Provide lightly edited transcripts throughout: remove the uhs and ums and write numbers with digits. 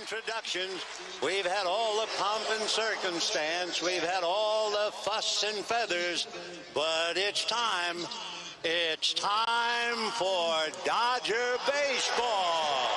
introductions. We've had all the pomp and circumstance. We've had all the fuss and feathers. But it's time. It's time for Dodger baseball.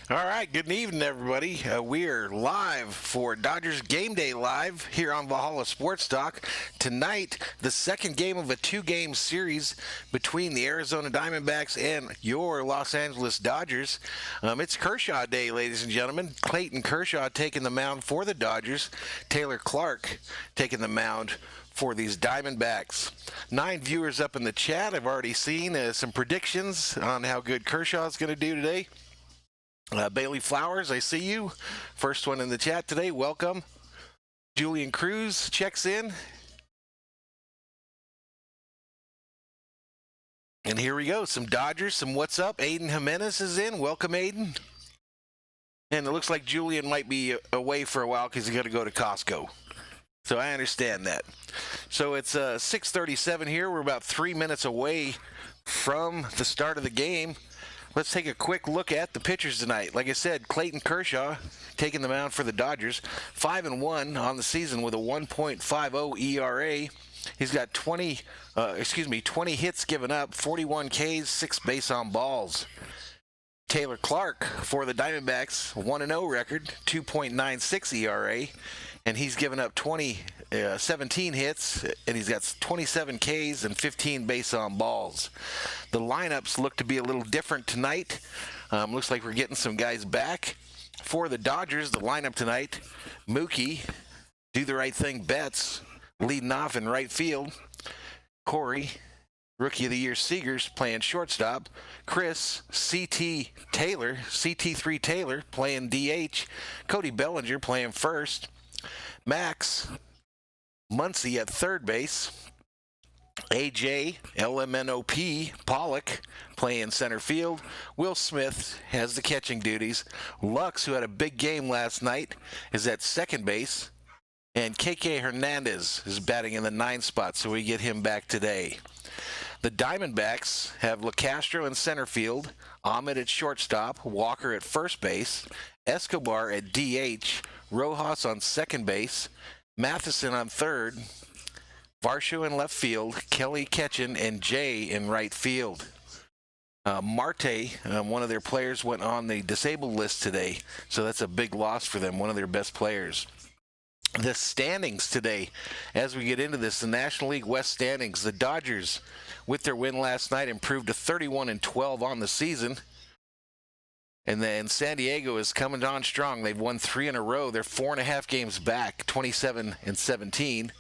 All right, good evening, everybody. We are live for Dodgers Game Day Live here on Valhalla Sports Talk. Tonight, the second game of a two-game series between the Arizona Diamondbacks and your Los Angeles Dodgers. It's Kershaw Day, ladies and gentlemen. Clayton Kershaw taking the mound for the Dodgers. Taylor Clark taking the mound for these Diamondbacks. 9 viewers up in the chat. I've already seen some predictions on how good Kershaw is going to do today. Bailey Flowers, I see you. First one in the chat today. Welcome. Julian Cruz checks in. And here we go. Some Dodgers, some what's up. Aiden Jimenez is in. Welcome, Aiden. And it looks like Julian might be away for a while because he's got to go to Costco. So I understand that. So it's 6:37 here. We're about 3 minutes away from the start of the game. Let's take a quick look at the pitchers tonight. Like I said, Clayton Kershaw taking the mound for the Dodgers. 5-1 on the season with a 1.50 ERA. He's got 20 hits given up, 41 Ks, 6 base on balls. Taylor Clark for the Diamondbacks, 1-0 record, 2.96 ERA, and he's given up 17 hits, and he's got 27 Ks and 15 base on balls. The lineups look to be a little different tonight. Looks like we're getting some guys back. For the Dodgers, the lineup tonight, Mookie, Do the Right Thing Betts, leading off in right field. Corey, Rookie of the Year Seegers, playing shortstop. Chris, CT3 Taylor, playing DH. Cody Bellinger playing first. Max Muncy at third base. AJ, LMNOP, Pollock playing center field. Will Smith has the catching duties. Lux, who had a big game last night, is at second base. And KK Hernandez is batting in the 9th spot, so we get him back today. The Diamondbacks have LeCastro in center field, Ahmed at shortstop, Walker at first base, Escobar at DH, Rojas on second base, Matheson on third, Varsho in left field, Kelly Ketchen, and Jay in right field. Marte, one of their players, went on the disabled list today, so that's a big loss for them, one of their best players. The standings today, as we get into this, the National League West standings, the Dodgers, with their win last night, improved to 31-12 on the season. And then San Diego is coming on strong. They've won 3 in a row. They're 4.5 games back, 27-17.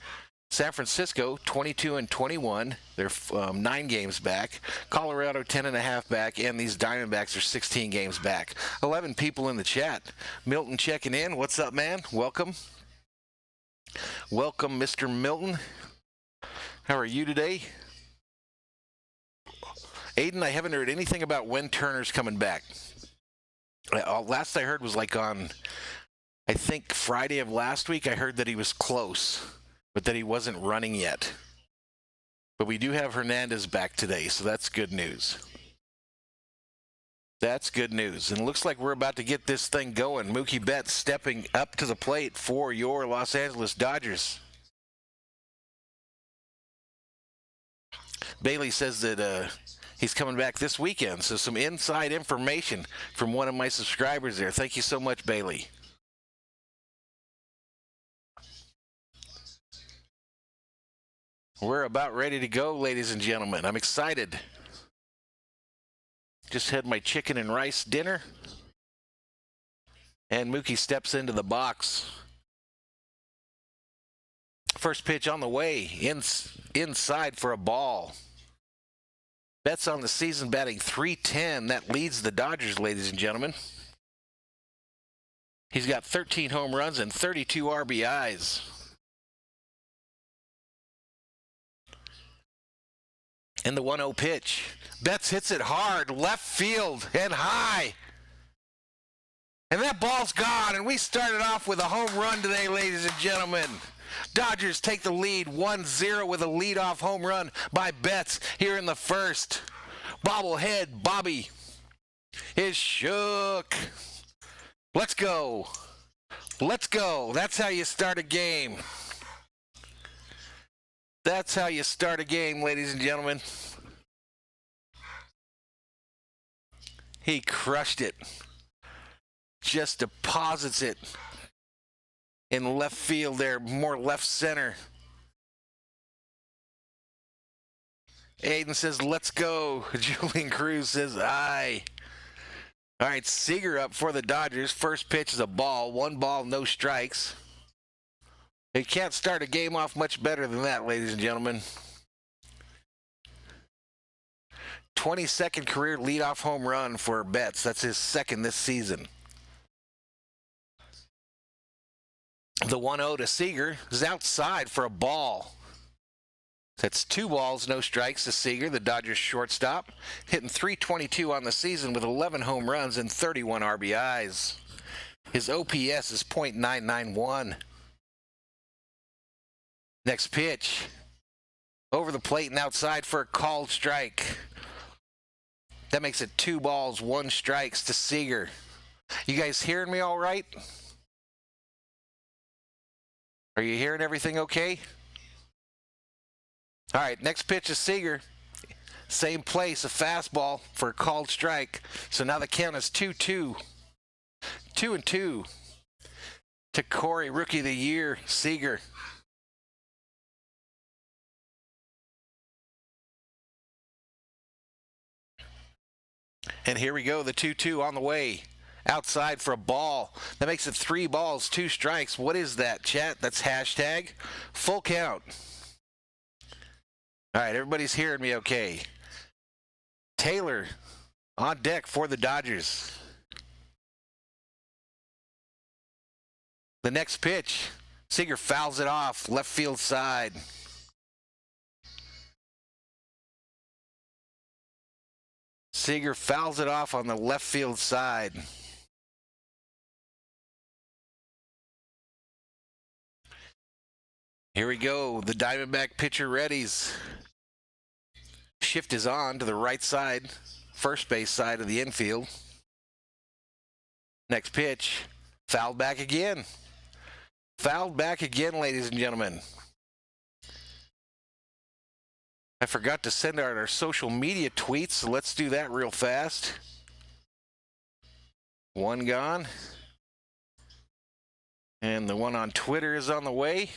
San Francisco, 22-21. They're 9 games back. Colorado, 10.5 back. And these Diamondbacks are 16 games back. 11 people in the chat. Milton checking in. What's up, man? Welcome. Welcome, Mr. Milton. How are you today? Aiden, I haven't heard anything about when Turner's coming back. Last I heard was like on, I think, Friday of last week. I heard that he was close, but that he wasn't running yet. But we do have Hernandez back today, so that's good news. That's good news. And it looks like we're about to get this thing going. Mookie Betts stepping up to the plate for your Los Angeles Dodgers. Bailey says that he's coming back this weekend. So some inside information from one of my subscribers there. Thank you so much, Bailey. We're about ready to go, ladies and gentlemen. I'm excited. Just had my chicken and rice dinner. And Mookie steps into the box. First pitch on the way, inside for a ball. Betts on the season batting .310. That leads the Dodgers, ladies and gentlemen. He's got 13 home runs and 32 RBIs. And the 1-0 pitch. Betts hits it hard, left field and high. And that ball's gone, and we started off with a home run today, ladies and gentlemen. Dodgers take the lead 1-0 with a leadoff home run by Betts here in the first. Bobblehead Bobby is shook. Let's go. Let's go. That's how you start a game. That's how you start a game, ladies and gentlemen. He crushed it. Just deposits it in left field there, more left center. Aiden says, let's go. Julian Cruz says, aye. All right, Seager up for the Dodgers. First pitch is a ball. 1 ball, no strikes. You can't start a game off much better than that, ladies and gentlemen. 22nd career leadoff home run for Betts. That's his second this season. The 1-0 to Seager is outside for a ball. That's 2 balls, no strikes to Seager, the Dodgers shortstop, hitting .322 on the season with 11 home runs and 31 RBIs. His OPS is .991. Next pitch, over the plate and outside for a called strike. That makes it 2 balls, 1 strikes to Seager. You guys hearing me all right? Are you hearing everything okay? All right, next pitch is Seager. Same place, a fastball for a called strike. So now the count is 2-2. 2-2 to Corey, Rookie of the Year, Seager. And here we go, the 2-2 on the way. Outside for a ball. That makes it 3 balls, 2 strikes. What is that, chat? That's hashtag full count. All right, everybody's hearing me okay. Taylor on deck for the Dodgers. The next pitch, Seager fouls it off, left field side. Seager fouls it off on the left field side. Here we go. The Diamondback pitcher readies. Shift is on to the right side, first base side of the infield. Next pitch, fouled back again. Fouled back again, ladies and gentlemen. I forgot to send out our social media tweets, so let's do that real fast. One gone. And the one on Twitter is on the way.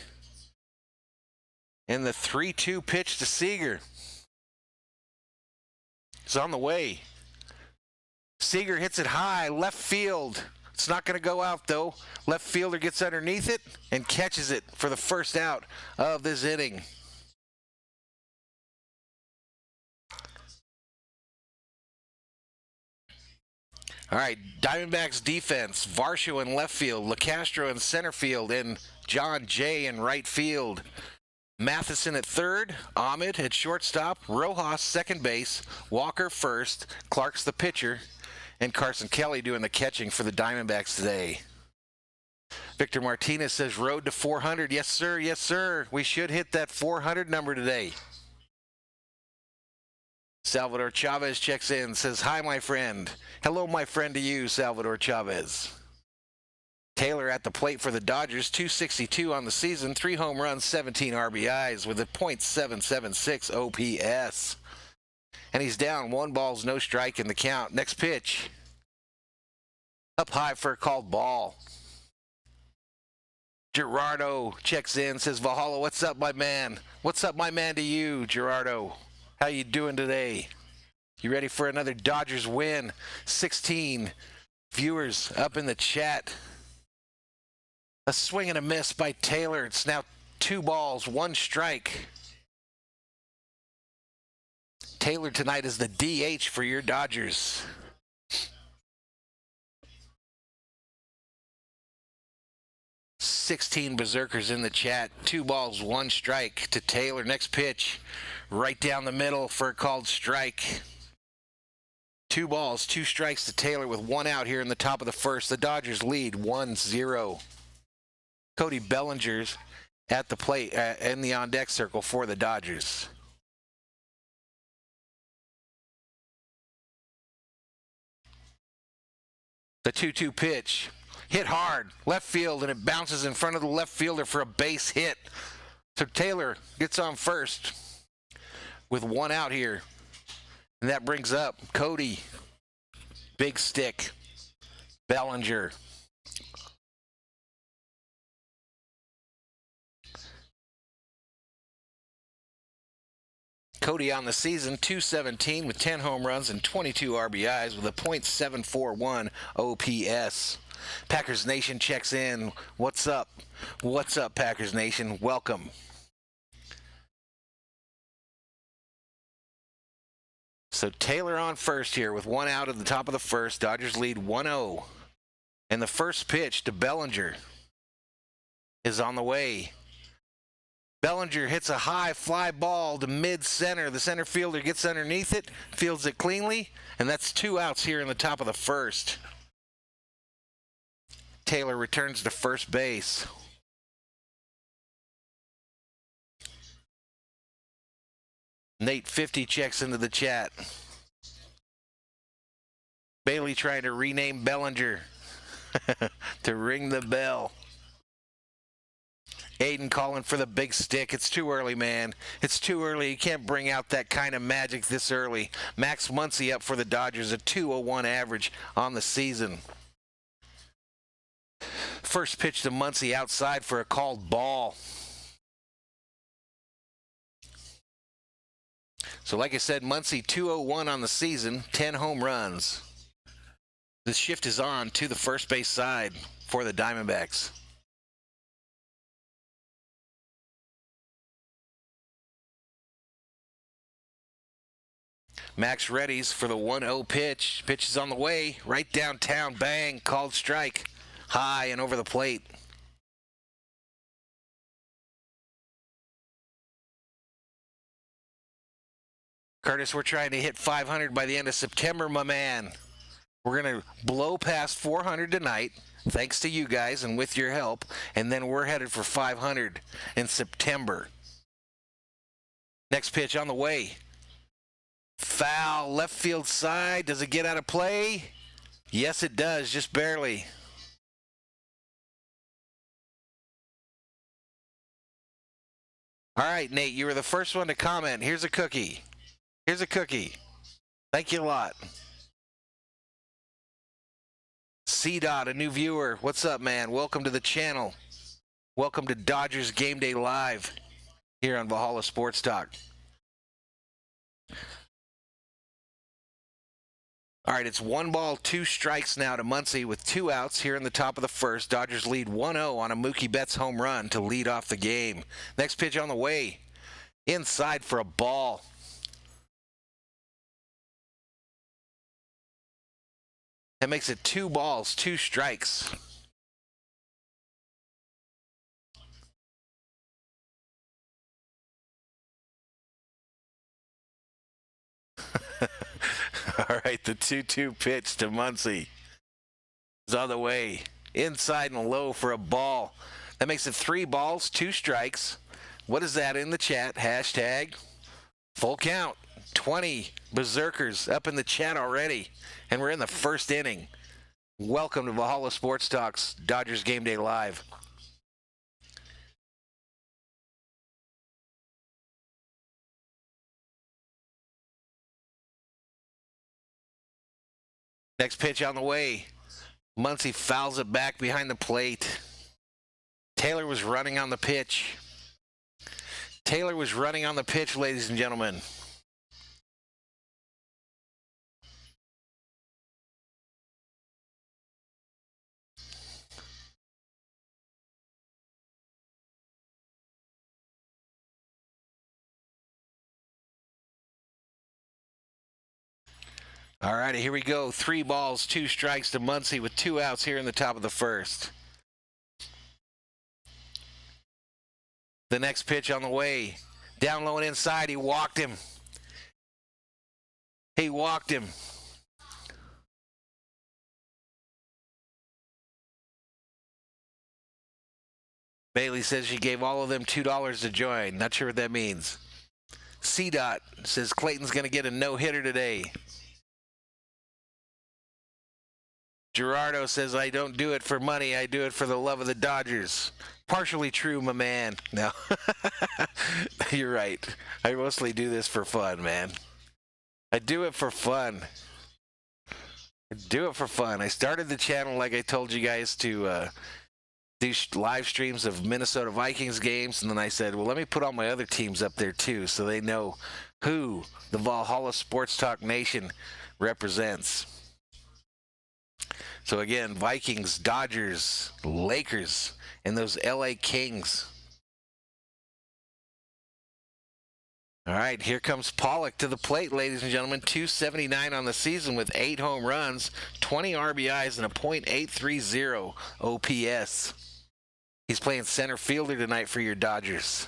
And the 3-2 pitch to Seager is on the way. Seager hits it high, left field. It's not going to go out, though. Left fielder gets underneath it and catches it for the first out of this inning. All right, Diamondbacks defense. Varsho in left field, LeCastro in center field, and John Jay in right field. Matheson at third, Ahmed at shortstop, Rojas second base, Walker first, Clark's the pitcher, and Carson Kelly doing the catching for the Diamondbacks today. Victor Martinez says road to 400. Yes, sir. Yes, sir. We should hit that 400 number today. Salvador Chavez checks in, says, hi, my friend. Hello, my friend, to you, Salvador Chavez. Taylor at the plate for the Dodgers, 262 on the season, 3 home runs, 17 RBIs with a .776 OPS. And he's down, 1 ball, no strike in the count. Next pitch. Up high for a called ball. Gerardo checks in, says, Valhalla, what's up, my man? What's up, my man, to you, Gerardo? How you doing today? You ready for another Dodgers win? 16 viewers up in the chat. A swing and a miss by Taylor. It's now 2 balls, 1 strike. Taylor tonight is the DH for your Dodgers. $16 berserkers in the chat. 2 balls, 1 strike to Taylor. Next pitch, right down the middle for a called strike. 2 balls, 2 strikes to Taylor with 1 out here in the top of the first. The Dodgers lead 1-0. Cody Bellinger's at the plate in the on-deck circle for the Dodgers. The 2-2 pitch. Hit hard, left field, and it bounces in front of the left fielder for a base hit. So Taylor gets on first with 1 out here. And that brings up Cody, big stick, Bellinger. Cody on the season, 217 with 10 home runs and 22 RBIs with a .741 OPS. Packers Nation checks in. What's up? What's up, Packers Nation? Welcome. So Taylor on first here with 1 out at the top of the first. Dodgers lead 1-0. And the first pitch to Bellinger is on the way. Bellinger hits a high fly ball to mid-center. The center fielder gets underneath it, fields it cleanly, and that's 2 outs here in the top of the first. Taylor returns to first base. Nate 50 checks into the chat. Bailey trying to rename Bellinger to ring the bell. Aiden calling for the big stick. It's too early, man. It's too early. You can't bring out that kind of magic this early. Max Muncy up for the Dodgers, a .201 average on the season. First pitch to Muncy outside for a called ball. So like I said, Muncy 201 on the season, 10 home runs. The shift is on to the first base side for the Diamondbacks. Max readies for the 1-0 pitch. Pitch is on the way, right downtown, bang, called strike. High and over the plate. Curtis, we're trying to hit 500 by the end of September, my man. We're going to blow past 400 tonight, thanks to you guys and with your help, and then we're headed for 500 in September. Next pitch on the way. Foul, left field side. Does it get out of play? Yes, it does, just barely. All right, Nate, you were the first one to comment. Here's a cookie. Here's a cookie. Thank you a lot. C-Dot, a new viewer. What's up, man? Welcome to the channel. Welcome to Dodgers Game Day Live here on Valhalla Sports Talk. All right, it's 1 ball, 2 strikes now to Muncy with 2 outs here in the top of the first. Dodgers lead 1-0 on a Mookie Betts home run to lead off the game. Next pitch on the way. Inside for a ball. That makes it 2 balls, 2 strikes. All right, the 2-2 pitch to Muncy is on the way. Inside and low for a ball. That makes it 3 balls, 2 strikes. What is that in the chat? Hashtag full count. 20 berserkers up in the chat already. And we're in the first inning. Welcome to Valhalla Sports Talk's Dodgers Game Day Live. Next pitch on the way. Muncy fouls it back behind the plate. Taylor was running on the pitch. Taylor was running on the pitch, ladies and gentlemen. All righty, here we go. 3 balls, 2 strikes to Muncy with 2 outs here in the top of the first. The next pitch on the way. Down low and inside, he walked him. He walked him. Bailey says she gave all of them $2 to join. Not sure what that means. C-Dot says Clayton's going to get a no-hitter today. Gerardo says, I don't do it for money. I do it for the love of the Dodgers. Partially true, my man. No. You're right. I mostly do this for fun, man. I do it for fun. I do it for fun. I started the channel, like I told you guys, to do live streams of Minnesota Vikings games, and then I said, well, let me put all my other teams up there, too, so they know who the Valhalla Sports Talk Nation represents. So again, Vikings, Dodgers, Lakers, and those LA Kings. All right, here comes Pollock to the plate, ladies and gentlemen. 279 on the season with 8 home runs, 20 RBIs, and a .830 OPS. He's playing center fielder tonight for your Dodgers.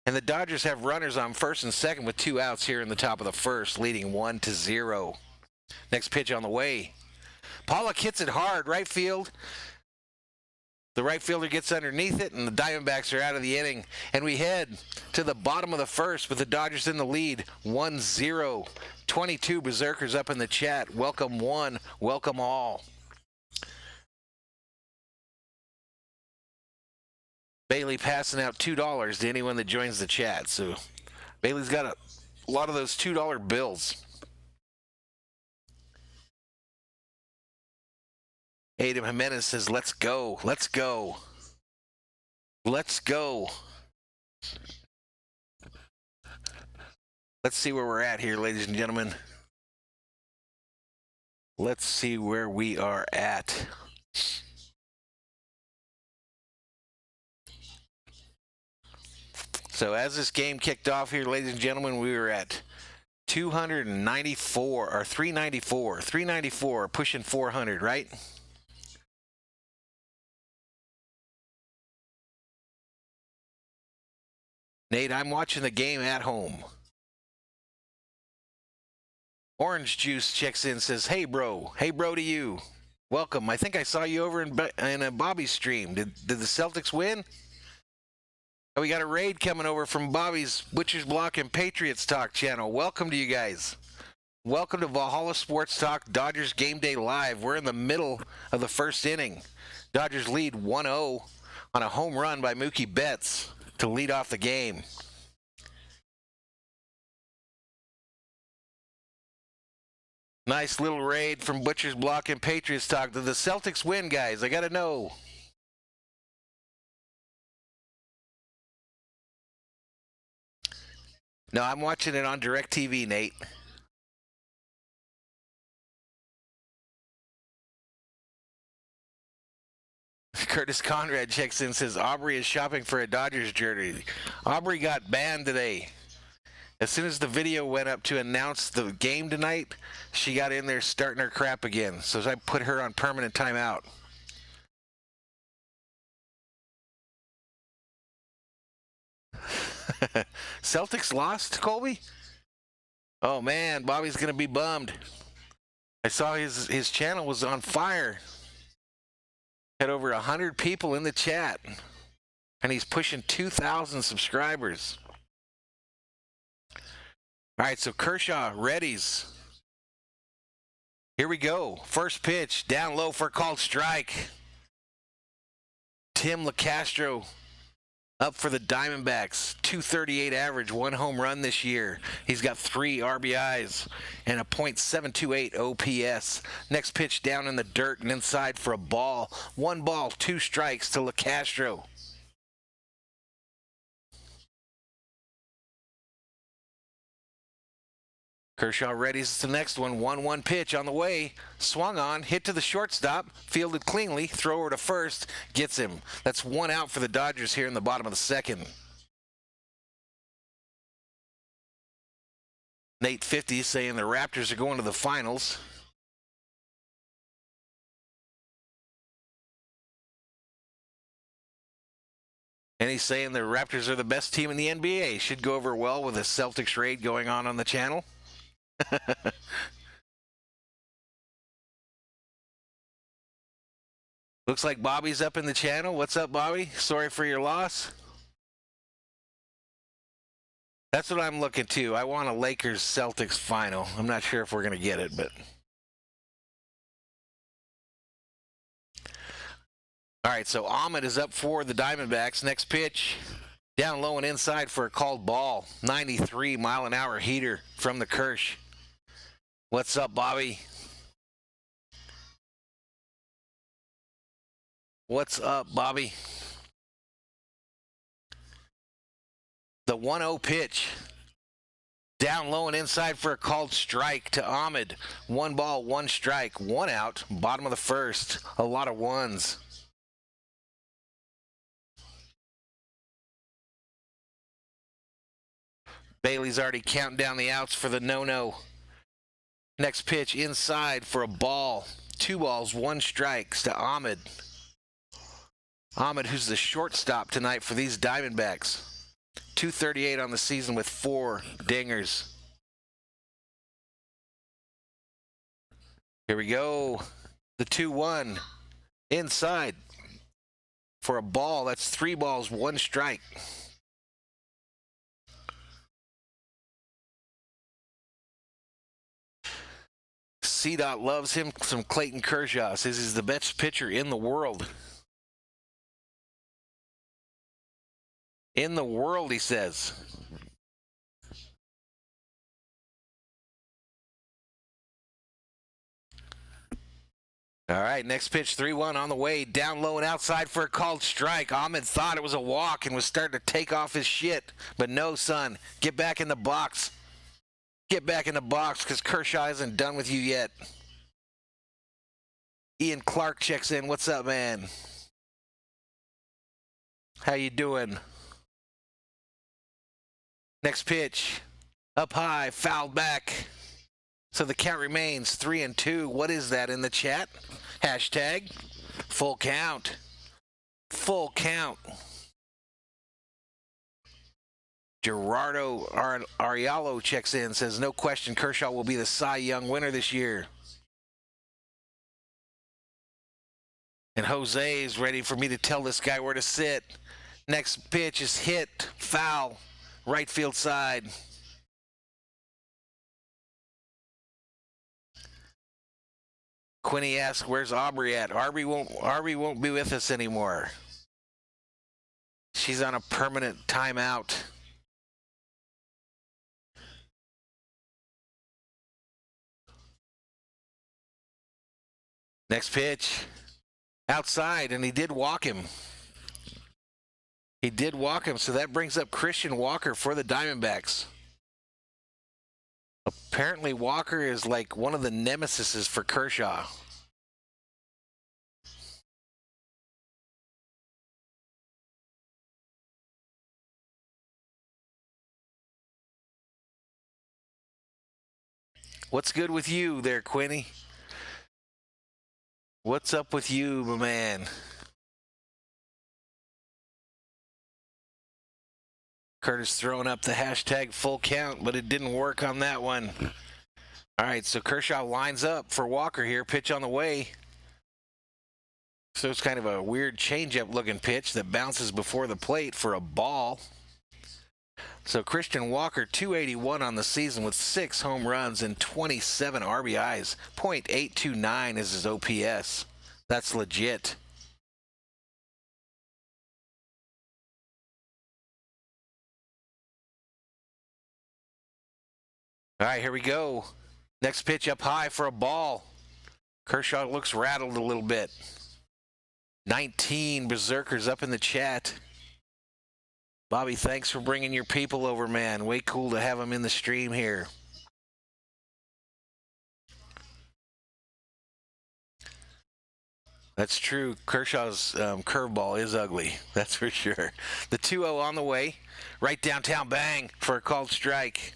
And the Dodgers have runners on first and second with 2 outs here in the top of the first, leading 1-0. Next pitch on the way. Pollock hits it hard, right field. The right fielder gets underneath it, and the Diamondbacks are out of the inning. And we head to the bottom of the first with the Dodgers in the lead, 1-0. 22 berserkers up in the chat. Welcome one, welcome all. Bailey passing out $2 to anyone that joins the chat. So Bailey's got a lot of those $2 bills. Adam Jimenez says, let's go, let's go, let's go. Let's see where we're at here, ladies and gentlemen. Let's see where we are at. So as this game kicked off here, ladies and gentlemen, we were at 294, or 394, pushing 400, right? Nate, I'm watching the game at home. Orange Juice checks in, says, hey, bro. Hey, bro to you. Welcome. I think I saw you over in a Bobby's stream. Did the Celtics win? Oh, we got a raid coming over from Bobby's Butcher's Block and Patriots Talk channel. Welcome to you guys. Welcome to Valhalla Sports Talk, Dodgers Game Day Live. We're in the middle of the first inning. Dodgers lead 1-0 on a home run by Mookie Betts to lead off the game. Nice little raid from Butcher's Block and Patriots Talk. Did the Celtics win, guys? I got to know. No, I'm watching it on DirecTV, Nate. Curtis Conrad checks in and says, Aubrey is shopping for a Dodgers jersey. Aubrey got banned today. As soon as the video went up to announce the game tonight, she got in there starting her crap again. So I put her on permanent timeout. Celtics lost, Colby? Oh, man, Bobby's going to be bummed. I saw his channel was on fire. Had over 100 people in the chat. And he's pushing 2,000 subscribers. All right, so Kershaw, readies. Here we go. First pitch, down low for a called strike. Tim LeCastro up for the Diamondbacks. 238 average, 1 home run this year. He's got 3 RBIs and a .728 OPS. Next pitch down in the dirt and inside for a ball. 1 ball, 2 strikes to LeCastro. Kershaw readies the next one. 1-1 pitch on the way. Swung on, hit to the shortstop, fielded cleanly, thrower to first, gets him. That's 1 out for the Dodgers here in the bottom of the second. Nate 50 saying the Raptors are going to the finals. And he's saying the Raptors are the best team in the NBA. Should go over well with a Celtics raid going on the channel. Looks like Bobby's up in the channel. What's up, Bobby? Sorry for your loss. That's what I'm looking to. I want a Lakers-Celtics final. I'm not sure if we're going to get it, but... All right, so Ahmed is up for the Diamondbacks. Next pitch, down low and inside for a called ball. 93-mile-an-hour heater from the Kirsch. What's up, Bobby? What's up, Bobby? The 1-0 pitch. Down low and inside for a called strike to Ahmed. 1 ball, 1 strike, 1 out. Bottom of the first. A lot of ones. Bailey's already counting down the outs for the no-no. Next pitch inside for a ball. 2 balls, 1 strikes to Ahmed. Ahmed, who's the shortstop tonight for these Diamondbacks. 238 on the season with 4 dingers. Here we go. The 2-1 inside for a ball. That's 3 balls, 1 strike. C-Dot loves him some Clayton Kershaw. Says he's the best pitcher in the world. In the world, he says. All right, next pitch, 3-1 on the way. Down low and outside for a called strike. Ahmed thought it was a walk and was starting to take off his shit. But no, son. Get back in the box. Get back in the box because Kershaw isn't done with you yet. Ian Clark checks in. What's up, man? How you doing? Next pitch. Up high, fouled back. So the count remains 3-2. What is that in the chat? Hashtag full count. Full count. Gerardo Ariallo checks in, says, no question Kershaw will be the Cy Young winner this year. And Jose is ready for me to tell this guy where to sit. Next pitch is hit, foul, right field side. Quinny asks, where's Aubrey at? Aubrey won't be with us anymore. She's on a permanent timeout. Next pitch, outside, and he did walk him. So that brings up Christian Walker for the Diamondbacks. Apparently, Walker is like one of the nemesises for Kershaw. What's good with you there, Quinny? What's up with you, my man? Curtis throwing up the hashtag full count, but it didn't work on that one. All right, so Kershaw lines up for Walker here. Pitch on the way. So it's kind of a weird changeup looking pitch that bounces before the plate for a ball. So Christian Walker, 281 on the season with 6 home runs and 27 RBIs. .829 is his OPS. That's legit. All right, here we go. Next pitch up high for a ball. Kershaw looks rattled a little bit. 19 Berserkers up in the chat. Bobby, thanks for bringing your people over, man. Way cool to have them in the stream here. That's true. Kershaw's curveball is ugly. That's for sure. The 2-0 on the way. Right downtown, bang, for a called strike.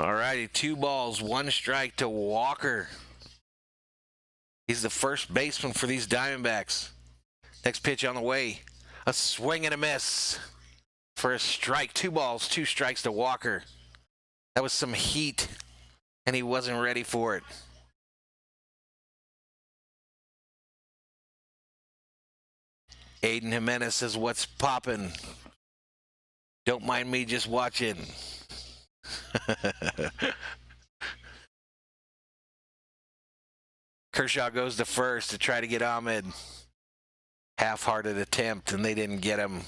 All righty, 2 balls, 1 strike to Walker. He's the first baseman for these Diamondbacks. Next pitch on the way. A swing and a miss for a strike. 2 balls, 2 strikes to Walker. That was some heat, and he wasn't ready for it. Aiden Jimenez says, what's poppin'? Don't mind me just watching. Kershaw goes to first to try to get Ahmed. Half-hearted attempt, and they didn't get him.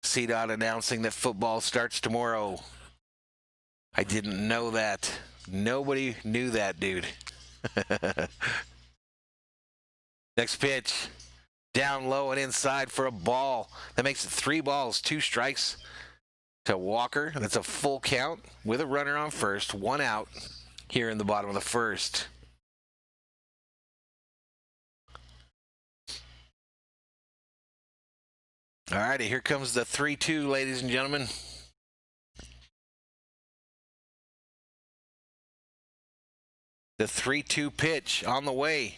CDOT announcing that football starts tomorrow. I didn't know that. Nobody knew that, dude. Next pitch. Down low and inside for a ball. That makes it 3 balls, 2 strikes to Walker. That's a full count with a runner on first, 1 out here in the bottom of the first. All righty, here comes the 3-2, ladies and gentlemen. The 3-2 pitch on the way.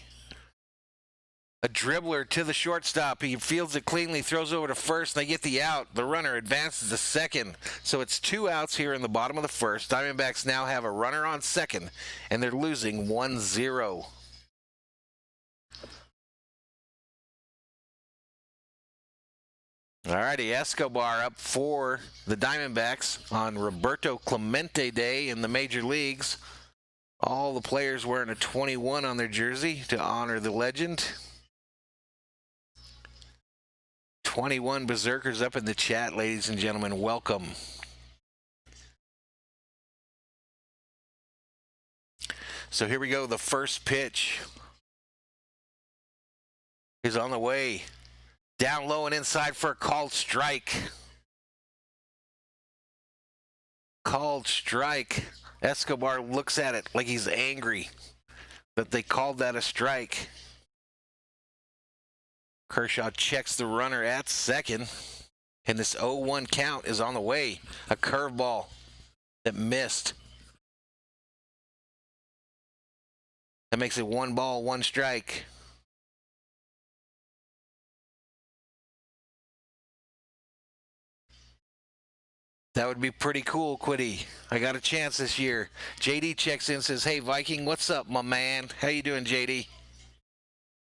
A dribbler to the shortstop. He fields it cleanly, throws over to first, and they get the out. The runner advances to second. So it's 2 outs here in the bottom of the first. Diamondbacks now have a runner on second, and they're losing 1-0. All righty, Escobar up for the Diamondbacks on Roberto Clemente Day in the major leagues. All the players wearing a 21 on their jersey to honor the legend. 21 Berserkers up in the chat, ladies and gentlemen. Welcome. So here we go. The first pitch is on the way. Down low and inside for a called strike. Called strike. Escobar looks at it like he's angry that they called that a strike. Kershaw checks the runner at second. And this 0-1 count is on the way. A curveball that missed. That makes it 1 ball, 1 strike. That would be pretty cool, Quiddy. I got a chance this year. JD checks in and says, hey, Viking, what's up, my man? How you doing, JD?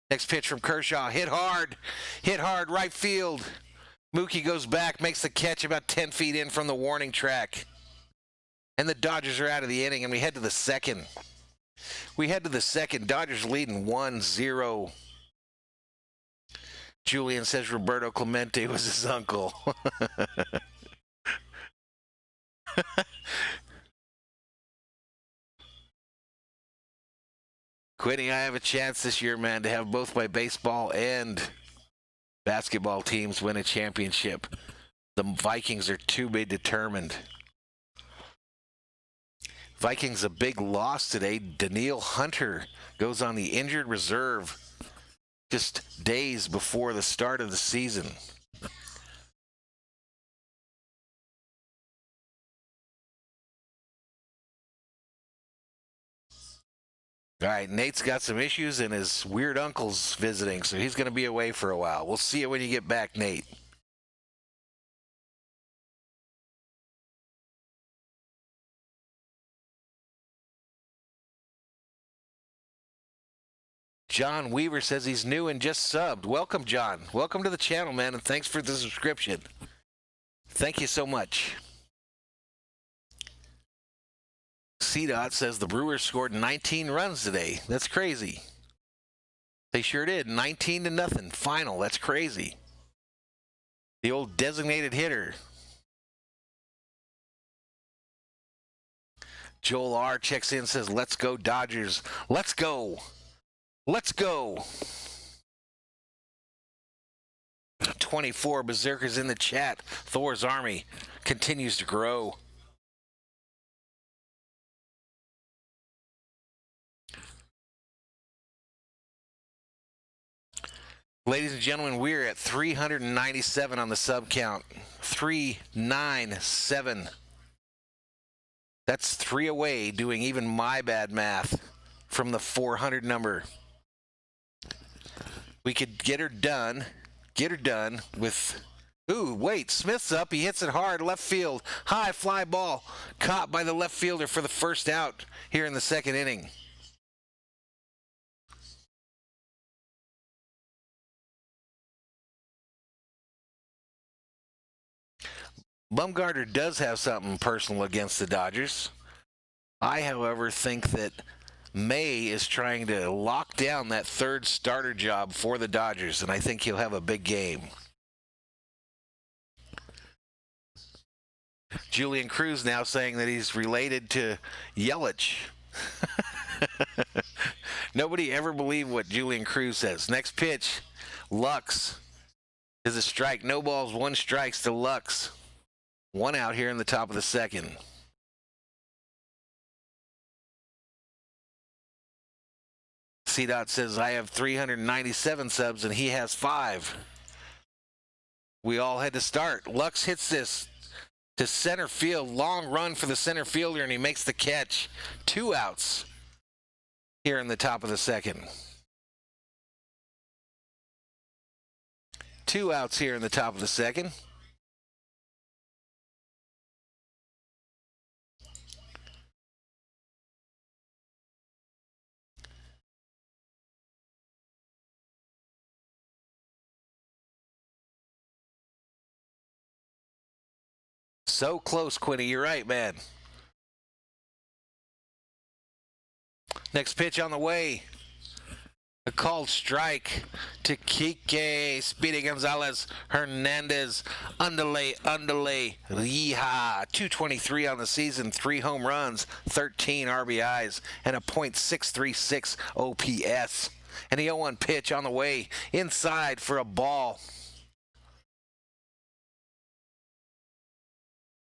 Next pitch from Kershaw. Hit hard. Hit hard, right field. Mookie goes back, makes the catch about 10 feet in from the warning track. And the Dodgers are out of the inning, and we head to the second. Dodgers leading 1-0. Julian says Roberto Clemente was his uncle. Quitting, I have a chance this year, man, to have both my baseball and basketball teams win a championship. The Vikings are to be determined. Vikings a big loss today. Daniil Hunter goes on the injured reserve just days before the start of the season. All right, Nate's got some issues and his weird uncle's visiting, so he's going to be away for a while. We'll see you when you get back, Nate. John Weaver says he's new and just subbed. Welcome, John. Welcome to the channel, man, and thanks for the subscription. Thank you so much. CDOT says the Brewers scored 19 runs today. That's crazy. They sure did. 19-0 final. That's crazy. The old designated hitter. Joel R. checks in and says, let's go Dodgers. Let's go. Let's go. 24 Berserkers in the chat. Thor's army continues to grow. Ladies and gentlemen, we're at 397 on the sub count. 397. That's 3 away, doing even my bad math from the 400 number. We could get her done with, ooh, wait, Smith's up. He hits it hard, left field. High fly ball, caught by the left fielder for the first out here in the second inning. Bumgarner does have something personal against the Dodgers. I, however, think that May is trying to lock down that third starter job for the Dodgers, and I think he'll have a big game. Julian Cruz now saying that he's related to Yelich. Nobody ever believed what Julian Cruz says. Next pitch, Lux is a strike. No balls, 1 strikes to Lux. 1 out here in the top of the second. CDOT says, I have 397 subs and he has 5. We all had to start. Lux hits this to center field. Long run for the center fielder, and he makes the catch. 2 outs here in the top of the second. 2 outs here in the top of the second. So close, Quinny. You're right, man. Next pitch on the way. A called strike to Kike. Speedy Gonzalez. Hernandez. Underlay. Yeehaw. 223 on the season. 3 home runs. 13 RBIs. And a .636 OPS. And the 0-1 pitch on the way. Inside for a ball.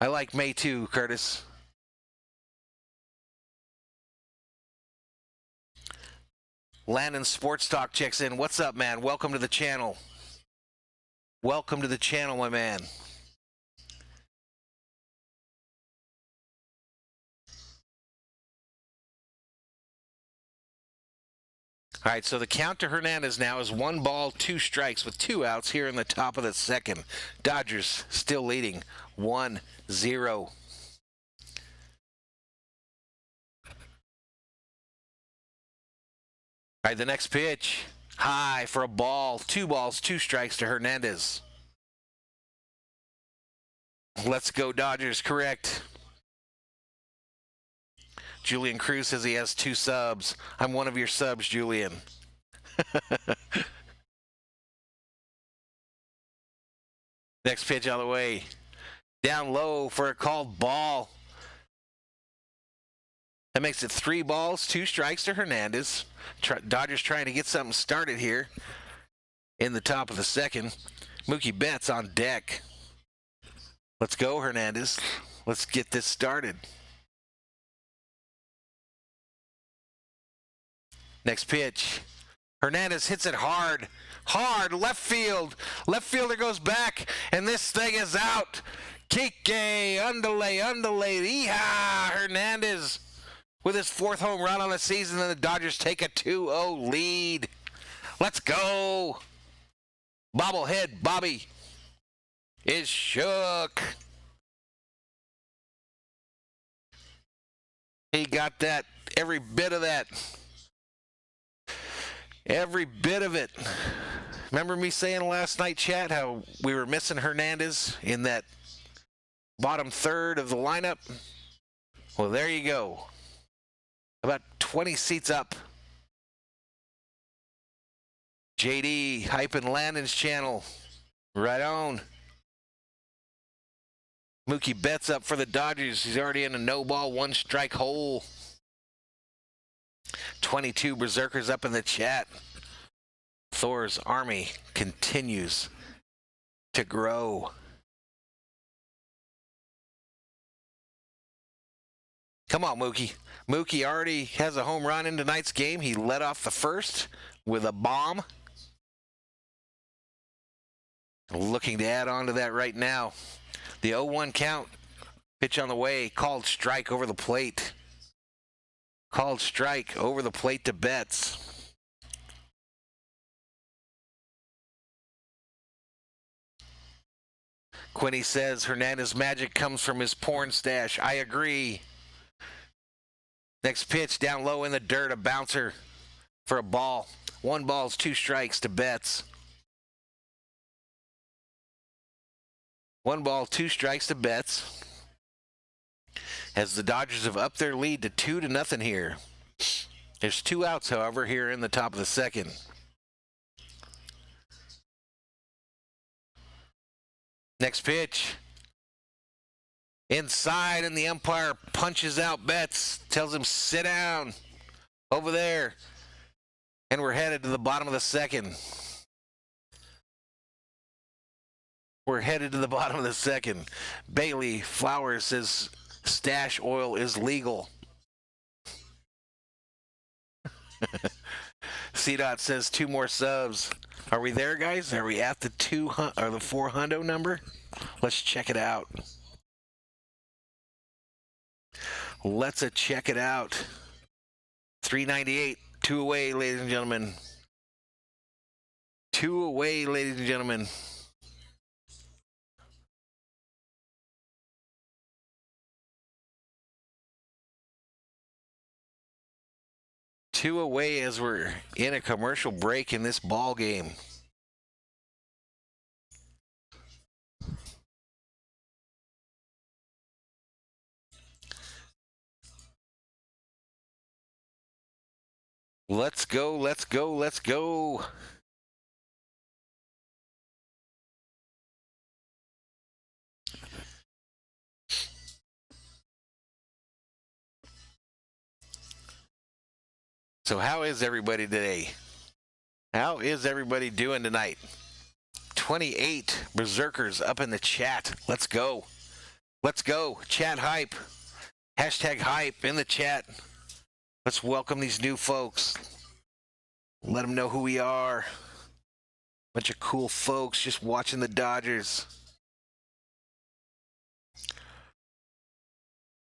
I like May too, Curtis. Landon Sports Talk checks in. What's up, man? Welcome to the channel. Welcome to the channel, my man. All right, so the count to Hernandez now is 1 ball, 2 strikes with 2 outs here in the top of the second. Dodgers still leading 1-0. All right, the next pitch, high for a ball. 2 balls, 2 strikes to Hernandez. Let's go Dodgers, correct. Julian Cruz says he has 2 subs. I'm one of your subs, Julian. Next pitch on the way. Down low for a called ball. That makes it 3 balls, 2 strikes to Hernandez. Dodgers trying to get something started here in the top of the second. Mookie Betts on deck. Let's go, Hernandez. Let's get this started. Next pitch. Hernandez hits it hard. Hard, left field. Left fielder goes back, and this thing is out. Kike, underlay. Yeehaw! Hernandez with his 4th home run on the season, and the Dodgers take a 2-0 lead. Let's go. Bobblehead Bobby is shook. He got that, every bit of that. Every bit of it. Remember me saying last night, chat, how we were missing Hernandez in that bottom third of the lineup? Well, there you go. About 20 seats up. JD hyping Landon's channel. Right on. Mookie Betts up for the Dodgers. He's already in a no-ball, 1-strike hole. 22 Berserkers up in the chat. Thor's army continues to grow. Come on, Mookie. Mookie already has a home run in tonight's game. He led off the first with a bomb. Looking to add on to that right now. The 0-1 count. Pitch on the way. Called strike over the plate. Called strike over the plate to Betts. Quinny says Hernandez magic comes from his porn stash. I agree. Next pitch down low in the dirt. A bouncer for a ball. 1 ball, 2 strikes to Betts. 1 ball, 2 strikes to Betts. As the Dodgers have upped their lead to 2-0 here. There's 2 outs, however, here in the top of the second. Next pitch. Inside, and the umpire punches out Betts. Tells him, sit down over there. And we're headed to the bottom of the second. We're headed to the bottom of the second. Bailey Flowers says stash oil is legal. C-Dot says 2 more subs. Are we there, guys? Are we at the 4 hundo number? Let's check it out. Let's check it out. 398. 2 away, ladies and gentlemen. 2 away, ladies and gentlemen. Two away as we're in a commercial break in this ball game. Let's go, let's go, let's go. So how is everybody today? How is everybody doing tonight? 28 Berserkers up in the chat. Let's go. Let's go. Chat hype. Hashtag hype in the chat. Let's welcome these new folks. Let them know who we are. Bunch of cool folks just watching the Dodgers.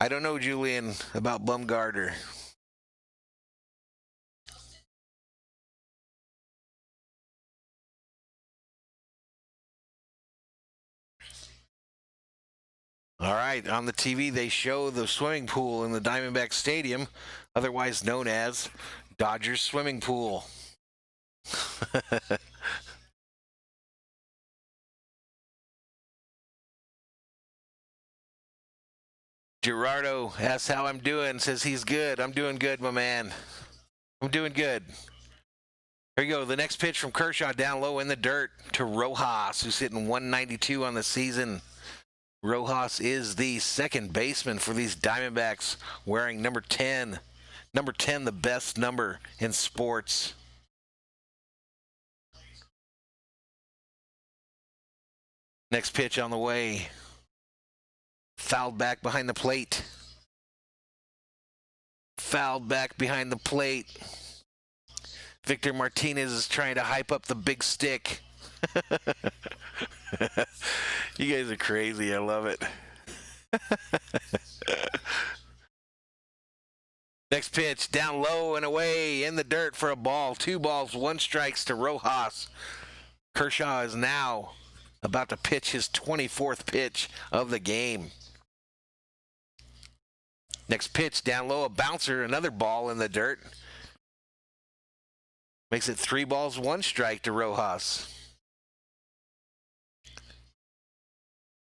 I don't know, Julian, about Bumgarner. All right, on the TV, they show the swimming pool in the Diamondback Stadium, otherwise known as Dodgers Swimming Pool. Gerardo asks how I'm doing, says he's good. I'm doing good, my man. I'm doing good. Here you go. The next pitch from Kershaw down low in the dirt to Rojas, who's hitting 192 on the season. Rojas is the second baseman for these Diamondbacks, wearing number 10. Number 10, the best number in sports. Next pitch on the way. Fouled back behind the plate. Fouled back behind the plate. Victor Martinez is trying to hype up the big stick. You guys are crazy. I love it. Next pitch, down low and away in the dirt for a ball. 2 balls, 1 strikes to Rojas. Kershaw is now about to pitch his 24th pitch of the game. Next pitch, down low, a bouncer, another ball in the dirt. Makes it 3 balls, 1 strike to Rojas.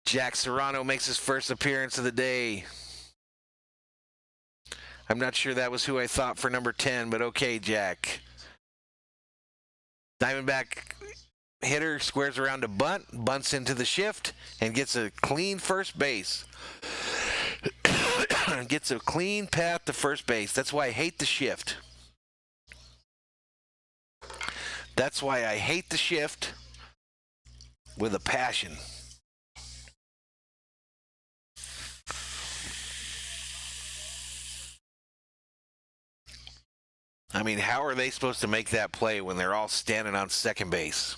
Jack Serrano makes his first appearance of the day. I'm not sure that was who I thought for number 10, but okay, Jack. Diamondback hitter squares around to bunt, bunts into the shift, and gets a clean first base. Gets a clean path to first base. That's why I hate the shift. That's why I hate the shift with a passion. I mean, how are they supposed to make that play when they're all standing on second base?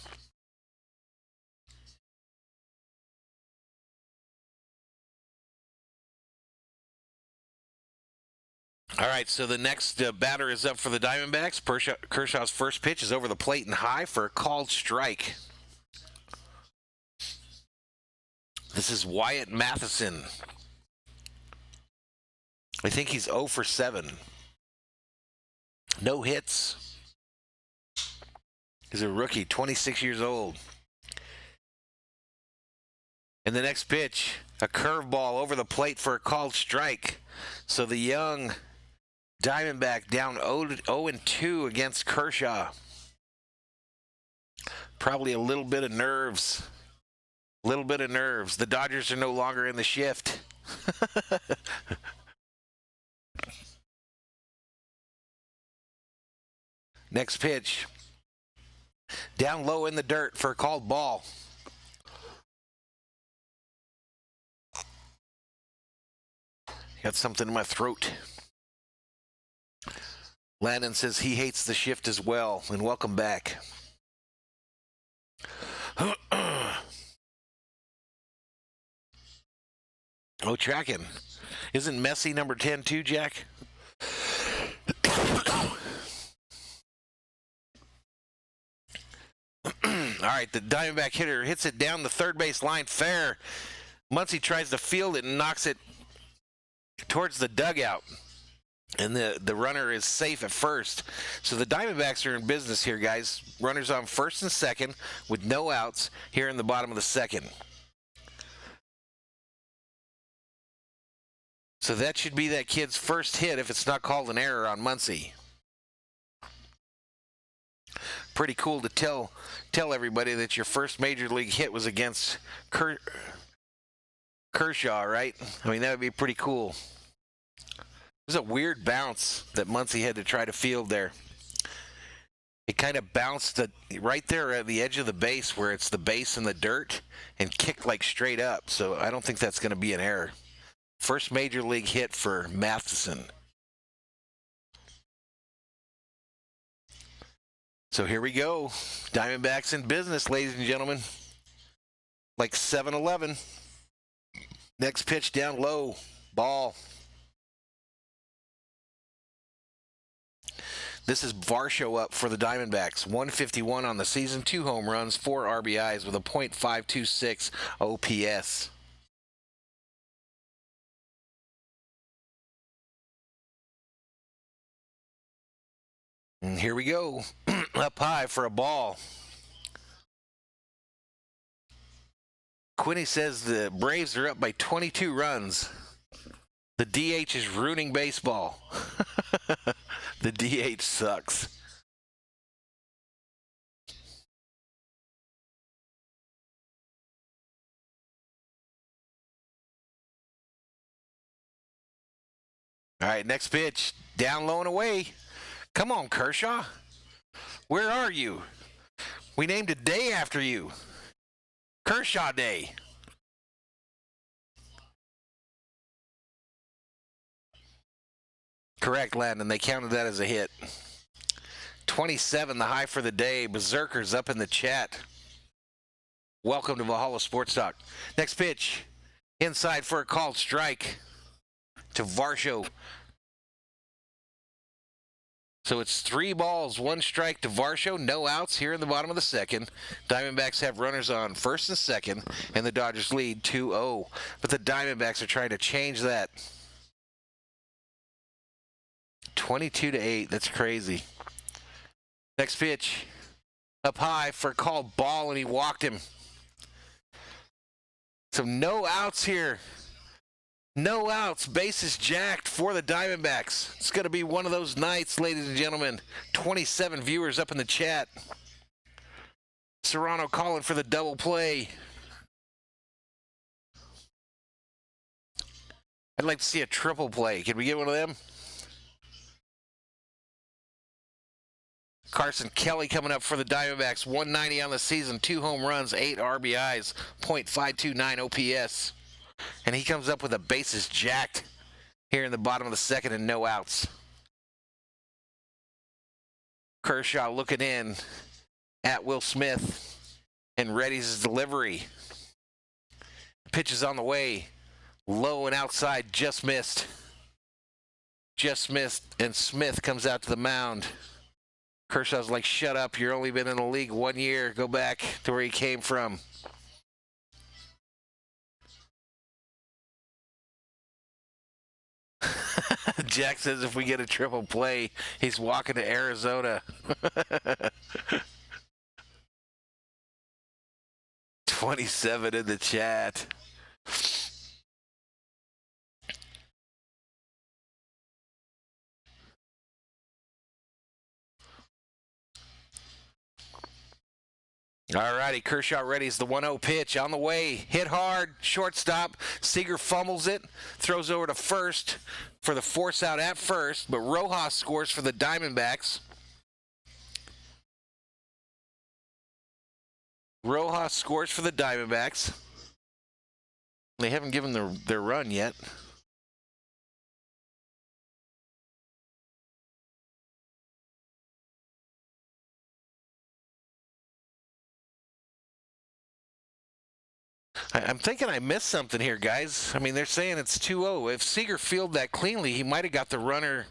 All right, so the next batter is up for the Diamondbacks. Kershaw's first pitch is over the plate and high for a called strike. This is Wyatt Matheson. I think he's 0 for 7. No hits. He's a rookie, 26 years old. And the next pitch, a curveball over the plate for a called strike. So the young Diamondback down 0-2 against Kershaw. Probably a little bit of nerves. A little bit of nerves. The Dodgers are no longer in the shift. Next pitch. Down low in the dirt for a called ball. Got something in my throat. Landon says he hates the shift as well, and welcome back. Oh, tracking. Isn't Messi number 10 too, Jack? All right, the Diamondback hitter hits it down the third base line fair. Muncy tries to field it and knocks it towards the dugout. And the runner is safe at first. So the Diamondbacks are in business here, guys. Runners on first and second with no outs here in the bottom of the second. So that should be that kid's first hit if it's not called an error on Muncy. Pretty cool to tell everybody that your first major league hit was against Kershaw, right? I mean, that would be pretty cool. It was a weird bounce that Muncy had to try to field there. It kind of bounced right there at the edge of the base where it's the base in the dirt and kicked like straight up. So I don't think that's going to be an error. First major league hit for Matheson. So here we go. Diamondbacks in business, ladies and gentlemen. Like 7-11. Next pitch down low. Ball. This is Varsho up for the Diamondbacks. 151 on the season, 2 home runs, 4 RBIs with a .526 OPS. And here we go. Up high for a ball. Quinny says the Braves are up by 22 runs. The DH is ruining baseball. The DH sucks. All right, next pitch. Down low and away. Come on, Kershaw. Where are you? We named a day after you. Kershaw Day. Correct, Landon. They counted that as a hit. 27, the high for the day. Berserkers up in the chat. Welcome to Valhalla Sports Talk. Next pitch. Inside for a called strike to Varsho. So it's 3 balls, 1 strike to Varsho. No outs here in the bottom of the second. Diamondbacks have runners on first and second, and the Dodgers lead 2-0. But the Diamondbacks are trying to change that. 22-8. That's crazy. Next pitch. Up high for a called ball, and he walked him. So no outs here. No outs. Bases jacked for the Diamondbacks. It's going to be one of those nights, ladies and gentlemen. 27 viewers up in the chat. Serrano calling for the double play. I'd like to see a triple play. Can we get one of them? Carson Kelly coming up for the Diamondbacks. 190 on the season, 2 home runs, 8 RBIs, .529 OPS. And he comes up with a bases jacked here in the bottom of the second and no outs. Kershaw looking in at Will Smith and readies his delivery. Pitch is on the way. Low and outside, just missed. Just missed, and Smith comes out to the mound. Kershaw's like, shut up, you've only been in the league 1 year. Go back to where you came from. Jack says if we get a triple play, he's walking to Arizona. 27 in the chat. All righty, Kershaw readies the 1-0 pitch on the way. Hit hard, shortstop. Seager fumbles it, throws over to first for the force out at first, but Rojas scores for the Diamondbacks. Rojas scores for the Diamondbacks. They haven't given their run yet. I'm thinking I missed something here, guys. I mean, they're saying it's 2-0. If Seager fielded that cleanly, he might have got the runner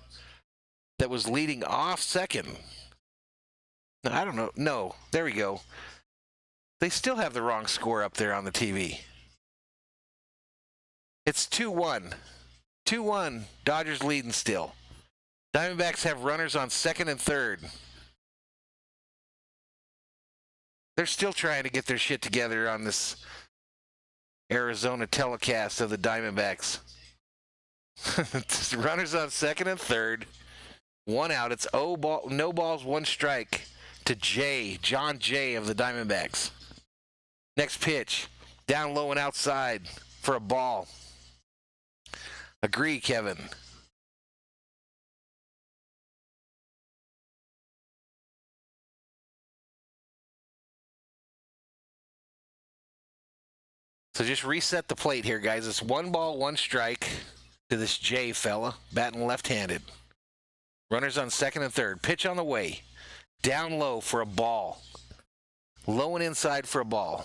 that was leading off second. No, I don't know. No, there we go. They still have the wrong score up there on the TV. It's 2-1. 2-1. Dodgers leading still. Diamondbacks have runners on second and third. They're still trying to get their shit together on this Arizona telecast of the Diamondbacks. Runners on second and third. 1 out. It's no balls, 1 strike to John Jay of the Diamondbacks. Next pitch. Down low and outside for a ball. Agree, Kevin. So just reset the plate here, guys. It's 1 ball, 1 strike to this Jay fella, batting left-handed. Runners on second and third. Pitch on the way. Down low for a ball. Low and inside for a ball.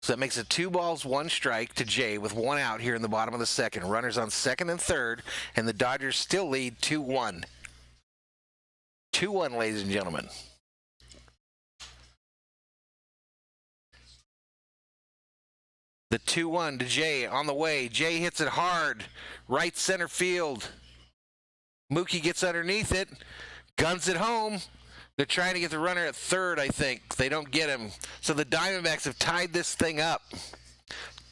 So that makes it 2 balls, 1 strike to Jay with 1 out here in the bottom of the second. Runners on second and third, and the Dodgers still lead 2-1. 2-1, ladies and gentlemen. The 2-1 to Jay on the way. Jay hits it hard. Right center field. Mookie gets underneath it, guns it home. They're trying to get the runner at third, I think. They don't get him. So the Diamondbacks have tied this thing up.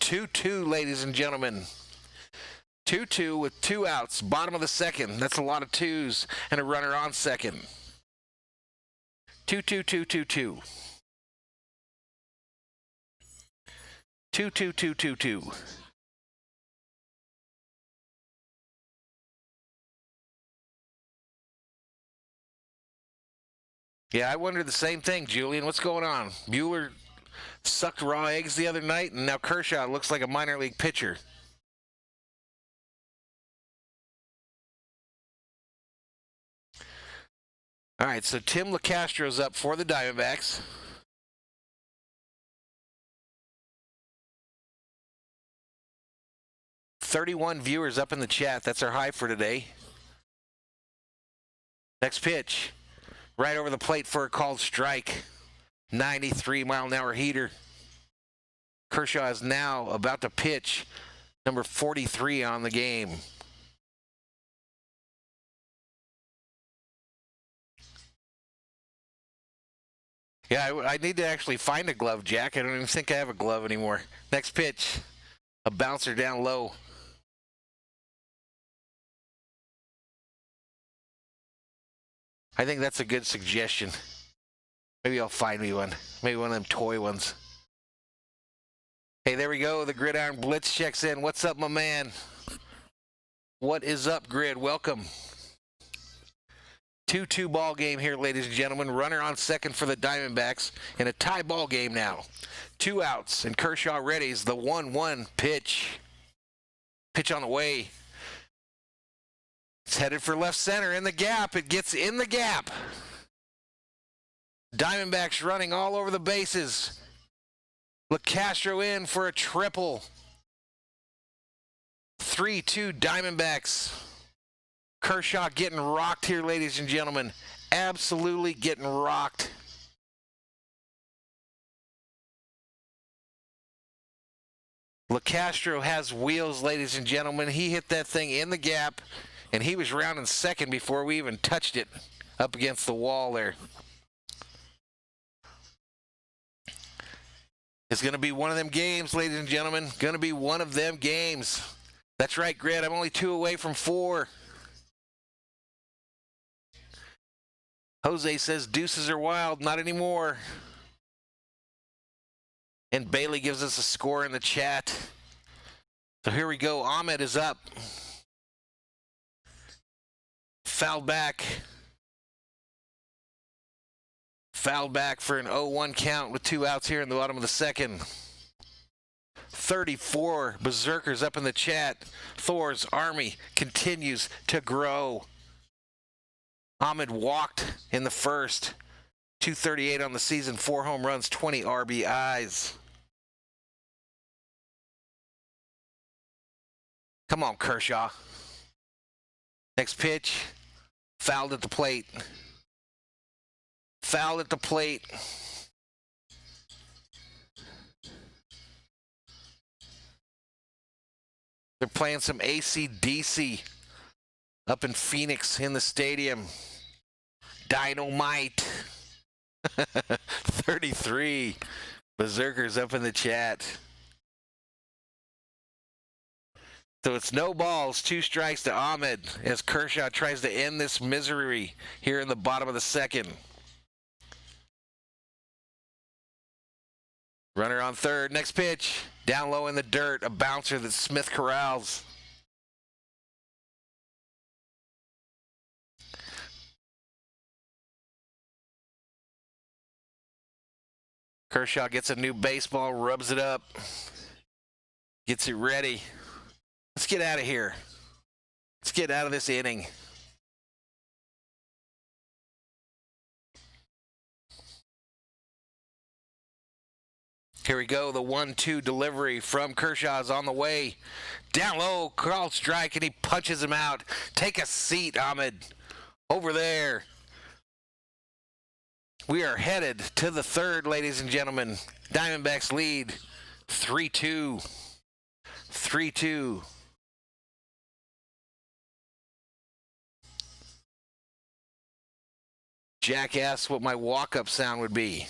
2-2, ladies and gentlemen. 2-2 with 2 outs, bottom of the second. That's a lot of twos and a runner on second. 2-2, 2-2-2. 2-2, 2-2-2. Yeah, I wondered the same thing, Julian. What's going on? Buehler sucked raw eggs the other night, and now Kershaw looks like a minor league pitcher. All right, so Tim LeCastro's up for the Diamondbacks. $31 viewers up in the chat. That's our high for today. Next pitch. Right over the plate for a called strike. 93-mile-an-hour heater. Kershaw is now about to pitch number 43 on the game. Yeah, I need to actually find a glove, Jack. I don't even think I have a glove anymore. Next pitch. A bouncer down low. I think that's a good suggestion. Maybe I'll find me one. Maybe one of them toy ones. Hey, there we go. The Gridiron Blitz checks in. What's up, my man? What is up, Grid? Welcome. 2-2 ball game here, ladies and gentlemen. Runner on second for the Diamondbacks in a tie ball game now. 2 outs, and Kershaw readies the 1-1 pitch. Pitch on the way. It's headed for left center in the gap. It gets in the gap. Diamondbacks running all over the bases. LeCastro in for a triple. 3-2 Diamondbacks. Kershaw getting rocked here, ladies and gentlemen. Absolutely getting rocked. LeCastro has wheels, ladies and gentlemen. He hit that thing in the gap, and he was rounding second before we even touched it up against the wall there. It's going to be one of them games, ladies and gentlemen. Going to be one of them games. That's right, Grid. I'm only 2 away from 4. Jose says deuces are wild. Not anymore. And Bailey gives us a score in the chat. So here we go. Ahmed is up. Fouled back. Fouled back for an 0-1 count with 2 outs here in the bottom of the second. 34 berserkers up in the chat. Thor's army continues to grow. Ahmed walked in the first. 238 on the season, 4 home runs, 20 RBIs. Come on, Kershaw. Next pitch, fouled at the plate. Foul at the plate. They're playing some AC/DC up in Phoenix in the stadium. Dynamite. 33 berserkers up in the chat. So it's no balls, 2 strikes to Ahmed as Kershaw tries to end this misery here in the bottom of the second. Runner on third. Next pitch. Down low in the dirt. A bouncer that Smith corrals. Kershaw gets a new baseball, rubs it up. Gets it ready. Let's get out of here. Let's get out of this inning. Here we go. The 1-2 delivery from Kershaw is on the way. Down low, called strike, and he punches him out. Take a seat, Ahmed. Over there. We are headed to the third, ladies and gentlemen. Diamondbacks lead 3-2. 3-2. Jack asked what my walk-up sound would be.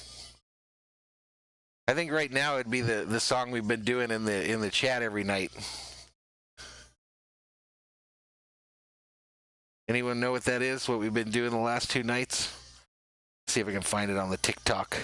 I think right now it'd be the song we've been doing in the chat every night. Anyone know what that is? What we've been doing the last 2 nights? See if I can find it on the TikTok.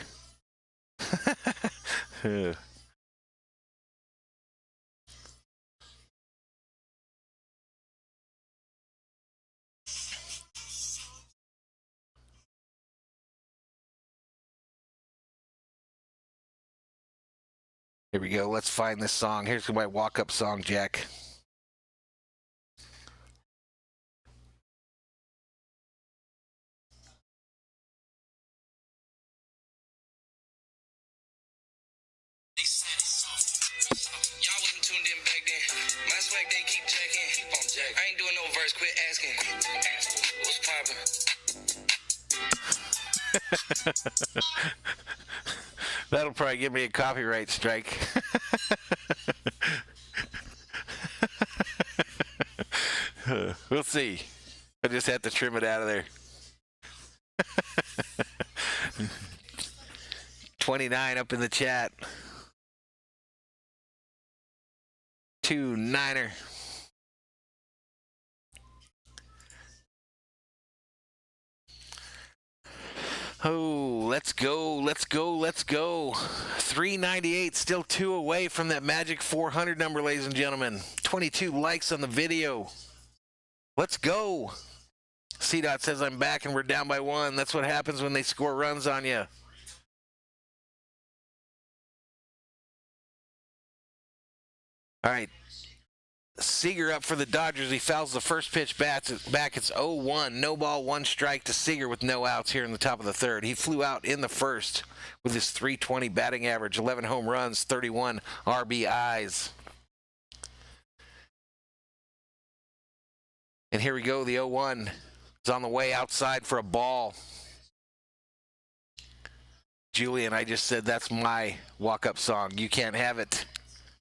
Here we go. Let's find this song. Here's my walk-up song, Jack. Y'all wasn't tuned in back then. My swag, they keep jacking. I ain't doing no verse, quit asking. What's poppin'? That'll probably give me a copyright strike. We'll see. I just have to trim it out of there. 29 up in the chat. 2-9er. Oh, let's go, let's go, let's go. 398, still 2 away from that magic 400 number, ladies and gentlemen. 22 likes on the video. Let's go. C-Dot says I'm back and we're down by 1. That's what happens when they score runs on you. All right. Seager up for the Dodgers. He fouls the first pitch back. It's 0-1. No ball, 1 strike to Seager with no outs here in the top of the third. He flew out in the first with his .320 batting average, 11 home runs, 31 RBIs. And here we go. The 0-1 is on the way outside for a ball. Julian, I just said that's my walk-up song. You can't have it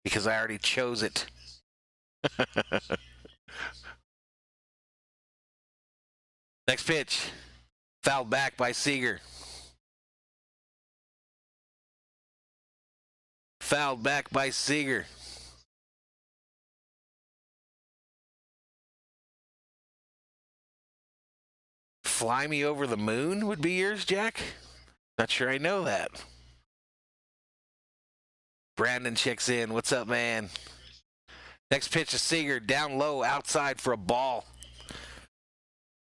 because I already chose it. Next pitch, fouled back by Seager. Fouled back by Seager. Fly Me Over the Moon would be yours, Jack? Not sure I know that. Brandon checks in. What's up, man? Next pitch to Seager, down low, outside for a ball.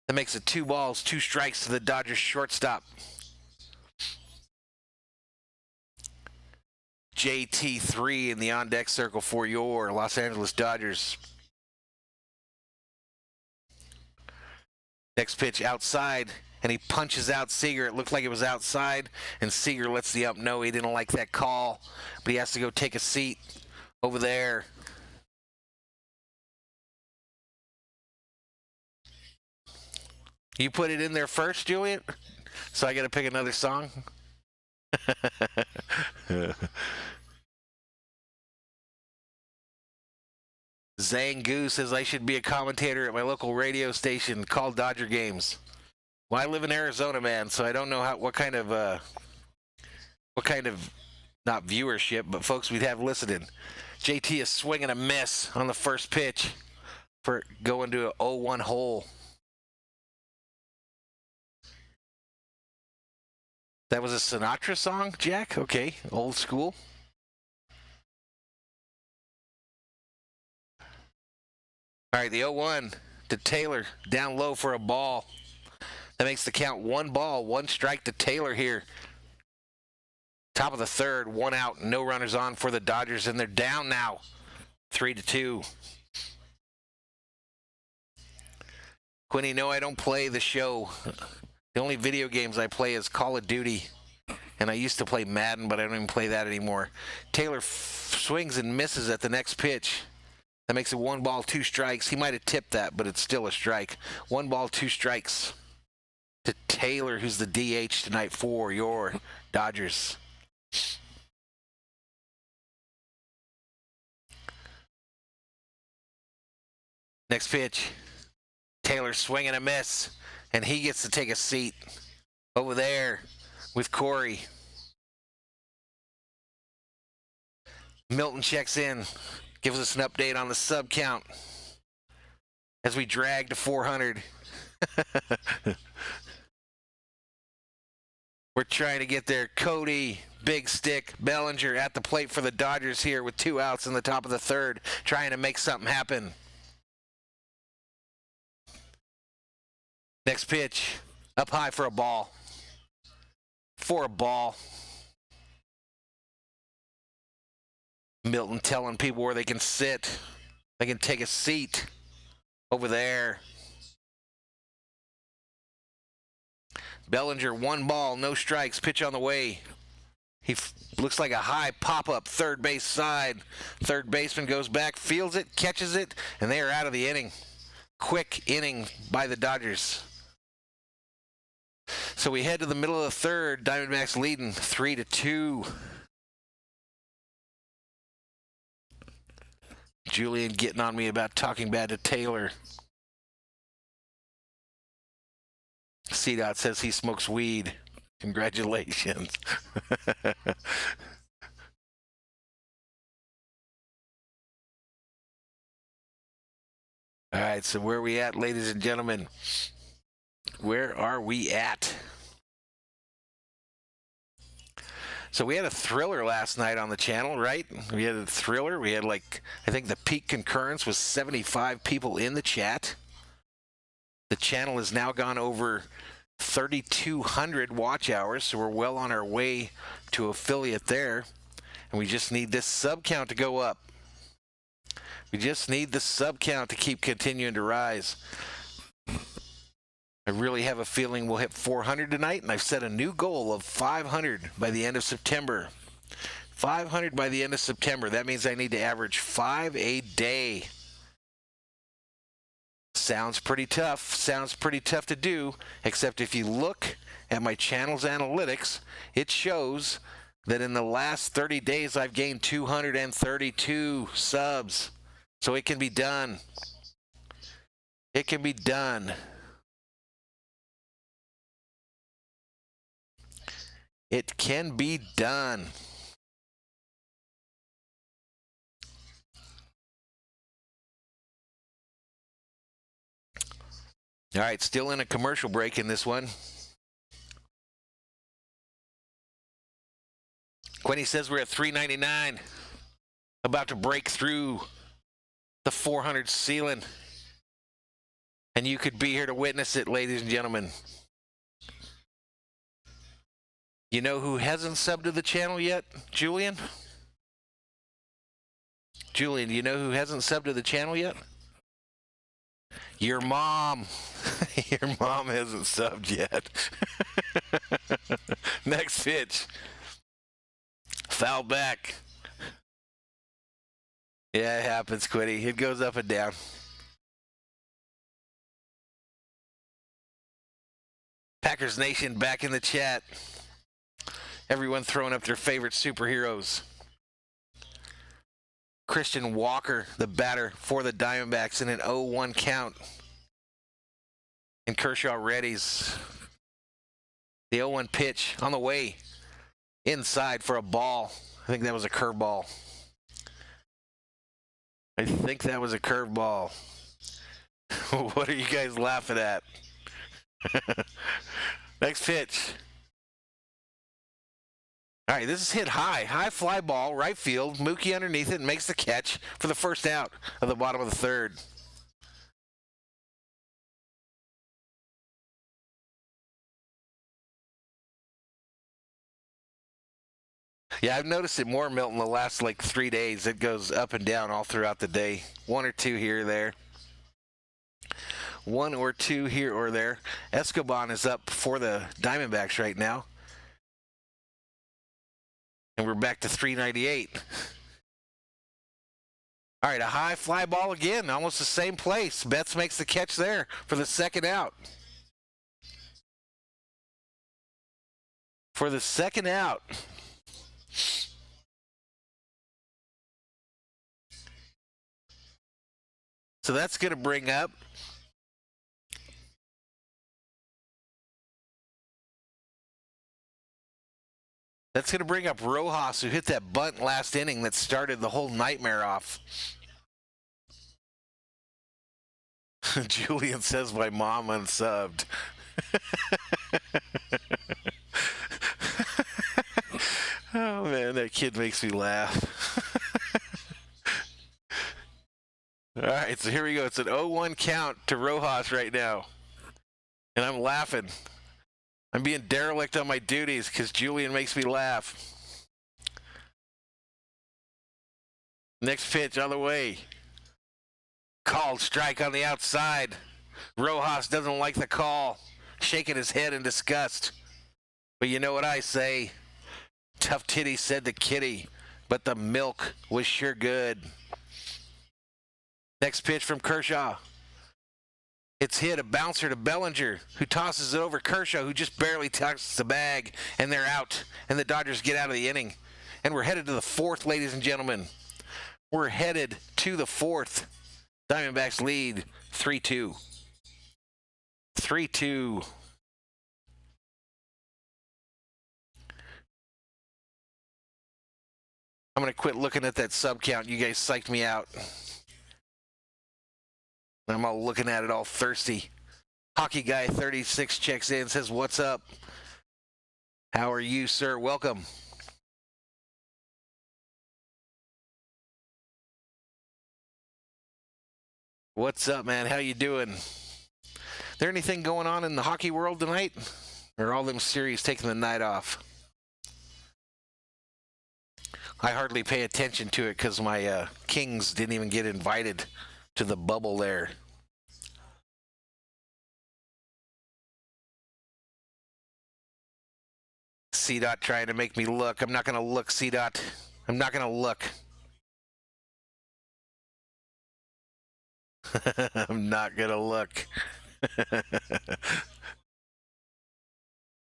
That makes it 2 balls, 2 strikes to the Dodgers shortstop. JT3 in the on-deck circle for your Los Angeles Dodgers. Next pitch outside, and he punches out Seager. It looked like it was outside, and Seager lets the ump know he didn't like that call, but he has to go take a seat over there. You put it in there first, Juliet? So I got to pick another song? Zangu says I should be a commentator at my local radio station called Dodger Games. Well, I live in Arizona, man, so I don't know what kind of not viewership, but folks we'd have listening. JT is swinging a miss on the first pitch for going to an 0-1 hole. That was a Sinatra song, Jack? Okay, old school. All right, the 0-1 to Taylor, down low for a ball. That makes the count 1 ball, 1 strike to Taylor here. Top of the third, 1 out, no runners on for the Dodgers, and they're down now, 3-2. Quinny, no, I don't play the show. The only video games I play is Call of Duty, and I used to play Madden, but I don't even play that anymore. Taylor swings and misses at the next pitch. That makes it 1 ball, 2 strikes. He might have tipped that, but it's still a strike. 1 ball, 2 strikes to Taylor, who's the DH tonight for your Dodgers. Next pitch, Taylor swinging a miss, and he gets to take a seat. over there with Corey. Milton checks in, gives us an update on the sub count as we drag to 400. We're trying to get there. Cody, Big Stick, Bellinger at the plate for the Dodgers here with 2 outs in the top of the third, trying to make something happen. Next pitch, up high for a ball. For a ball. Milton telling people where they can sit. They can take a seat over there. Bellinger, 1 ball, no strikes, pitch on the way. He looks like a high pop-up third base side. Third baseman goes back, fields it, catches it, and they are out of the inning. Quick inning by the Dodgers. So we head to the middle of the third. Diamondbacks leading 3-2. Julian getting on me about talking bad to Taylor. CDOT says he smokes weed. Congratulations. All right, so where are we at, ladies and gentlemen? Where are we at? So we had a thriller last night on the channel, right? We had a thriller. We had I think the peak concurrence was 75 people in the chat. The channel has now gone over 3,200 watch hours, so we're well on our way to affiliate there. And we just need this sub count to go up. We just need the sub count to keep continuing to rise. I really have a feeling we'll hit 400 tonight, and I've set a new goal of 500 by the end of September. 500 by the end of September. That means I need to average 5 a day. Sounds pretty tough. Sounds pretty tough to do, except if you look at my channel's analytics, it shows that in the last 30 days I've gained 232 subs. So it can be done. It can be done. It can be done. All right, still in a commercial break in this one. Quinny says we're at 399. About to break through the 400 ceiling. And you could be here to witness it, ladies and gentlemen. You know who hasn't subbed to the channel yet, Julian? Julian, do you know who hasn't subbed to the channel yet? Your mom. Your mom hasn't subbed yet. Next pitch. Foul back. Yeah, it happens, Quiddy. It goes up and down. Packers Nation back in the chat. Everyone throwing up their favorite superheroes. Christian Walker, the batter for the Diamondbacks in an 0-1 count. And Kershaw readies. The 0-1 pitch on the way. Inside for a ball. I think that was a curveball. I think that was a curveball. What are you guys laughing at? Next pitch. All right, this is hit high. High fly ball, right field. Mookie underneath it and makes the catch for the first out of the bottom of the third. Yeah, I've noticed it more, Milton, the last 3 days. It goes up and down all throughout the day. 1 or 2 here or there. 1 or 2 here or there. Escobar is up for the Diamondbacks right now. And we're back to 398. All right, a high fly ball again, almost the same place. Betts makes the catch there for the second out. For the second out. So that's going to bring up That's going to bring up Rojas, who hit that bunt last inning that started the whole nightmare off. Julian says my mom unsubbed. Oh, man, that kid makes me laugh. All right, so here we go. It's an 0-1 count to Rojas right now. And I'm laughing. I'm being derelict on my duties because Julian makes me laugh. Next pitch on the way. Called strike on the outside. Rojas doesn't like the call, shaking his head in disgust. But you know what I say? Tough titty said to kitty, but the milk was sure good. Next pitch from Kershaw. It's hit, a bouncer to Bellinger, who tosses it over Kershaw, who just barely touches the bag, and they're out. And the Dodgers get out of the inning. And we're headed to the fourth, ladies and gentlemen. We're headed to the fourth. Diamondbacks lead 3-2. 3-2. I'm going to quit looking at that sub count. You guys psyched me out. I'm all looking at it all thirsty. Hockey Guy 36 checks in, says, "What's up? How are you, sir? Welcome." What's up, man? How you doing? There anything going on in the hockey world tonight? Or are all them series taking the night off? I hardly pay attention to it because my Kings didn't even get invited to the bubble there. C-Dot trying to make me look. I'm not going to look, C-Dot. I'm not going to look. I'm not going to look. All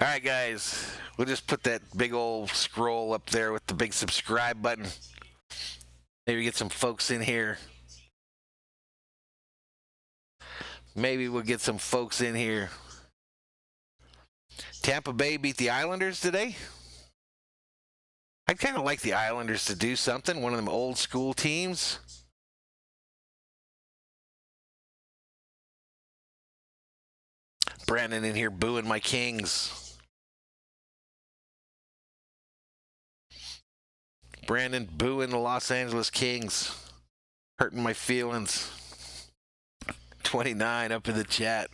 right, guys. We'll just put that big old scroll up there with the big subscribe button. Maybe get some folks in here. Maybe we'll get some folks in here. Tampa Bay beat the Islanders today. I'd kind of like the Islanders to do something. One of them old school teams. Brandon in here booing my Kings. Brandon booing the Los Angeles Kings. Hurting my feelings. 29 up in the chat.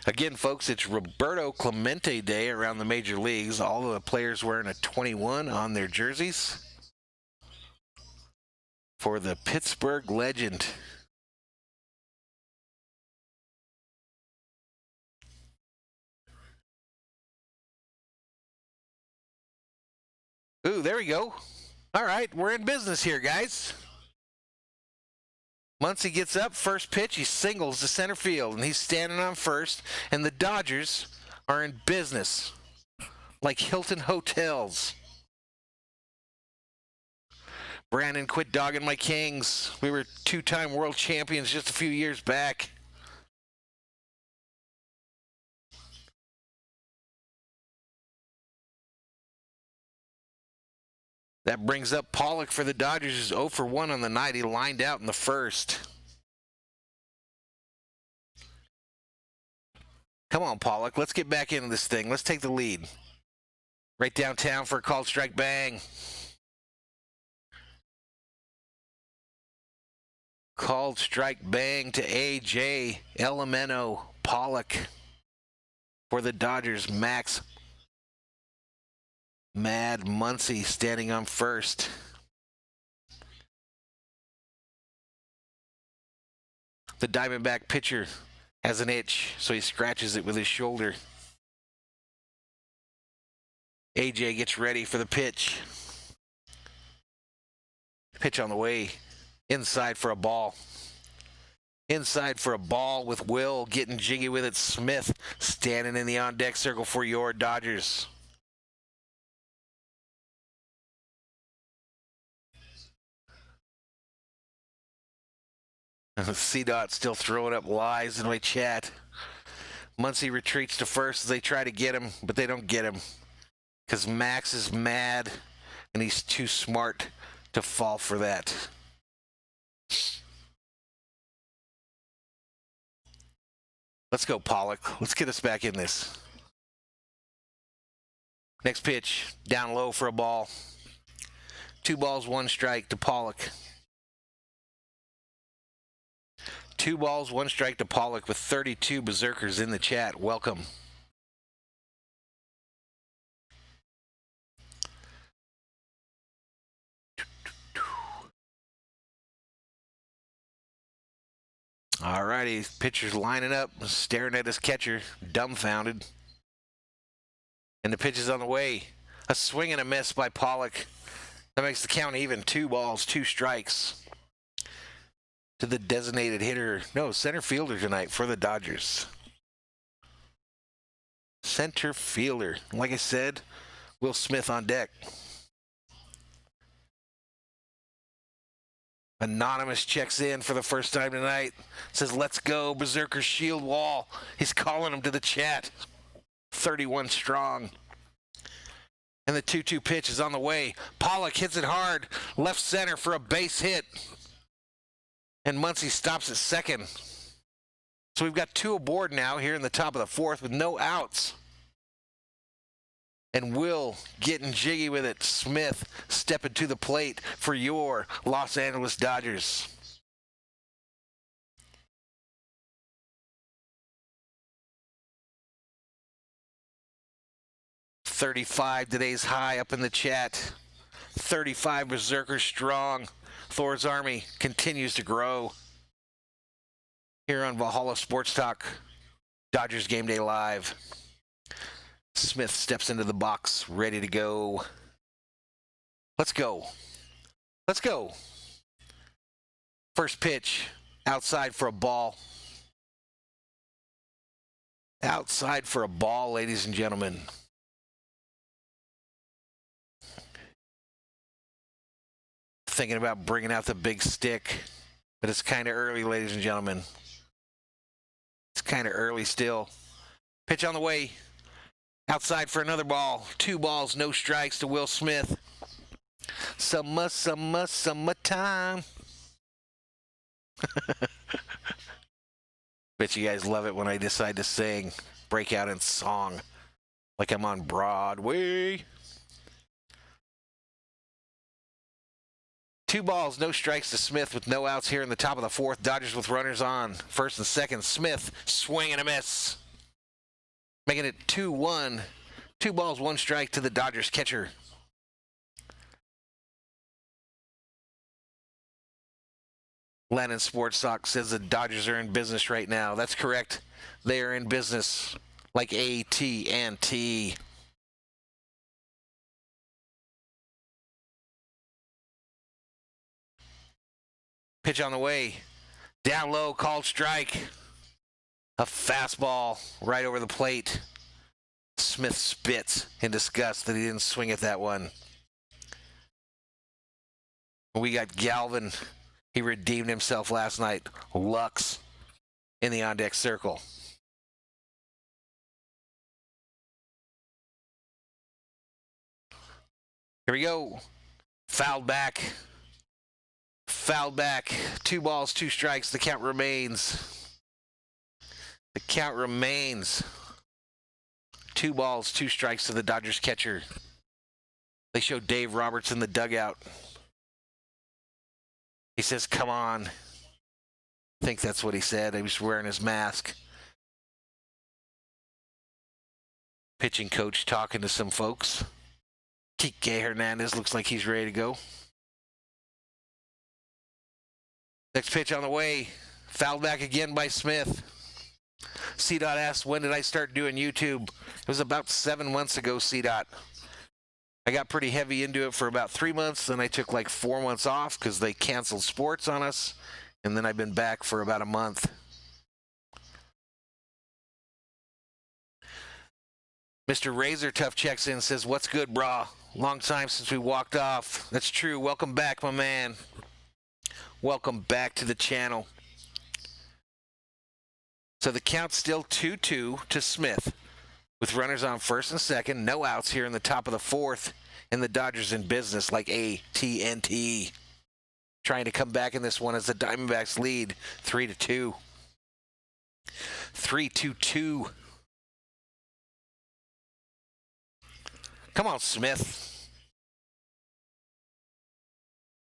Again, folks, it's Roberto Clemente Day around the major leagues. All of the players wearing a 21 on their jerseys for the Pittsburgh legend. Ooh, there we go. All right, we're in business here, guys. Muncy gets up, first pitch, he singles to center field, and he's standing on first, and the Dodgers are in business, like Hilton Hotels. Brandon, quit dogging my Kings. We were two-time world champions just a few years back. That brings up Pollock for the Dodgers, who's 0 for 1 on the night. He lined out in the first. Come on, Pollock. Let's get back into this thing. Let's take the lead. Right downtown for a called strike, bang. Called strike, bang to A.J. Elemento Pollock for the Dodgers. Max Mad Muncy standing on first. The Diamondback pitcher has an itch, so he scratches it with his shoulder. AJ gets ready for the pitch. Pitch on the way. Inside for a ball. Inside for a ball with Will getting jiggy with it. Smith standing in the on-deck circle for your Dodgers. C-Dot still throwing up lies in my chat. Muncy retreats to first as they try to get him, but they don't get him. because Max is mad and he's too smart to fall for that. Let's go, Pollock. Let's get us back in this. Next pitch, down low for a ball. 2 balls, 1 strike to Pollock. 2 balls, 1 strike to Pollock with 32 berserkers in the chat. Welcome. All righty, pitcher's lining up, staring at his catcher, dumbfounded. And the pitch is on the way. A swing and a miss by Pollock. That makes the count even. 2 balls, 2 strikes to the designated hitter. No, center fielder tonight for the Dodgers. Center fielder. Like I said, Will Smith on deck. Anonymous checks in for the first time tonight. Says, let's go, Berserker Shield Wall. He's calling him to the chat. 31 strong. And the 2-2 pitch is on the way. Pollock hits it hard. Left center for a base hit. And Muncy stops at second. So we've got 2 aboard now here in the top of the 4th with no outs. And Will getting jiggy with it. Smith stepping to the plate for your Los Angeles Dodgers. $35 today's high up in the chat. 35 Berserkers strong. Thor's Army continues to grow. Here on Valhalla Sports Talk, Dodgers Game Day Live. Smith steps into the box, ready to go. Let's go. Let's go. First pitch, outside for a ball. Outside for a ball, ladies and gentlemen. Thinking about bringing out the big stick, but it's kind of early, ladies and gentlemen. It's kind of early still. Pitch on the way. Outside for another ball. 2 balls, no strikes to Will Smith. Summertime. Bet you guys love it when I decide to sing, break out in song, like I'm on Broadway. 2 balls, no strikes to Smith with no outs here in the top of the 4th. Dodgers with runners on. First and second. Smith, swing and a miss. Making it 2-1. 2 balls, 1 strike to the Dodgers catcher. Lennon Sports Talk says the Dodgers are in business right now. That's correct. They are in business like AT&T. Pitch on the way. Down low, called strike. A fastball right over the plate. Smith spits in disgust that he didn't swing at that one. We got Galvin. He redeemed himself last night. Lux in the on-deck circle. Here we go. Fouled back. Fouled back. 2 balls, 2 strikes. The count remains. The count remains. 2 balls, 2 strikes to the Dodgers catcher. They show Dave Roberts in the dugout. He says, come on. I think that's what he said. He was wearing his mask. Pitching coach talking to some folks. Kike Hernandez looks like he's ready to go. Next pitch on the way. Fouled back again by Smith. C-Dot asked, when did I start doing YouTube? It was about 7 months ago, C-Dot. I got pretty heavy into it for about 3 months. Then I took like 4 months off because they canceled sports on us. And then I've been back for about a month. Mr. Razor Tough checks in and says, what's good, brah? Long time since we walked off. That's true. Welcome back, my man. Welcome back to the channel. So the count's still 2-2 to Smith. with runners on first and second. No outs here in the top of the fourth. And the Dodgers in business like AT&T. Trying to come back in this one as the Diamondbacks lead 3-2. 3-2. Come on, Smith.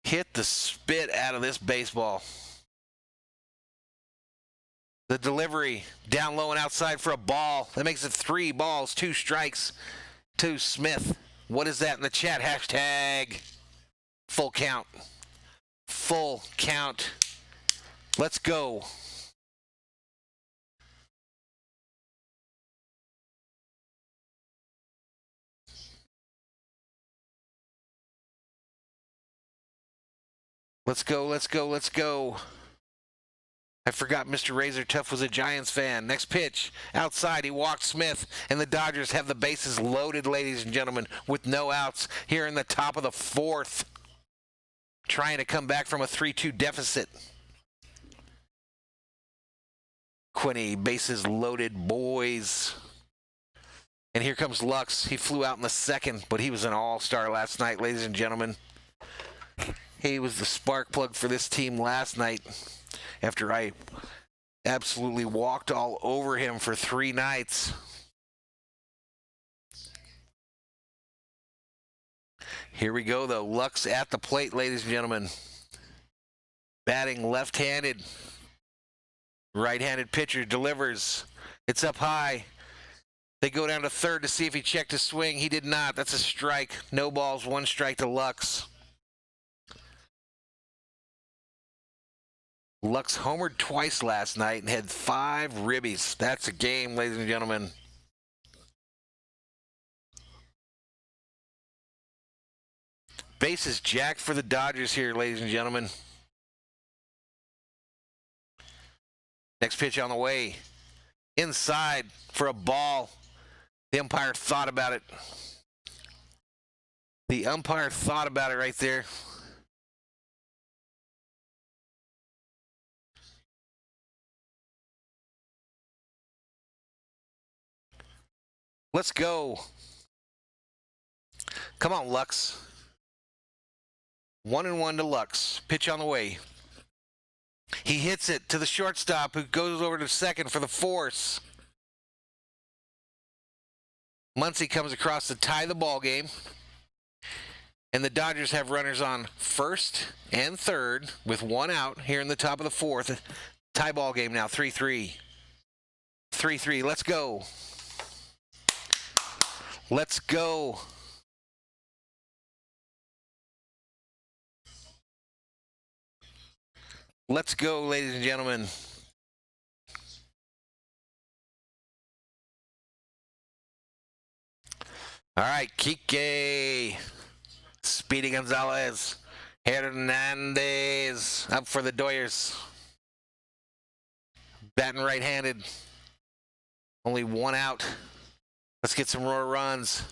Hit the spit out of this baseball. The delivery down low and outside for a ball. That makes it 3 balls, 2 strikes to Smith. What is that in the chat? Hashtag full count. Full count. Let's go. Let's go, let's go, let's go. I forgot Mr. Razor Tough was a Giants fan. Next pitch, outside, he walked Smith, and the Dodgers have the bases loaded, ladies and gentlemen, with no outs here in the top of the fourth. Trying to come back from a 3-2 deficit. Quinney, bases loaded, boys. And here comes Lux. He flew out in the second, but he was an all-star last night, ladies and gentlemen. He was the spark plug for this team last night after I absolutely walked all over him for 3 nights. Here we go, though. Lux at the plate, ladies and gentlemen. Batting left-handed. Right-handed pitcher delivers. It's up high. They go down to third to see if he checked his swing. He did not. That's a strike. No balls, 1 strike to Lux. Lux homered twice last night and had 5 ribbies. That's a game, ladies and gentlemen. Bases jacked for the Dodgers here, ladies and gentlemen. Next pitch on the way. Inside for a ball. The umpire thought about it. The umpire thought about it right there. Let's go. Come on, Lux. 1-1 to Lux. Pitch on the way. He hits it to the shortstop, who goes over to second for the force. Muncy comes across to tie the ball game. And the Dodgers have runners on first and third with 1 out here in the top of the fourth. Tie ball game now, 3-3. 3-3. Let's go. Let's go. Let's go, ladies and gentlemen. All right, Kike. Speedy Gonzalez. Hernandez. Up for the Doyers. Batting right-handed. Only 1 out. Let's get some more runs.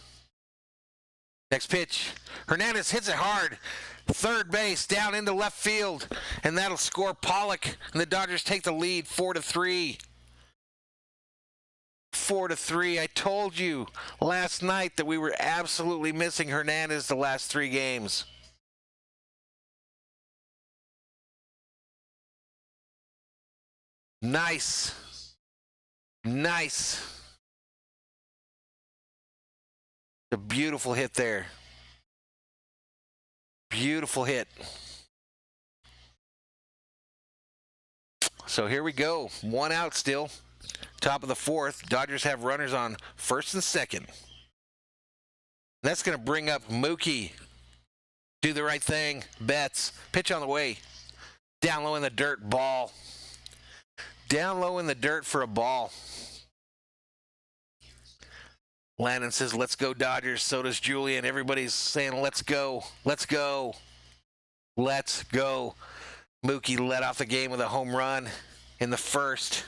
Next pitch. Hernandez hits it hard. Third base, down into left field. And that'll score Pollock. And the Dodgers take the lead 4-3. 4-3. I told you last night that we were absolutely missing Hernandez the last 3 games. Nice. Nice. A beautiful hit there. Beautiful hit. So here we go. 1 out still. Top of the fourth. Dodgers have runners on first and second. That's going to bring up Mookie. Do the right thing. Betts. Pitch on the way. Down low in the dirt. Ball. Down low in the dirt for a ball. Landon says, let's go Dodgers. So does Julian. Everybody's saying, let's go. Let's go. Let's go. Mookie led off the game with a home run in the first.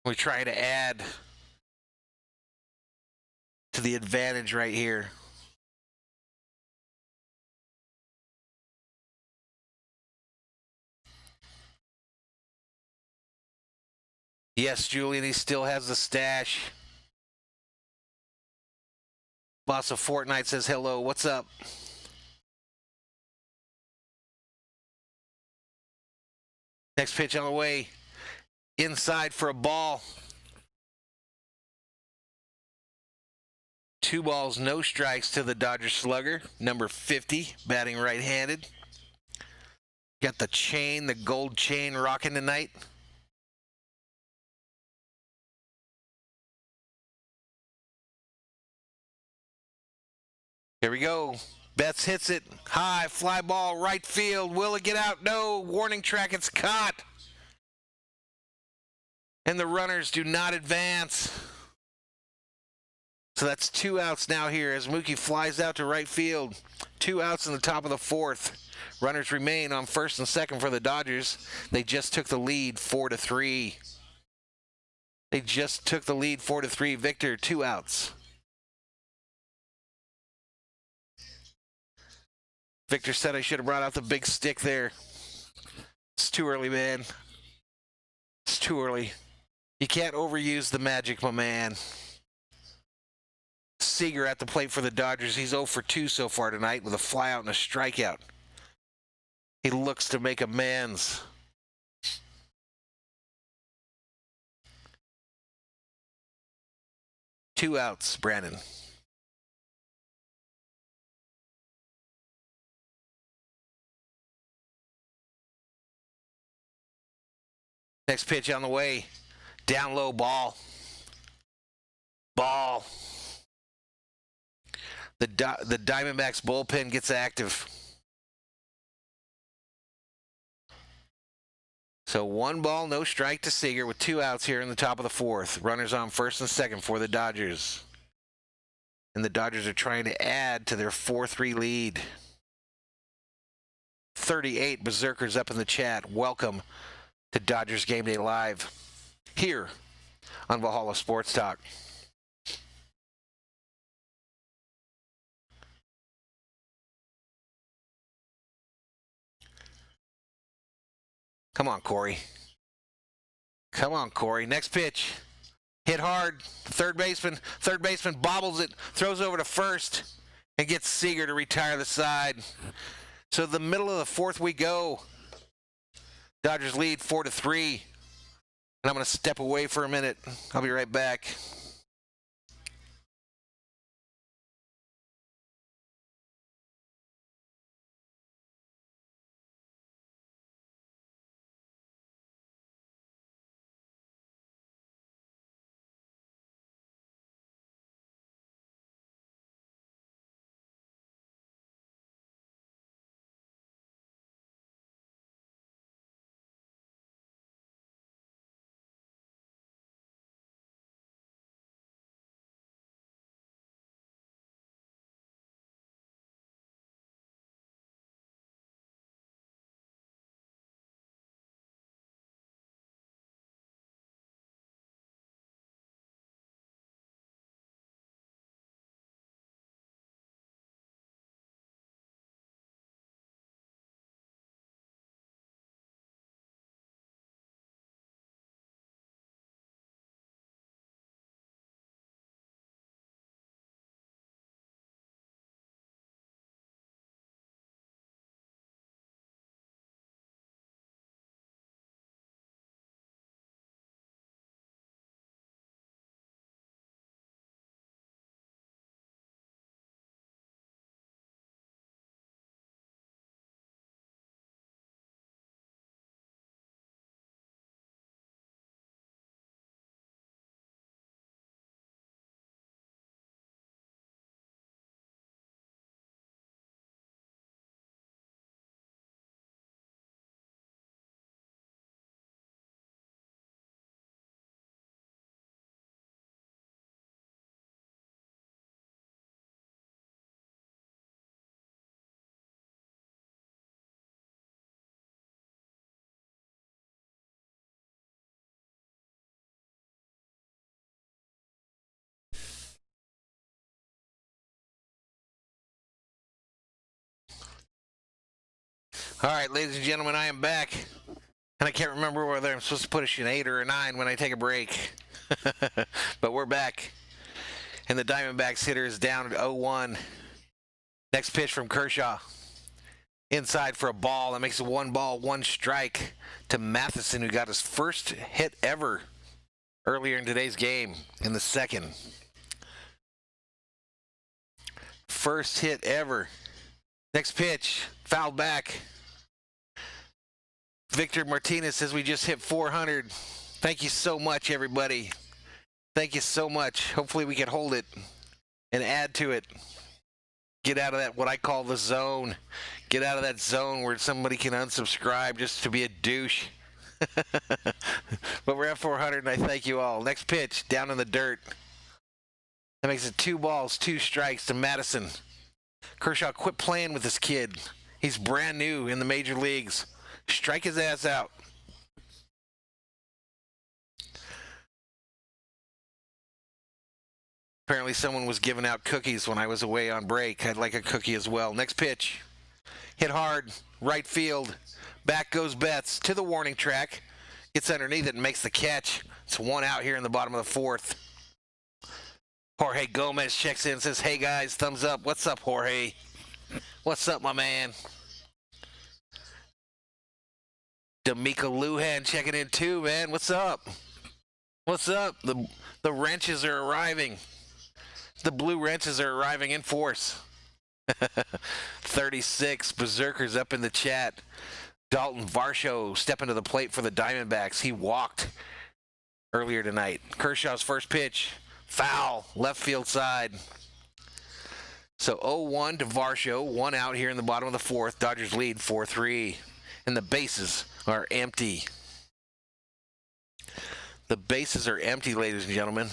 We try to add to the advantage right here. Yes, Julian, he still has the stash. Boss of Fortnite says hello. What's up? Next pitch on the way. Inside for a ball. 2 balls, no strikes to the Dodgers slugger. Number 50, batting right-handed. Got the chain, the gold chain rocking tonight. Here we go. Betts hits it. High, fly ball, right field. Will it get out? No. Warning track, it's caught. And the runners do not advance. So that's 2 outs now here as Mookie flies out to right field. 2 outs in the top of the 4th. Runners remain on first and second for the Dodgers. They just took the lead 4-3. They just took the lead 4-3. Victor, 2 outs. Victor said I should have brought out the big stick there. It's too early, man. It's too early. You can't overuse the magic, my man. Seager at the plate for the Dodgers. He's 0 for 2 so far tonight with a flyout and a strikeout. He looks to make amends. Two outs, Brandon. Next pitch on the way. Down low ball. Ball. The Diamondbacks bullpen gets active. So 1 ball, no strike to Seager with 2 outs here in the top of the 4th. Runners on first and second for the Dodgers. And the Dodgers are trying to add to their 4-3 lead. 38 Berserkers up in the chat. Welcome to Dodgers Game Day Live here on Valhalla Sports Talk. Come on, Corey. Come on, Corey. Next pitch. Hit hard. Third baseman bobbles it, throws over to first, and gets Seager to retire the side. So the middle of the 4th we go. Dodgers lead 4-3. And I'm going to step away for a minute. I'll be right back. All right, ladies and gentlemen, I am back. And I can't remember whether I'm supposed to put an 8 or a 9 when I take a break. But we're back. And the Diamondbacks hitter is down at 0-1. Next pitch from Kershaw. Inside for a ball. That makes it 1 ball, 1 strike to Matheson, who got his first hit ever earlier in today's game in the second. First hit ever. Next pitch, fouled back. Victor Martinez says we just hit 400. Thank you so much, everybody. Thank you so much. Hopefully we can hold it and add to it. Get out of that, what I call the zone. Get out of that zone where somebody can unsubscribe just to be a douche. But we're at 400, and I thank you all. Next pitch, down in the dirt. That makes it 2 balls, 2 strikes to Madison. Kershaw, quit playing with this kid. He's brand new in the major leagues. Strike his ass out. Apparently someone was giving out cookies when I was away on break. I'd like a cookie as well. Next pitch. Hit hard. Right field. Back goes Betts to the warning track. Gets underneath it and makes the catch. It's 1 out here in the bottom of the 4th. Jorge Gomez checks in and says, hey guys, thumbs up. What's up, Jorge? What's up, my man? D'Amico Lujan checking in too, man. What's up? What's up? The wrenches are arriving. The blue wrenches are arriving in force. 36 Berserkers up in the chat. Dalton Varsho stepping to the plate for the Diamondbacks. He walked earlier tonight. Kershaw's first pitch. Foul. Left field side. So 0-1 to Varsho. 1 out here in the bottom of the 4th. Dodgers lead 4-3. And the bases are empty. The bases are empty, ladies and gentlemen.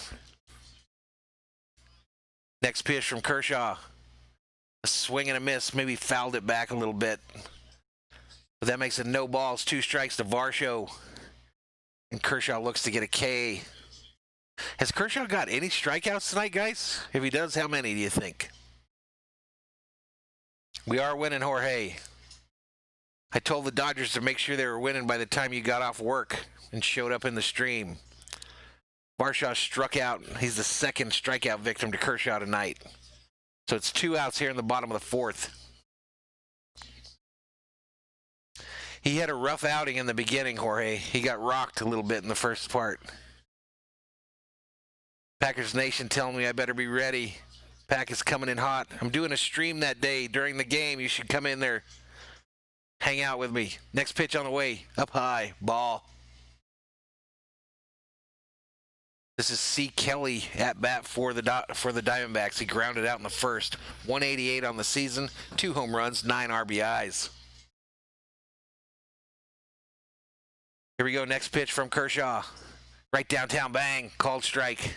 Next pitch from Kershaw. A swing and a miss. Maybe fouled it back a little bit. But that makes it no balls, 2 strikes to Varsho. And Kershaw looks to get a K. Has Kershaw got any strikeouts tonight, guys? If he does, how many do you think? We are winning, Jorge. I told the Dodgers to make sure they were winning by the time you got off work and showed up in the stream. Varsho struck out. He's the 2nd strikeout victim to Kershaw tonight. So it's 2 outs here in the bottom of the 4th. He had a rough outing in the beginning, Jorge. He got rocked a little bit in the first part. Packers Nation telling me I better be ready. Pack is coming in hot. I'm doing a stream that day during the game. You should come in there. Hang out with me. Next pitch on the way. Up high. Ball. This is C. Kelly at bat for the Diamondbacks. He grounded out in the first. 188 on the season. 2 home runs. 9 RBIs. Here we go. Next pitch from Kershaw. Right downtown. Bang. Called strike.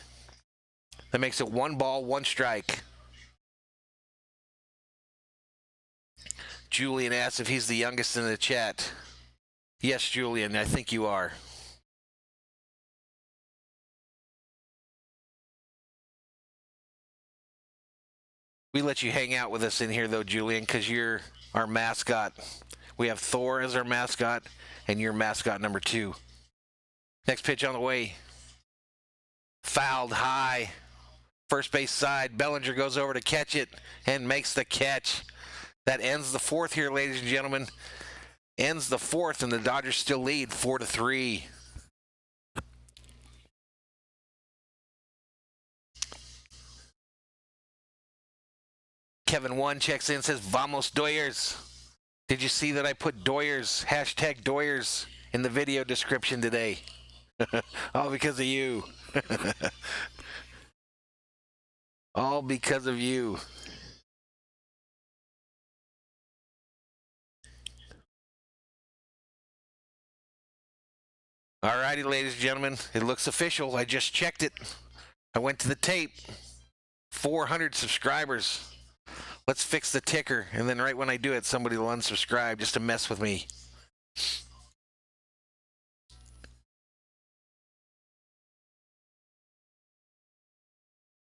That makes it 1 ball, 1 strike. Julian asks if he's the youngest in the chat. Yes, Julian, I think you are. We let you hang out with us in here, though, Julian, because you're our mascot. We have Thor as our mascot, and you're mascot number 2. Next pitch on the way. Fouled high. First base side. Bellinger goes over to catch it and makes the catch. That ends the 4th here, ladies and gentlemen. Ends the 4th, and the Dodgers still lead 4-3. Kevin 1 checks in and says, Vamos Doyers. Did you see that I put Doyers, hashtag Doyers, in the video description today? All because of you. All because of you. All righty, ladies and gentlemen. It looks official. I just checked it. I went to the tape. 400 subscribers. Let's fix the ticker. And then right when I do it, somebody will unsubscribe just to mess with me.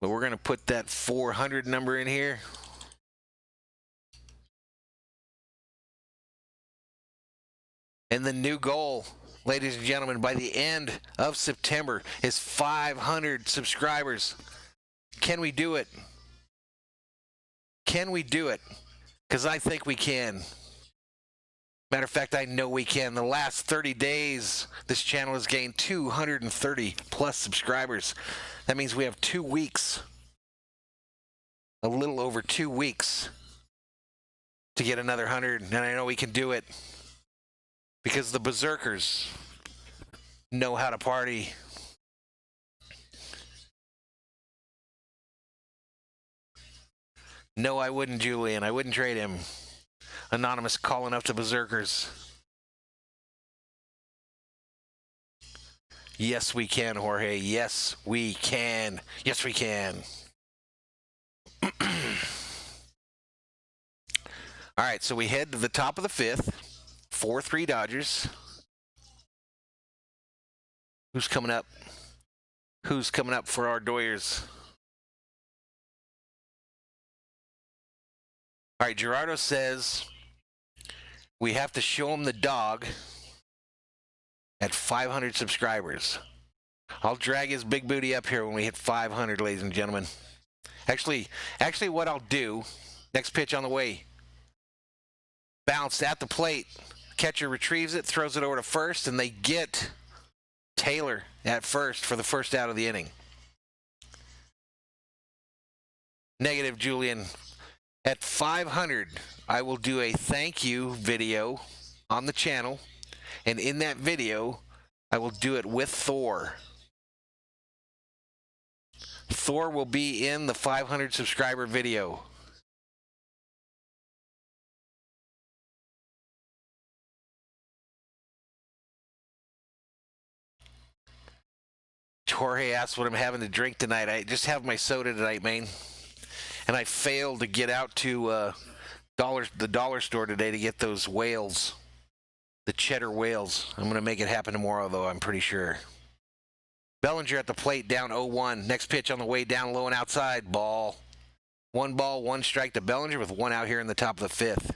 But we're going to put that 400 number in here. And the new goal, ladies and gentlemen, by the end of September is 500 subscribers. Can we do it? Can we do it? Because I think we can. Matter of fact, I know we can. The last 30 days, this channel has gained 230 plus subscribers. That means we have 2 weeks, a little over 2 weeks, to get another 100. And I know we can do it because the berserkers know how to party. No, I wouldn't, Julian. I wouldn't trade him. Anonymous calling up the berserkers. Yes, we can, Jorge. Yes, we can. Yes, we can. All right, so we head to the top of the 5th. 4-3 Dodgers. Who's coming up? Who's coming up for our Doyers? All right, Gerardo says we have to show him the dog at 500 subscribers. I'll drag his big booty up here when we hit 500, ladies and gentlemen. Actually, what I'll do, next pitch on the way, bounced at the plate. Catcher retrieves it, throws it over to first, and they get Taylor at first for the first out of the inning. Negative, Julian. At 500, I will do a thank you video on the channel, and in that video, I will do it with Thor. Thor will be in the 500 subscriber video. Jorge asked what I'm having to drink tonight. I just have my soda tonight, man. And I failed to get out to the dollar store today to get those whales, the cheddar whales. I'm going to make it happen tomorrow, though, I'm pretty sure. Bellinger at the plate, down 0-1. Next pitch on the way, down low and outside. Ball. 1 ball, 1 strike to Bellinger with 1 out here in the top of the 5th.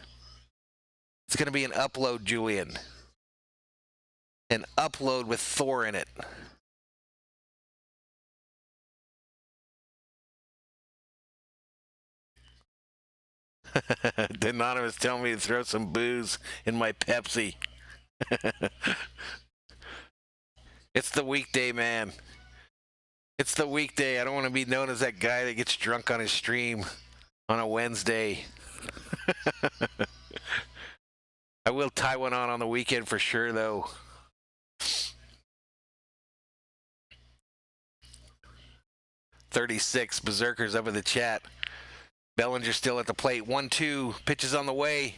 It's going to be an upload, Julian. An upload with Thor in it. The anonymous telling me to throw some booze in my Pepsi. It's the weekday, man. It's the weekday. I don't want to be known as that guy that gets drunk on his stream on a Wednesday. I will tie one on the weekend for sure, though. $36 berserkers up in the chat. Bellinger still at the plate. 1-2. Pitches on the way.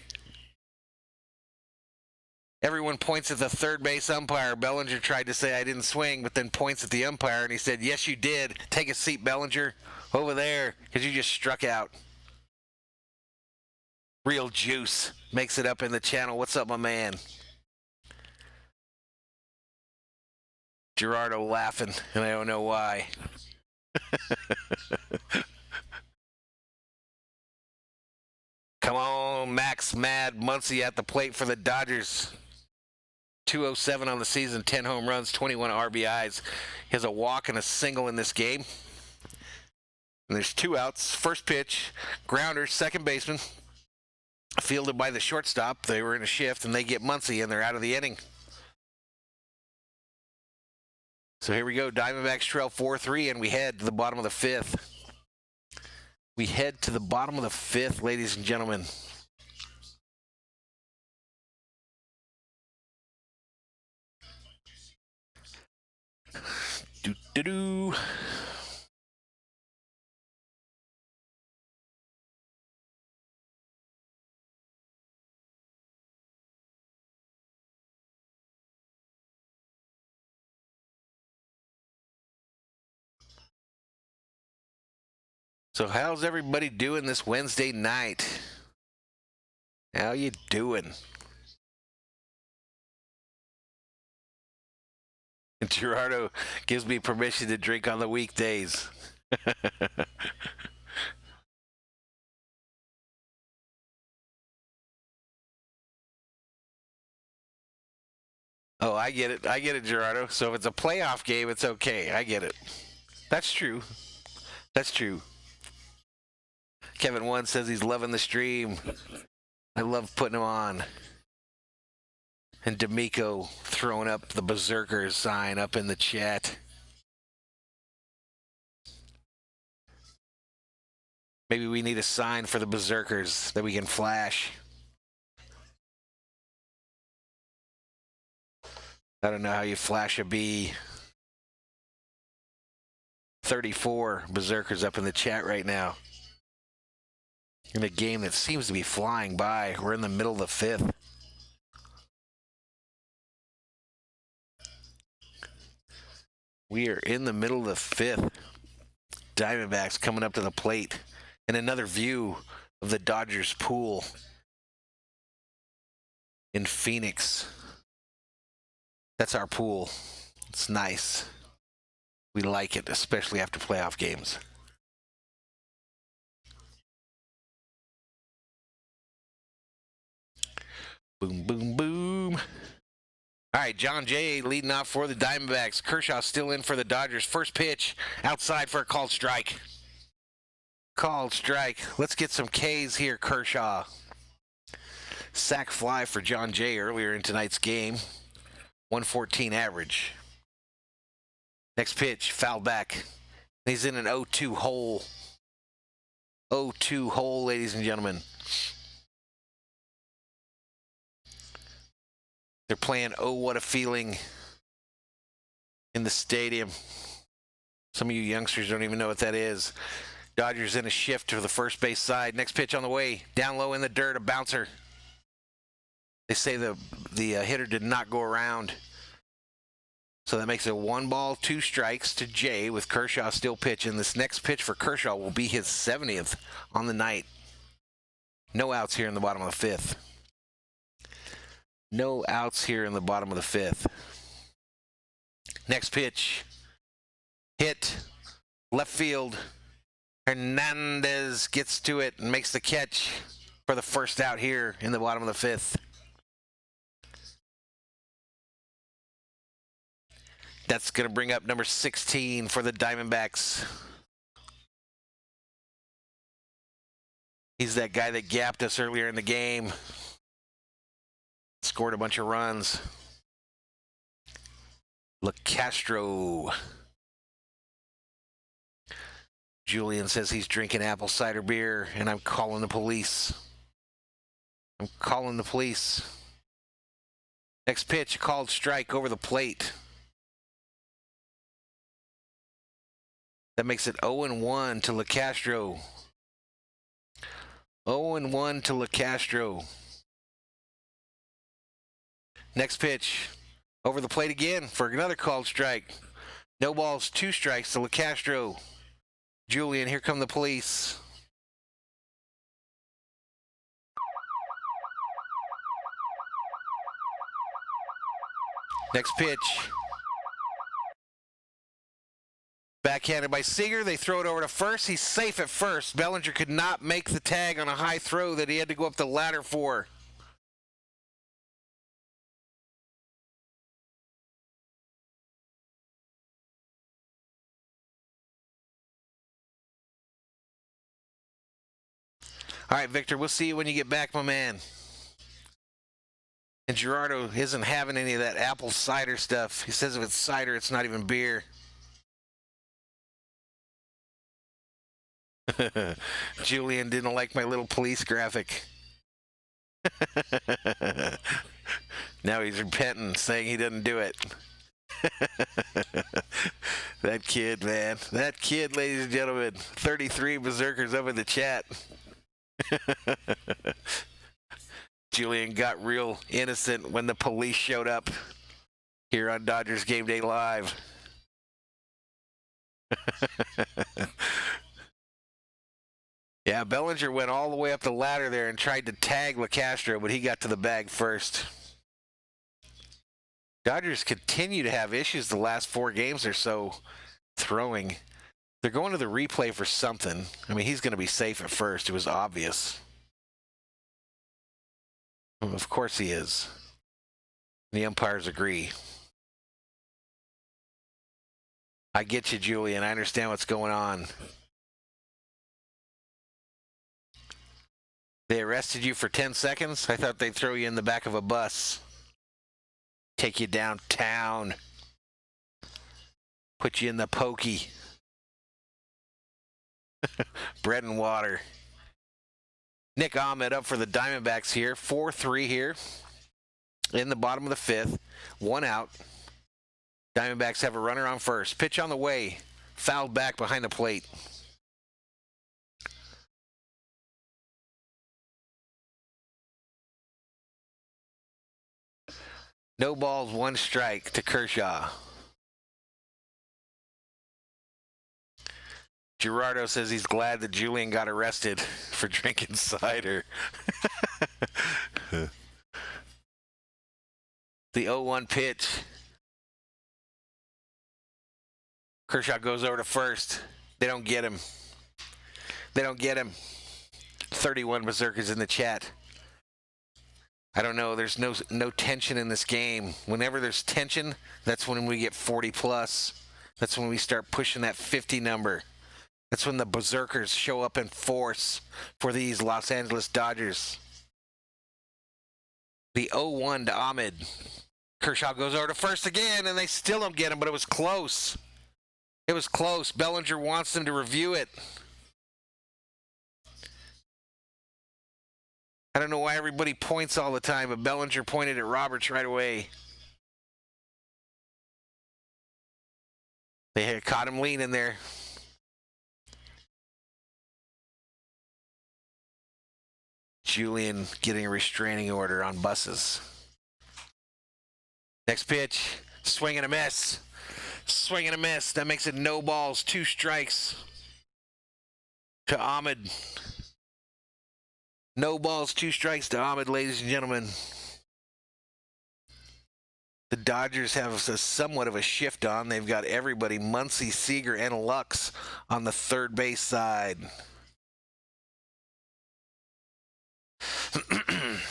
Everyone points at the third base umpire. Bellinger tried to say I didn't swing, but then points at the umpire, and he said, yes, you did. Take a seat, Bellinger. Over there, because you just struck out. Real Juice makes it up in the channel. What's up, my man? Gerardo laughing, and I don't know why. Come on, Max Mad Muncy at the plate for the Dodgers. 207 on the season, 10 home runs, 21 RBIs. He has a walk and a single in this game. And there's 2 outs. First pitch, grounder, second baseman. Fielded by the shortstop. They were in a shift, and they get Muncy, and they're out of the inning. So here we go. Diamondbacks trail 4-3, and we head to the bottom of the 5th. We head to the bottom of the 5th, ladies and gentlemen. Do-do-do. So how's everybody doing this Wednesday night? How you doing? And Gerardo gives me permission to drink on the weekdays. Oh, I get it. I get it, Gerardo. So if it's a playoff game, it's okay. I get it. That's true. That's true. Kevin One says he's loving the stream. I love putting him on. And D'Amico throwing up the Berserkers sign up in the chat. Maybe we need a sign for the Berserkers that we can flash. I don't know how you flash a B. 34 Berserkers up in the chat right now. In a game that seems to be flying by. We're in the middle of the fifth. We are in the middle of the fifth. Diamondbacks coming up to the plate. And another view of the Dodgers pool in Phoenix. That's our pool. It's nice. We like it, especially after playoff games. Boom, boom, boom. All right, John Jay leading off for the Diamondbacks. Kershaw still in for the Dodgers. First pitch outside for a called strike. Called strike. Let's get some Ks here, Kershaw. Sack fly for John Jay earlier in tonight's game. 114 average. Next pitch, foul back. He's in an 0-2 hole. 0-2 hole, ladies and gentlemen. They're playing Oh What a Feeling in the stadium. Some of you youngsters don't even know what that is. Dodgers in a shift to the first base side. Next pitch on the way. Down low in the dirt, a bouncer. They say the hitter did not go around. So that makes it 1 ball, 2 strikes to Jay with Kershaw still pitching. This next pitch for Kershaw will be his 70th on the night. No outs here in the bottom of the fifth. No outs here in the bottom of the fifth. Next pitch. Hit. Left field. Hernandez gets to it and makes the catch for the first out here in the bottom of the fifth. That's going to bring up number 16 for the Diamondbacks. He's that guy that gapped us earlier in the game. Scored a bunch of runs. LeCastro. Julian says he's drinking apple cider beer, and I'm calling the police. I'm calling the police. Next pitch, called strike over the plate. That makes it 0-1 to LeCastro. 0-1 to LeCastro. Next pitch, over the plate again for another called strike. No balls, 2 strikes to LeCastro. Julian, here come the police. Next pitch. Backhanded by Seager. They throw it over to first. He's safe at first. Bellinger could not make the tag on a high throw that he had to go up the ladder for. All right, Victor, we'll see you when you get back, my man. And Gerardo isn't having any of that apple cider stuff. He says if it's cider, it's not even beer. Julian didn't like my little police graphic. Now he's repenting, saying he didn't do it. That kid, man. That kid, ladies and gentlemen. 33 Berserkers up in the chat. Julian got real innocent when the police showed up here on Dodgers Game Day Live. Yeah, Bellinger went all the way up the ladder there and tried to tag LeCastro, but he got to the bag first. Dodgers continue to have issues the last 4 games or so throwing. They're going to the replay for something. I mean, he's going to be safe at first. It was obvious. Well, of course he is. The umpires agree. I get you, Julian. I understand what's going on. They arrested you for 10 seconds? I thought they'd throw you in the back of a bus. Take you downtown. Put you in the pokey. Bread and water. Nick Ahmed up for the Diamondbacks here. 4-3 here. In the bottom of the fifth. One out. Diamondbacks have a runner on first. Pitch on the way. Fouled back behind the plate. No balls, one strike to Kershaw. Gerardo says he's glad that Julian got arrested for drinking cider. The 0-1 pitch. Kershaw goes over to first. They don't get him. 31 berserkers in the chat. I don't know. There's no tension in this game. Whenever there's tension, that's when we get 40 plus. That's when we start pushing that 50 number. That's when the berserkers show up in force for these Los Angeles Dodgers. The 0-1 to Ahmed. Kershaw goes over to first again, and they still don't get him, but it was close. It was close. Bellinger wants them to review it. I don't know why everybody points all the time, but Bellinger pointed at Roberts right away. They had caught him leaning there. Julian getting a restraining order on buses. Next pitch, swing and a miss. Swing and a miss. That makes it no balls, 2 strikes to Ahmed. No balls, 2 strikes to Ahmed, ladies and gentlemen. The Dodgers have somewhat of a shift on. They've got everybody, Muncy, Seager, and Lux on the third base side.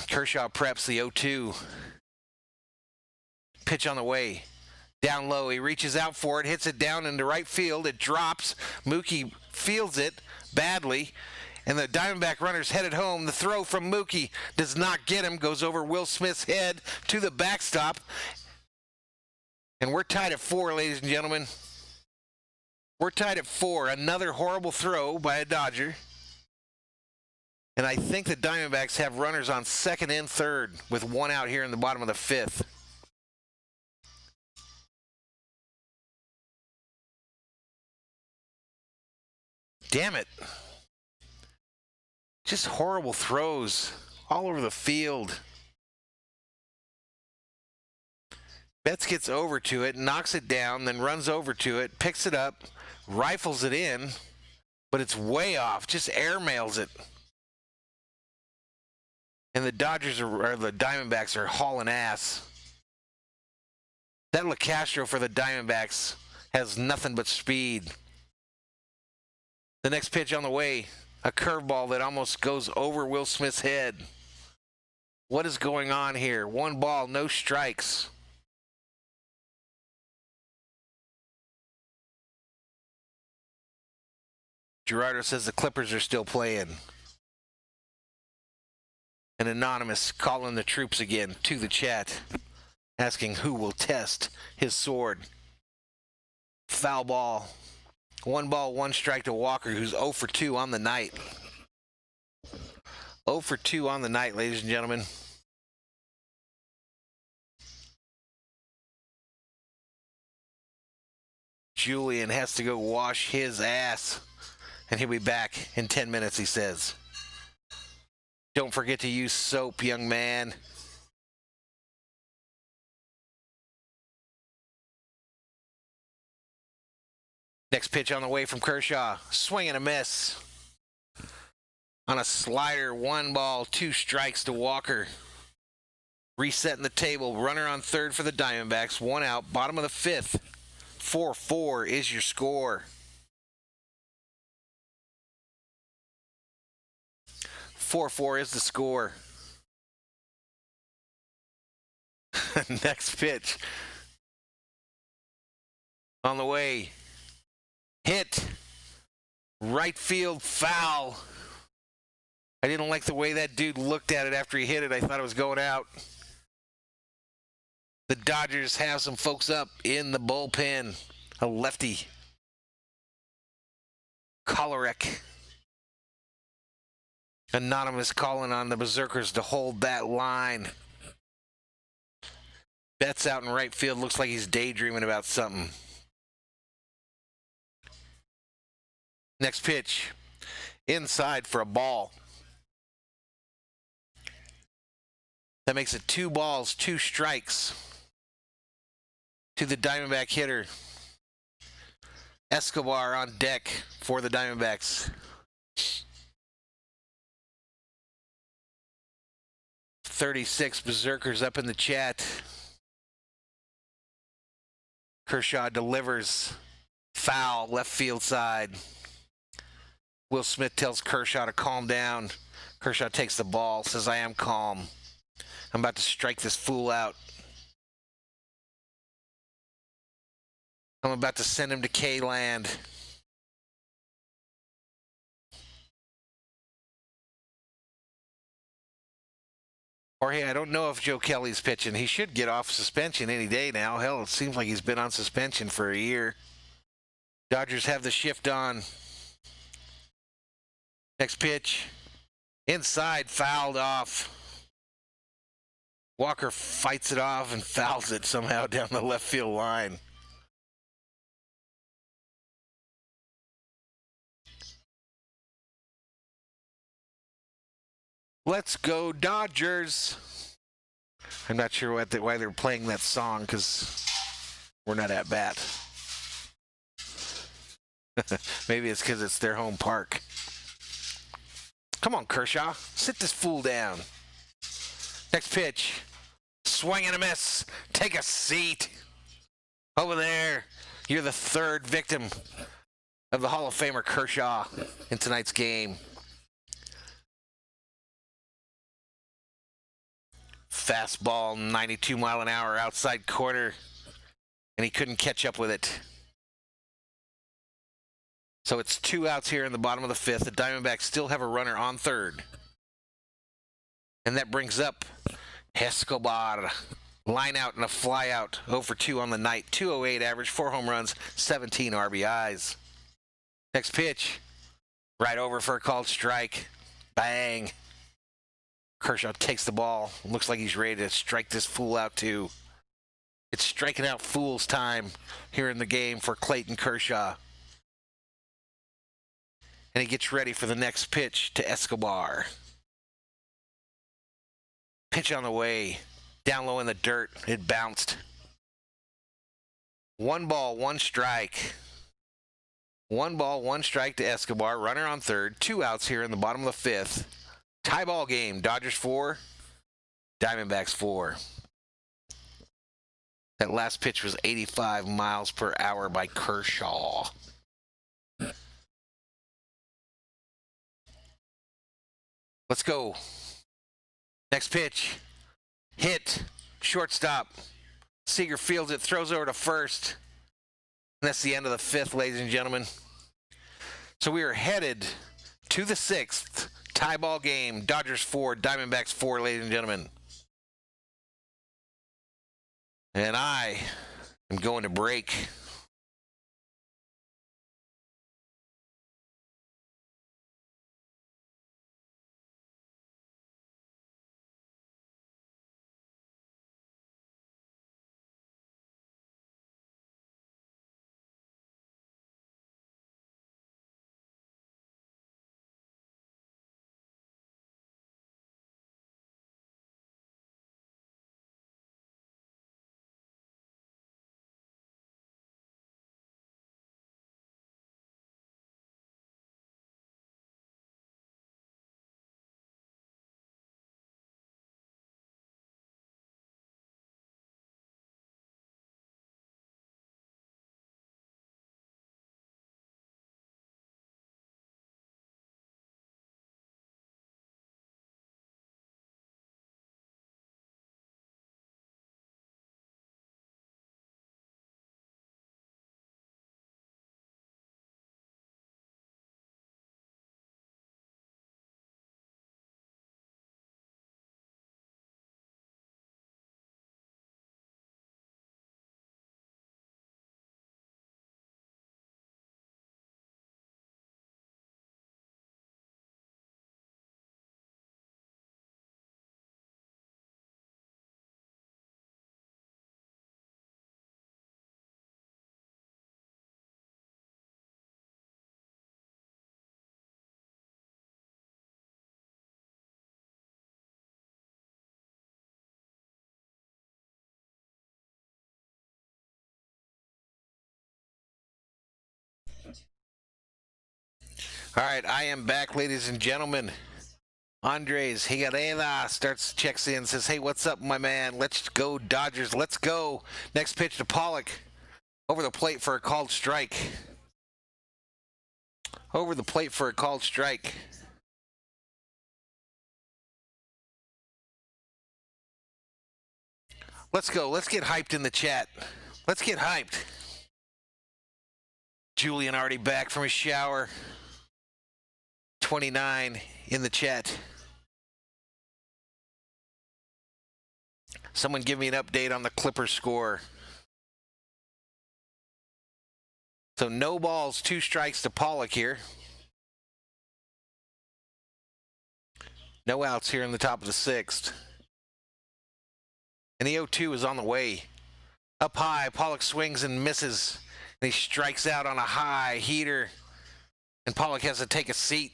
Kershaw preps the 0-2. Pitch on the way. Down low. He reaches out for it, hits it down into right field. It drops. Mookie fields it badly. And the Diamondback runner's headed home. The throw from Mookie does not get him. Goes over Will Smith's head to the backstop. And we're tied at 4, ladies and gentlemen. We're tied at 4. Another horrible throw by a Dodger. And I think the Diamondbacks have runners on second and third with 1 out here in the bottom of the 5th. Damn it. Just horrible throws all over the field. Betts gets over to it, knocks it down, then runs over to it, picks it up, rifles it in, but it's way off, just airmails it. And the the Diamondbacks are hauling ass. That LeCastro for the Diamondbacks has nothing but speed. The next pitch on the way, a curveball that almost goes over Will Smith's head. What is going on here? 1 ball, no strikes. Gerardo says the Clippers are still playing. An anonymous calling the troops again to the chat, asking who will test his sword. Foul ball. 1 ball, 1 strike to Walker, who's 0 for 2 on the night. 0 for 2 on the night, ladies and gentlemen. Julian has to go wash his ass, and he'll be back in 10 minutes, he says. Don't forget to use soap, young man. Next pitch on the way from Kershaw. Swing and a miss. On a slider, 1 ball, 2 strikes to Walker. Resetting the table. Runner on third for the Diamondbacks. 1 out. Bottom of the 5th. 4-4 is your score. 4-4 is the score. Next pitch. On the way. Hit. Right field foul. I didn't like the way that dude looked at it after he hit it. I thought it was going out. The Dodgers have some folks up in the bullpen. A lefty. Kolarek. Anonymous calling on the Berserkers to hold that line. Betts out in right field. Looks like he's daydreaming about something. Next pitch. Inside for a ball. That makes it 2 balls, 2 strikes to the Diamondback hitter. Escobar on deck for the Diamondbacks. 36 Berserkers up in the chat. Kershaw delivers. Foul, left field side. Will Smith tells Kershaw to calm down. Kershaw takes the ball, says, I am calm. I'm about to strike this fool out. I'm about to send him to K-Land. Or hey, I don't know if Joe Kelly's pitching. He should get off suspension any day now. Hell, it seems like he's been on suspension for a year. Dodgers have the shift on. Next pitch. Inside, fouled off. Walker fights it off and fouls it somehow down the left field line. Let's go Dodgers. I'm not sure why they're playing that song because we're not at bat. Maybe it's because it's their home park. Come on, Kershaw. Sit this fool down. Next pitch. Swing and a miss. Take a seat. Over there. You're the third victim of the Hall of Famer Kershaw in tonight's game. Fastball, 92 mile an hour outside corner, and he couldn't catch up with it. So it's 2 outs here in the bottom of the 5th. The Diamondbacks still have a runner on third. And that brings up Escobar. Line out and a fly out. 0 for 2 on the night. 208 average, 4 home runs, 17 RBIs. Next pitch. Right over for a called strike. Bang. Kershaw takes the ball. Looks like he's ready to strike this fool out too. It's striking out fools time here in the game for Clayton Kershaw. And he gets ready for the next pitch to Escobar. Pitch on the way. Down low in the dirt. It bounced. 1 ball, 1 strike. 1 ball, 1 strike to Escobar. Runner on third. 2 outs here in the bottom of the 5th. Tie ball game. Dodgers 4. Diamondbacks 4. That last pitch was 85 miles per hour by Kershaw. Let's go. Next pitch. Hit. Shortstop. Seager fields it. Throws over to first. And that's the end of the 5th, ladies and gentlemen. So we are headed to the 6th. Tie ball game. Dodgers 4. Diamondbacks 4, ladies and gentlemen. And I am going to break. All right, I am back, ladies and gentlemen. Andres Higareda checks in, says, hey, what's up, my man? Let's go, Dodgers. Let's go. Next pitch to Pollock. Over the plate for a called strike. Over the plate for a called strike. Let's go. Let's get hyped in the chat. Let's get hyped. Julian already back from his shower. 29 in the chat. Someone give me an update on the Clippers score. So no balls, 2 strikes to Pollock here. No outs here in the top of the 6th. And the 0-2 is on the way. Up high, Pollock swings and misses. And he strikes out on a high heater. And Pollock has to take a seat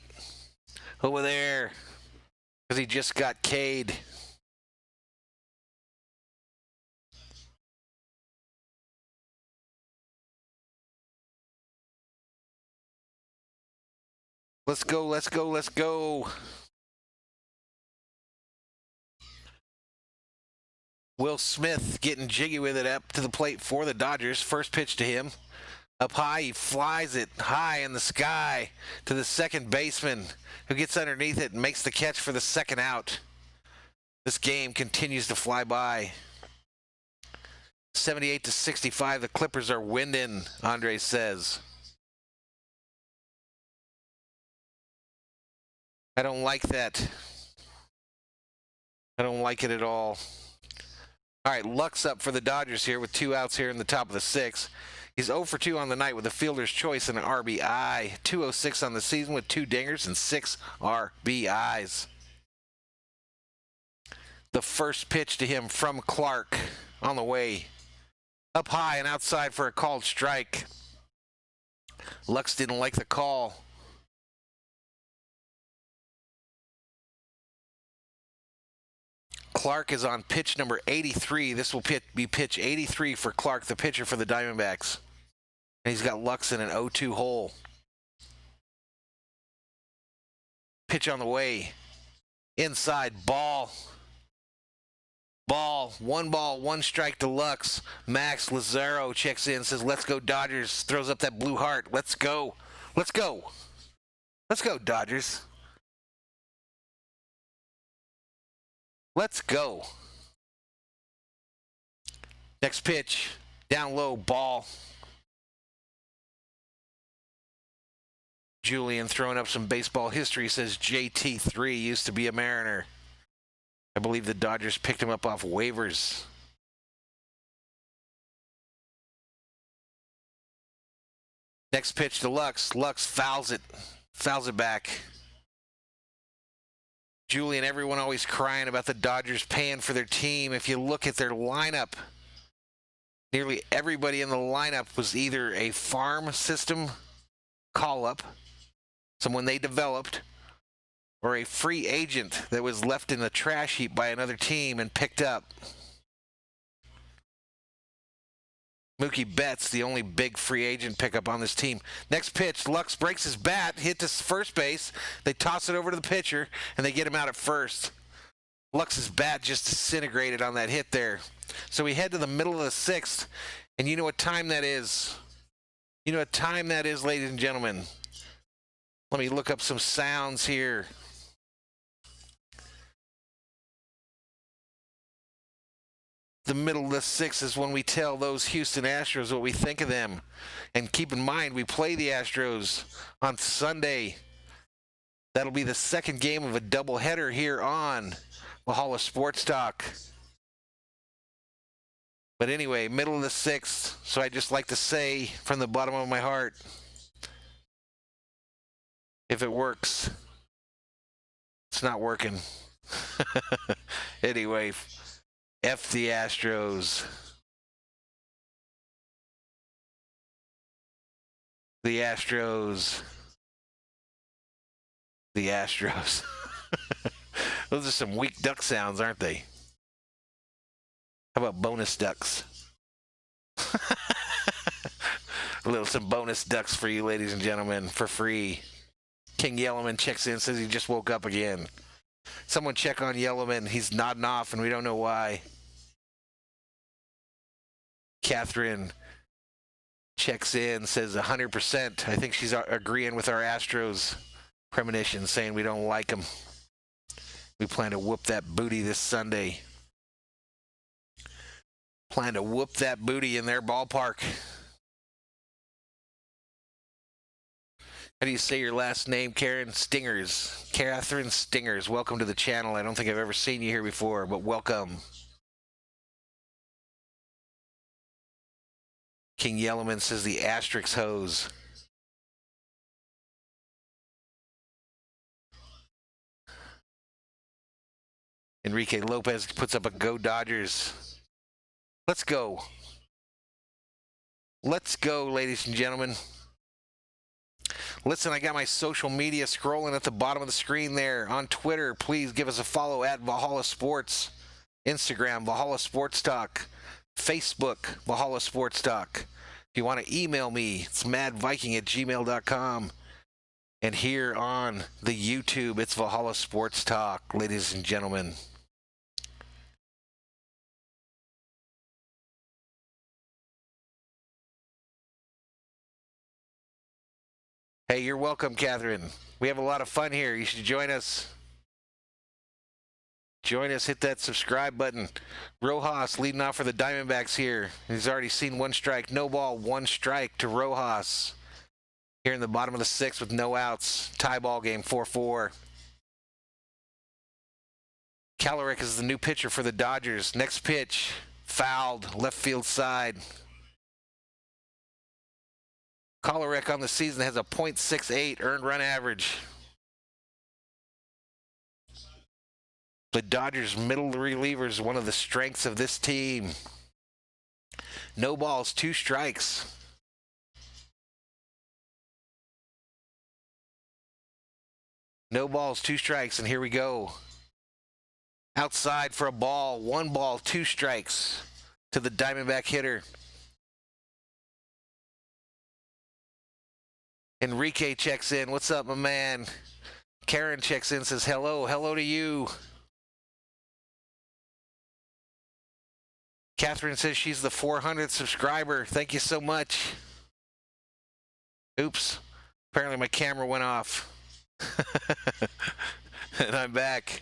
over there because he just got K'd. Let's go, let's go, let's go. Will Smith getting jiggy with it up to the plate for the Dodgers. First pitch to him. Up high, he flies it high in the sky to the second baseman, who gets underneath it and makes the catch for the second out. This game continues to fly by. 78-65, the Clippers are winning, Andres says. I don't like that. I don't like it at all. All right, Luck's up for the Dodgers here with 2 outs here in the top of the 6th. He's 0 for 2 on the night with a fielder's choice and an RBI. 206 on the season with 2 dingers and 6 RBIs. The first pitch to him from Clark on the way. Up high and outside for a called strike. Lux didn't like the call. Clark is on pitch number 83. This will be pitch 83 for Clark, the pitcher for the Diamondbacks. And he's got Lux in an 0-2 hole. Pitch on the way. Inside, ball. Ball, 1 strike to Lux. Max Lazaro checks in, says, let's go Dodgers. Throws up that blue heart. Let's go. Let's go. Let's go, Dodgers. Let's go. Next pitch, down low, ball. Julian throwing up some baseball history, says JT3 used to be a Mariner. I believe the Dodgers picked him up off waivers. Next pitch to Lux. Lux fouls it back. Julian, everyone always crying about the Dodgers paying for their team. If you look at their lineup, nearly everybody in the lineup was either a farm system call-up, someone they developed, or a free agent that was left in the trash heap by another team and picked up. Mookie Betts, the only big free agent pickup on this team. Next pitch, Lux breaks his bat, hit to first base. They toss it over to the pitcher, and they get him out at first. Lux's bat just disintegrated on that hit there. So we head to the middle of the 6th, and you know what time that is. You know what time that is, ladies and gentlemen. Let me look up some sounds here. The middle of the 6th is when we tell those Houston Astros what we think of them. And keep in mind, we play the Astros on Sunday. That'll be the second game of a doubleheader here on Valhalla Sports Talk. But anyway, middle of the 6th, so I just like to say from the bottom of my heart, if it works, it's not working. Anyway, F the Astros. The Astros. The Astros. Those are some weak duck sounds, aren't they? How about bonus ducks? Some bonus ducks for you, ladies and gentlemen, for free. King Yellowman checks in, says he just woke up again. Someone check on Yellowman. He's nodding off, and we don't know why. Catherine checks in, says 100%. I think she's agreeing with our Astros premonition, saying we don't like them. We plan to whoop that booty this Sunday. Plan to whoop that booty in their ballpark. How do you say your last name, Karen? Stingers. Catherine Stingers. Welcome to the channel. I don't think I've ever seen you here before, but welcome. King Yellowman says the asterisk hose. Enrique Lopez puts up a Go Dodgers. Let's go. Let's go, ladies and gentlemen. Listen, I got my social media scrolling at the bottom of the screen there. On Twitter, please give us a follow at Valhalla Sports. Instagram, Valhalla Sports Talk. Facebook, Valhalla Sports Talk. If you want to email me, it's madviking@gmail.com. And here on the YouTube, it's Valhalla Sports Talk, ladies and gentlemen. Hey, you're welcome, Catherine. We have a lot of fun here. You should join us. Join us. Hit that subscribe button. Rojas leading off for the Diamondbacks here. He's already seen one strike. No ball, one strike to Rojas. Here in the bottom of the sixth with no outs. Tie ball game, 4-4. Kalarick is the new pitcher for the Dodgers. Next pitch, fouled, left field side. Kalarick on the season has a .68 earned run average. The Dodgers' middle relievers, one of the strengths of this team. No balls, two strikes. No balls, two strikes, and here we go. Outside for a ball, one ball, two strikes to the Diamondback hitter. Enrique checks in. What's up, my man? Karen checks in, says hello. Hello to you. Catherine says she's the 400th subscriber. Thank you so much. Oops. Apparently my camera went off. And I'm back.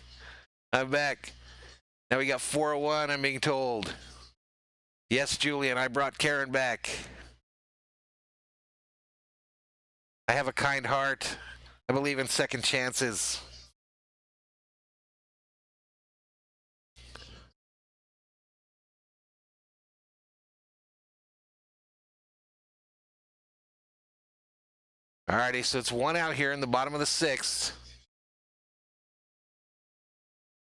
I'm back. Now we got 401, I'm being told. Yes, Julian, I brought Karen back. I have a kind heart. I believe in second chances. Alrighty, so it's one out here in the bottom of the sixth.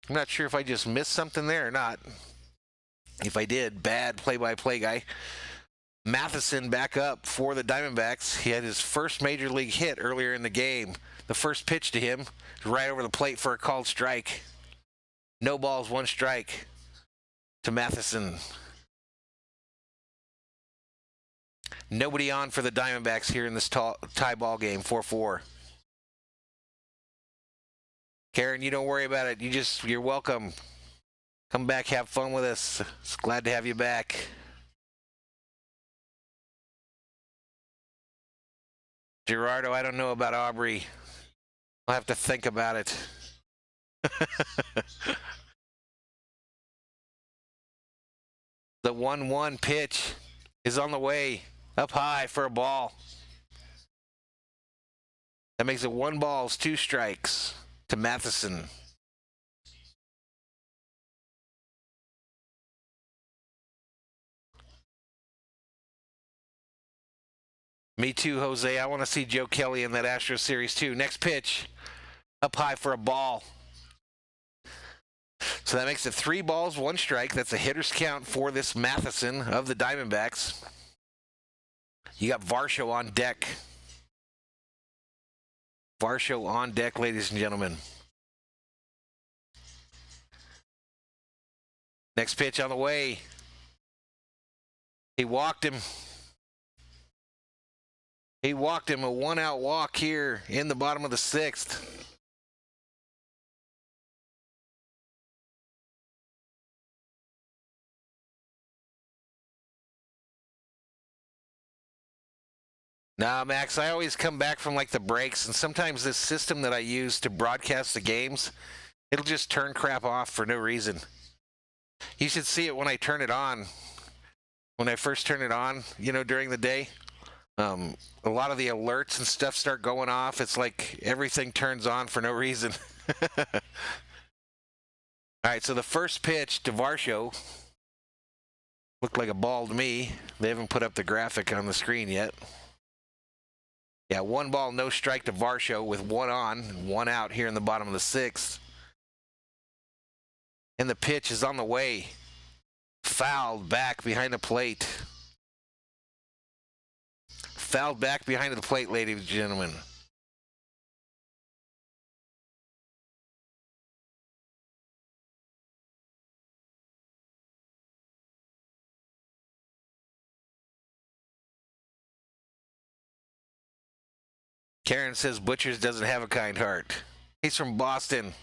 I'm not sure if I just missed something there or not. If I did, bad play-by-play guy. Matheson back up for the Diamondbacks. He had his first major league hit earlier in the game. The first pitch to him, right over the plate for a called strike. No balls, one strike to Matheson. Nobody on for the Diamondbacks here in this tie ball game, 4-4. Karen, you don't worry about it. You're welcome. Come back, have fun with us. It's glad to have you back. Gerardo, I don't know about Aubrey. I'll have to think about it. The 1-1 pitch is on the way. Up high for a ball. That makes it 1 ball, 2 strikes to Matheson. Me too, Jose. I want to see Joe Kelly in that Astros series too. Next pitch, up high for a ball. So that makes it 3 balls, 1 strike. That's a hitter's count for this Matheson of the Diamondbacks. You got Varsho on deck. Varsho on deck, ladies and gentlemen. Next pitch on the way. He walked him. He walked him a one-out walk here in the bottom of the 6th. Nah, Max, I always come back from like the breaks, and sometimes this system that I use to broadcast the games, it'll just turn crap off for no reason. You should see it when I turn it on. When I first turn it on, during the day, a lot of the alerts and stuff start going off. It's like everything turns on for no reason. All right, so the first pitch to Varsho looked like a ball to me. They haven't put up the graphic on the screen yet. Yeah, 1 ball, no strike to Varsho with 1 on and 1 out here in the bottom of the 6th. And the pitch is on the way. Fouled back behind the plate. Fouled back behind the plate, ladies and gentlemen. Karen says Butchers doesn't have a kind heart. He's from Boston.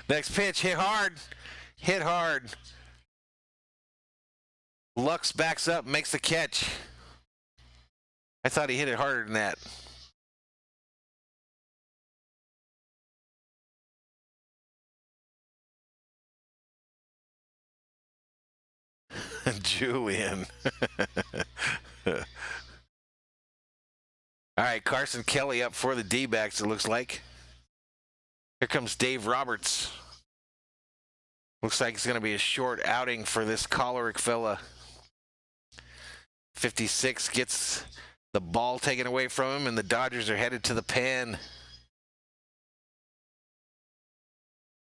Next pitch, hit hard. Hit hard. Lux backs up, makes the catch. I thought he hit it harder than that. Julian. All right, Carson Kelly up for the D-backs, it looks like. Here comes Dave Roberts. Looks like it's going to be a short outing for this choleric fella. 56 gets the ball taken away from him, and the Dodgers are headed to the pen.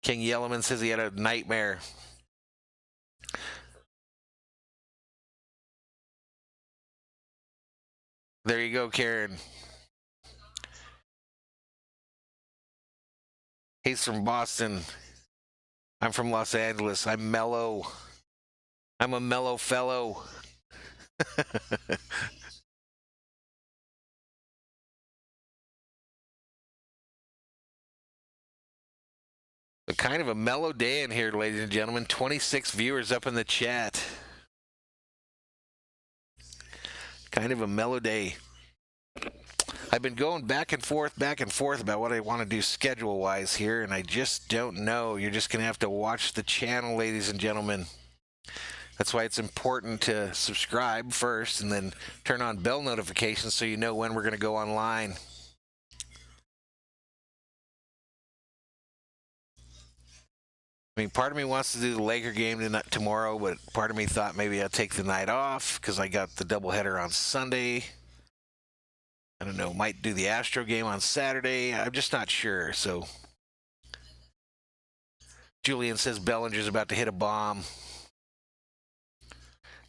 King Yellowman says he had a nightmare. There you go, Karen. He's from Boston. I'm from Los Angeles. I'm mellow. I'm a mellow fellow. Kind of a mellow day in here, ladies and gentlemen. 26 viewers up in the chat. Kind of a mellow day. I've been going back and forth about what I want to do schedule-wise here, and I just don't know. You're just going to have to watch the channel, ladies and gentlemen. That's why it's important to subscribe first and then turn on bell notifications so you know when we're going to go online. I mean, part of me wants to do the Laker game tomorrow, but part of me thought maybe I'd take the night off because I got the doubleheader on Sunday. I don't know, might do the Astro game on Saturday. I'm just not sure, so. Julian says Bellinger's about to hit a bomb.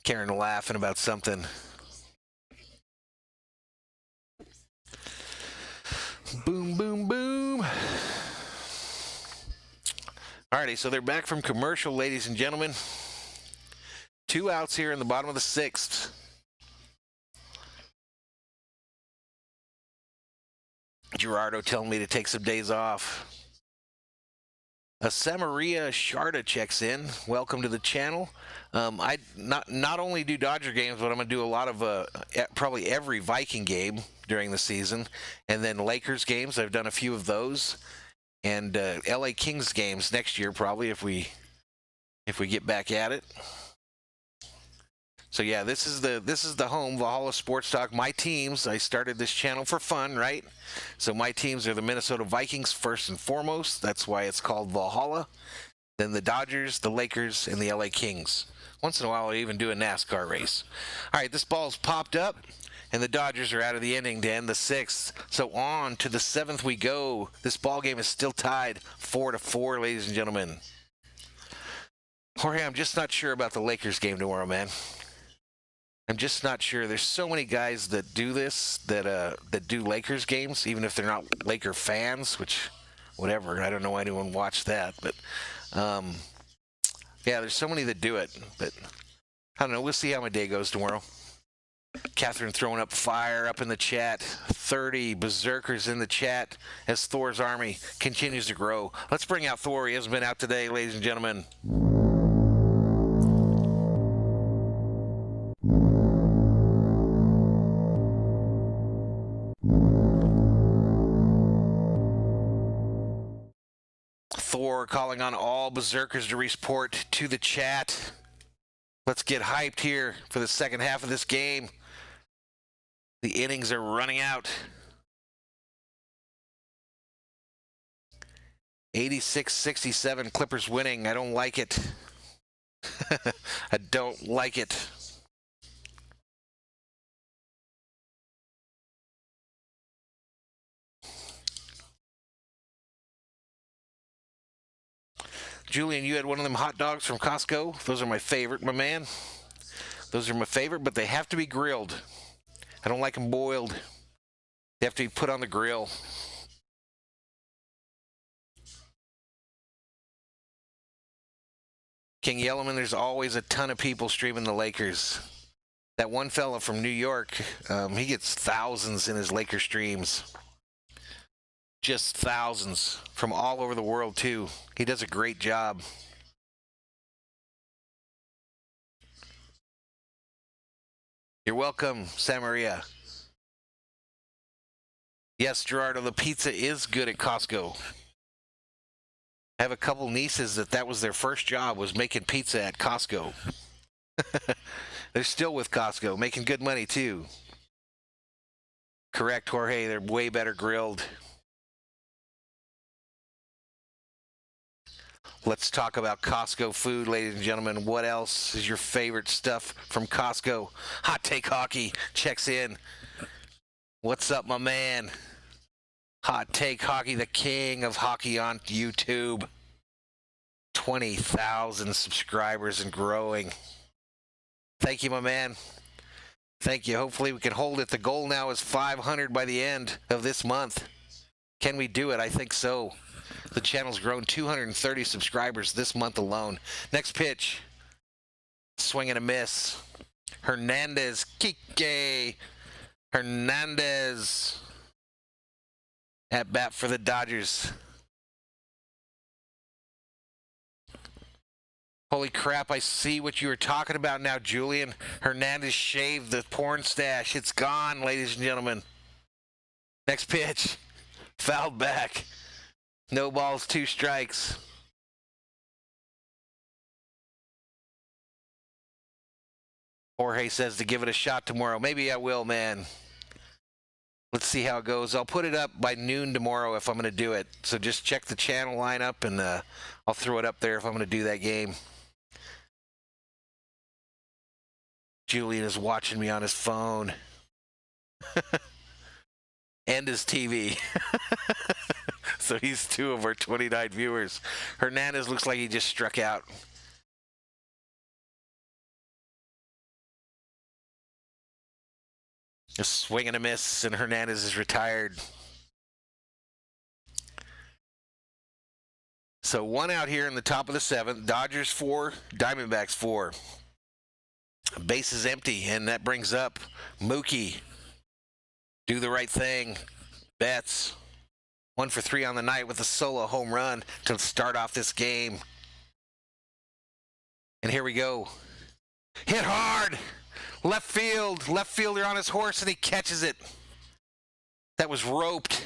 Karen laughing about something. Boom, boom, boom. Alrighty, so they're back from commercial, ladies and gentlemen. 2 outs here in the bottom of the 6th. Gerardo telling me to take some days off. Samaria Sharda checks in. Welcome to the channel. I not only do Dodger games, but I'm going to do a lot of probably every Viking game during the season, and then Lakers games. I've done a few of those, and LA Kings games next year probably if we get back at it. So yeah, this is the home, Valhalla Sports Talk. My teams, I started this channel for fun, right? So my teams are the Minnesota Vikings first and foremost. That's why it's called Valhalla. Then the Dodgers, the Lakers, and the LA Kings. Once in a while, I even do a NASCAR race. All right, this ball's popped up, and the Dodgers are out of the inning to end the 6th. So on to the 7th we go. This ball game is still tied 4-4, ladies and gentlemen. Jorge, I'm just not sure about the Lakers game tomorrow, man. I'm just not sure. There's so many guys that do this, that do Lakers games, even if they're not Laker fans, which, whatever. I don't know why anyone watched that. But, yeah, there's so many that do it. But, I don't know. We'll see how my day goes tomorrow. Catherine throwing up fire up in the chat. 30 berserkers in the chat as Thor's army continues to grow. Let's bring out Thor. He hasn't been out today, ladies and gentlemen. Thor calling on all berserkers to report to the chat. Let's get hyped here for the second half of this game. The innings are running out. 86-67, Clippers winning. I don't like it. I don't like it. Julian, you had one of them hot dogs from Costco. Those are my favorite, my man. Those are my favorite, but they have to be grilled. I don't like them boiled. They have to be put on the grill. King Yellowman, there's always a ton of people streaming the Lakers. That one fella from New York, he gets thousands in his Laker streams. Just thousands from all over the world, too. He does a great job. You're welcome, Samaria. Yes, Gerardo, the pizza is good at Costco. I have a couple nieces that was their first job, was making pizza at Costco. They're still with Costco, making good money, too. Correct, Jorge. They're way better grilled. Let's talk about Costco food, ladies and gentlemen. What else is your favorite stuff from Costco? Hot Take Hockey checks in. What's up, my man? Hot Take Hockey, the king of hockey on YouTube. 20,000 subscribers and growing. Thank you, my man. Thank you. Hopefully we can hold it. The goal now is 500 by the end of this month. Can we do it? I think so. The channel's grown 230 subscribers this month alone. Next pitch. Swing and a miss. Hernandez. Kike. Hernandez. At bat for the Dodgers. Holy crap, I see what you were talking about now, Julian. Hernandez shaved the porn stash. It's gone, ladies and gentlemen. Next pitch. Fouled back. No balls, 2 strikes. Jorge says to give it a shot tomorrow. Maybe I will, man. Let's see how it goes. I'll put it up by noon tomorrow if I'm going to do it. So just check the channel lineup, and I'll throw it up there if I'm going to do that game. Julian is watching me on his phone. And his TV. So he's 2 of our 29 viewers. Hernandez looks like he just struck out. A swing and a miss, and Hernandez is retired. So 1 out here in the top of the 7th. Dodgers 4, Diamondbacks 4. Base is empty, and that brings up Mookie. Do the right thing. Betts. 1 for 3 on the night with a solo home run to start off this game. And here we go. Hit hard. Left field. Left fielder on his horse, and he catches it. That was roped.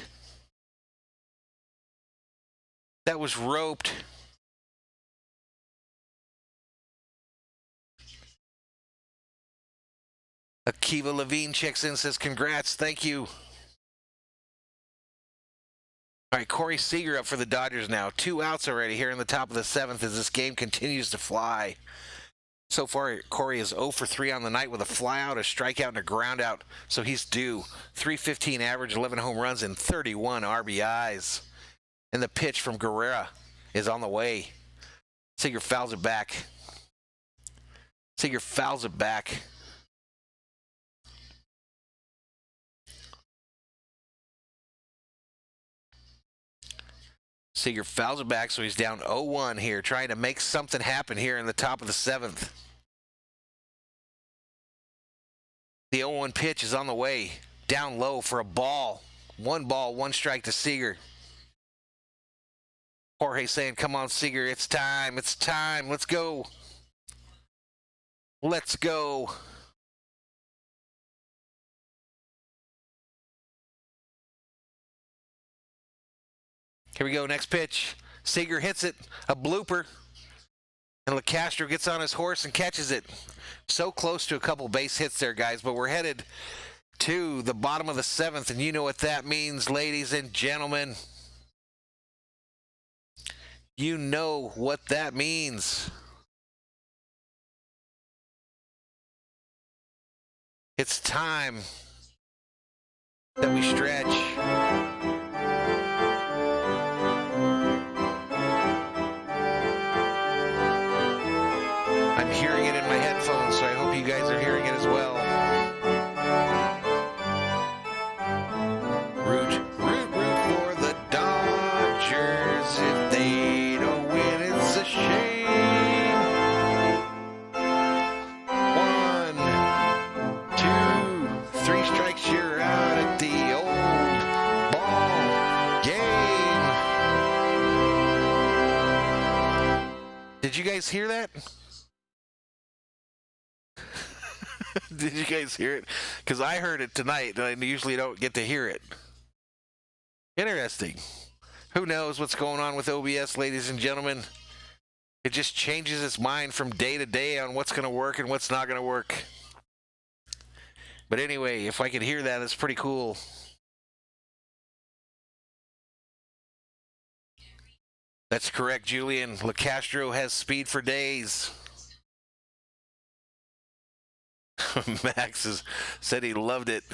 That was roped. Akiva Levine checks in, says, congrats. Thank you. All right, Corey Seager up for the Dodgers now. 2 outs already here in the top of the 7th as this game continues to fly. So far, Corey is 0 for 3 on the night with a flyout, a strikeout, and a groundout. So he's due. 315 average, 11 home runs, and 31 RBIs. And the pitch from Guerrera is on the way. Seager fouls it back. Seager fouls it back. Seager fouls it back, so he's down 0-1 here, trying to make something happen here in the top of the 7th. The 0-1 pitch is on the way. Down low for a ball. 1 ball, 1 strike to Seager. Jorge saying, come on, Seager, it's time, let's go. Let's go. Here we go, next pitch. Seager hits it, a blooper. And LeCastro gets on his horse and catches it. So close to a couple base hits there, guys, but we're headed to the bottom of the 7th, and you know what that means, ladies and gentlemen. You know what that means. It's time that we stretch. I'm hearing it in my headphones, so I hope you guys are hearing it as well. Root for the Dodgers. If they don't win, it's a shame. 1, 2, 3 strikes, you're out at the old ball game. Did you guys hear that? Did you guys hear it? Because I heard it tonight, and I usually don't get to hear it. Interesting. Who knows what's going on with OBS, ladies and gentlemen? It just changes its mind from day to day on what's going to work and what's not going to work. But anyway, if I could hear that, it's pretty cool. That's correct, Julian. LeCastro has speed for days. Max said he loved it.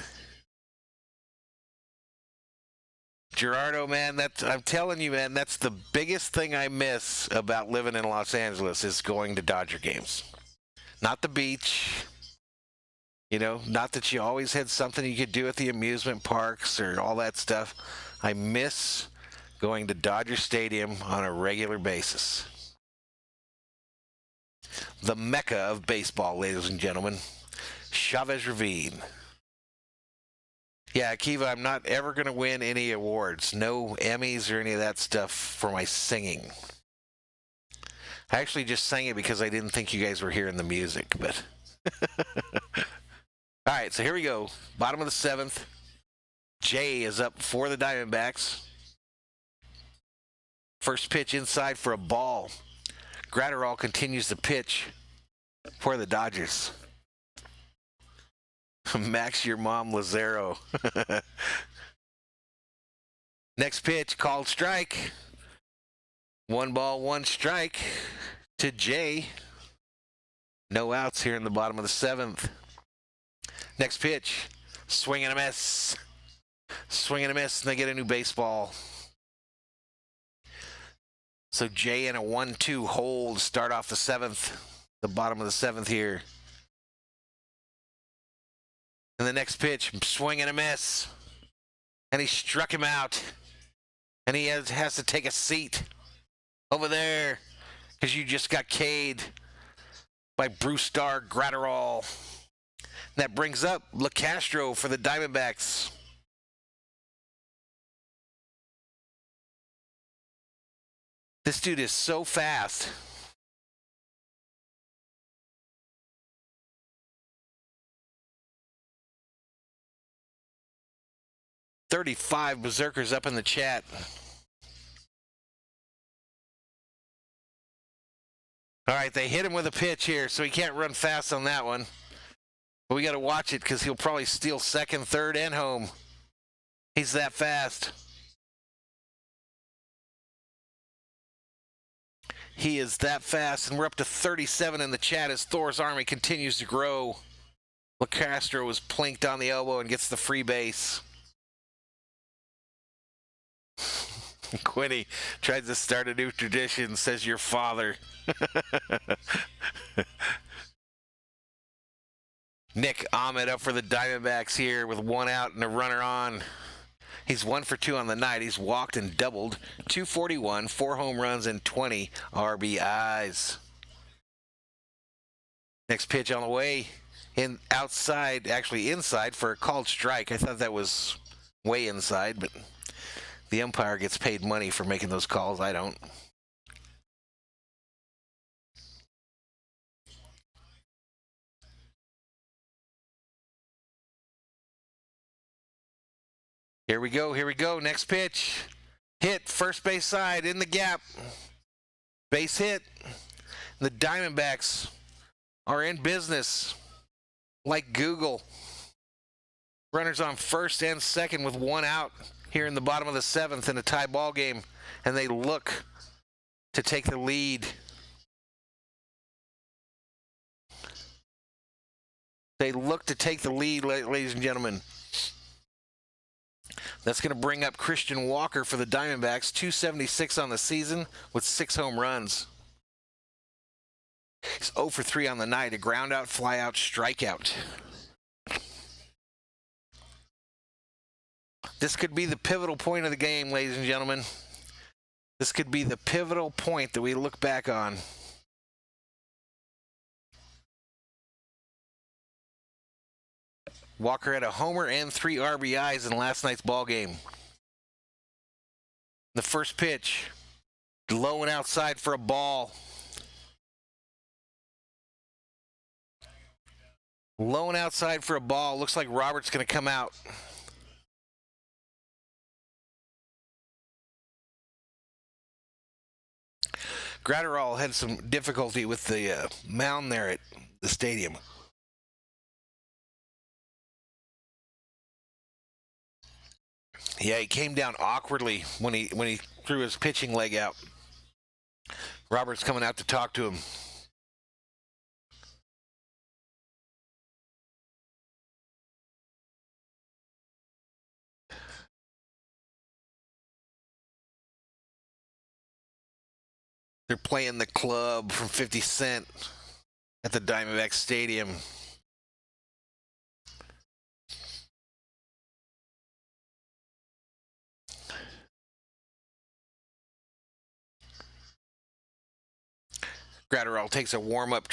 Gerardo, man, I'm telling you, man, that's the biggest thing I miss about living in Los Angeles is going to Dodger games. Not the beach. You know, not that you always had something you could do at the amusement parks or all that stuff. I miss going to Dodger Stadium on a regular basis. The mecca of baseball, ladies and gentlemen. Chavez Ravine. Yeah, Akiva, I'm not ever going to win any awards. No Emmys or any of that stuff for my singing. I actually just sang it because I didn't think you guys were hearing the music, but... All right, so here we go. Bottom of the 7th. Jay is up for the Diamondbacks. First pitch inside for a ball. Gratterall continues to pitch for the Dodgers. Max, your mom, Lazaro. Next pitch, called strike. 1 ball, 1 strike to Jay. No outs here in the bottom of the 7th. Next pitch, swing and a miss. Swing and a miss, and they get a new baseball. So Jay in a 1-2 hold, start off the 7th, the bottom of the 7th here. And the next pitch, swing and a miss. And he struck him out. And he has to take a seat over there because you just got K'd by Brusdar Gratterall. And that brings up LeCastro for the Diamondbacks. This dude is so fast. $35 berserkers up in the chat. All right, they hit him with a pitch here, so he can't run fast on that one. But we got to watch it because he'll probably steal second, third, and home. He's that fast. He is that fast, and we're up to 37 in the chat as Thor's army continues to grow. LeCastro was plinked on the elbow and gets the free base. Quinny tries to start a new tradition, says your father. Nick Ahmed up for the Diamondbacks here with 1 out and a runner on. He's 1 for 2 on the night. He's walked and doubled. 241, 4 home runs, and 20 RBIs. Next pitch on the way. actually inside for a called strike. I thought that was way inside, but the umpire gets paid money for making those calls. I don't. Here we go. Next pitch. Hit, first base side, in the gap. Base hit. The Diamondbacks are in business like Google. Runners on first and second with one out here in the bottom of the seventh in a tie ball game, and they look to take the lead. They look to take the lead, ladies and gentlemen. That's going to bring up Christian Walker for the Diamondbacks, 276 on the season with 6 home runs. He's 0 for 3 on the night, a ground out, fly out, strikeout. This could be the pivotal point of the game, ladies and gentlemen. This could be the pivotal point that we look back on. Walker had a homer and 3 RBIs in last night's ball game. The first pitch, low and outside for a ball. Low and outside for a ball. Looks like Robert's going to come out. Gratterall had some difficulty with the mound there at the stadium. Yeah, he came down awkwardly when he threw his pitching leg out. Robert's coming out to talk to him. They're playing the club from 50 Cent at the Diamondback Stadium. Gratterall takes a warm-up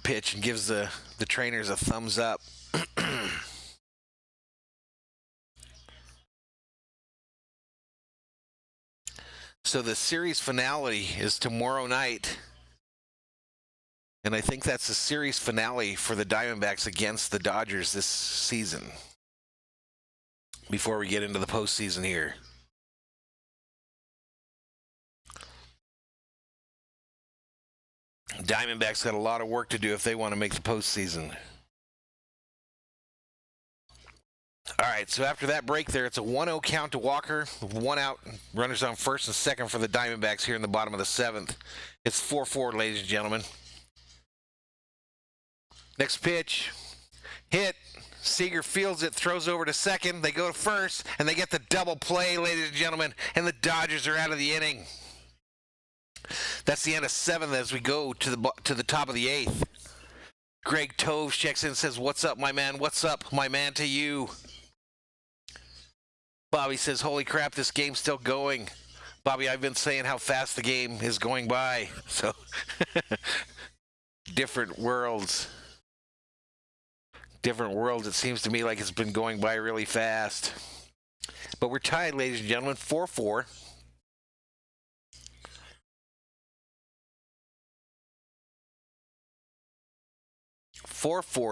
pitch and gives the trainers a thumbs up. So the series finale is tomorrow night. And I think that's the series finale for the Diamondbacks against the Dodgers this season. Before we get into the postseason here. Diamondbacks got a lot of work to do if they want to make the postseason. All right, so after that break there, it's a 1-0 count to Walker. 1 out, runners on first and second for the Diamondbacks here in the bottom of the seventh. It's 4-4, ladies and gentlemen. Next pitch, hit. Seager fields it, throws over to second. They go to first, and they get the double play, ladies and gentlemen, and the Dodgers are out of the inning. That's the end of seventh as we go to the top of the eighth. Greg Tove checks in and says, "What's up, my man? What's up, my man, to you?" Bobby says, "Holy crap, this game's still going." Bobby, I've been saying how fast the game is going by. So, different worlds. Different worlds. It seems to me like it's been going by really fast. But we're tied, ladies and gentlemen, 4-4.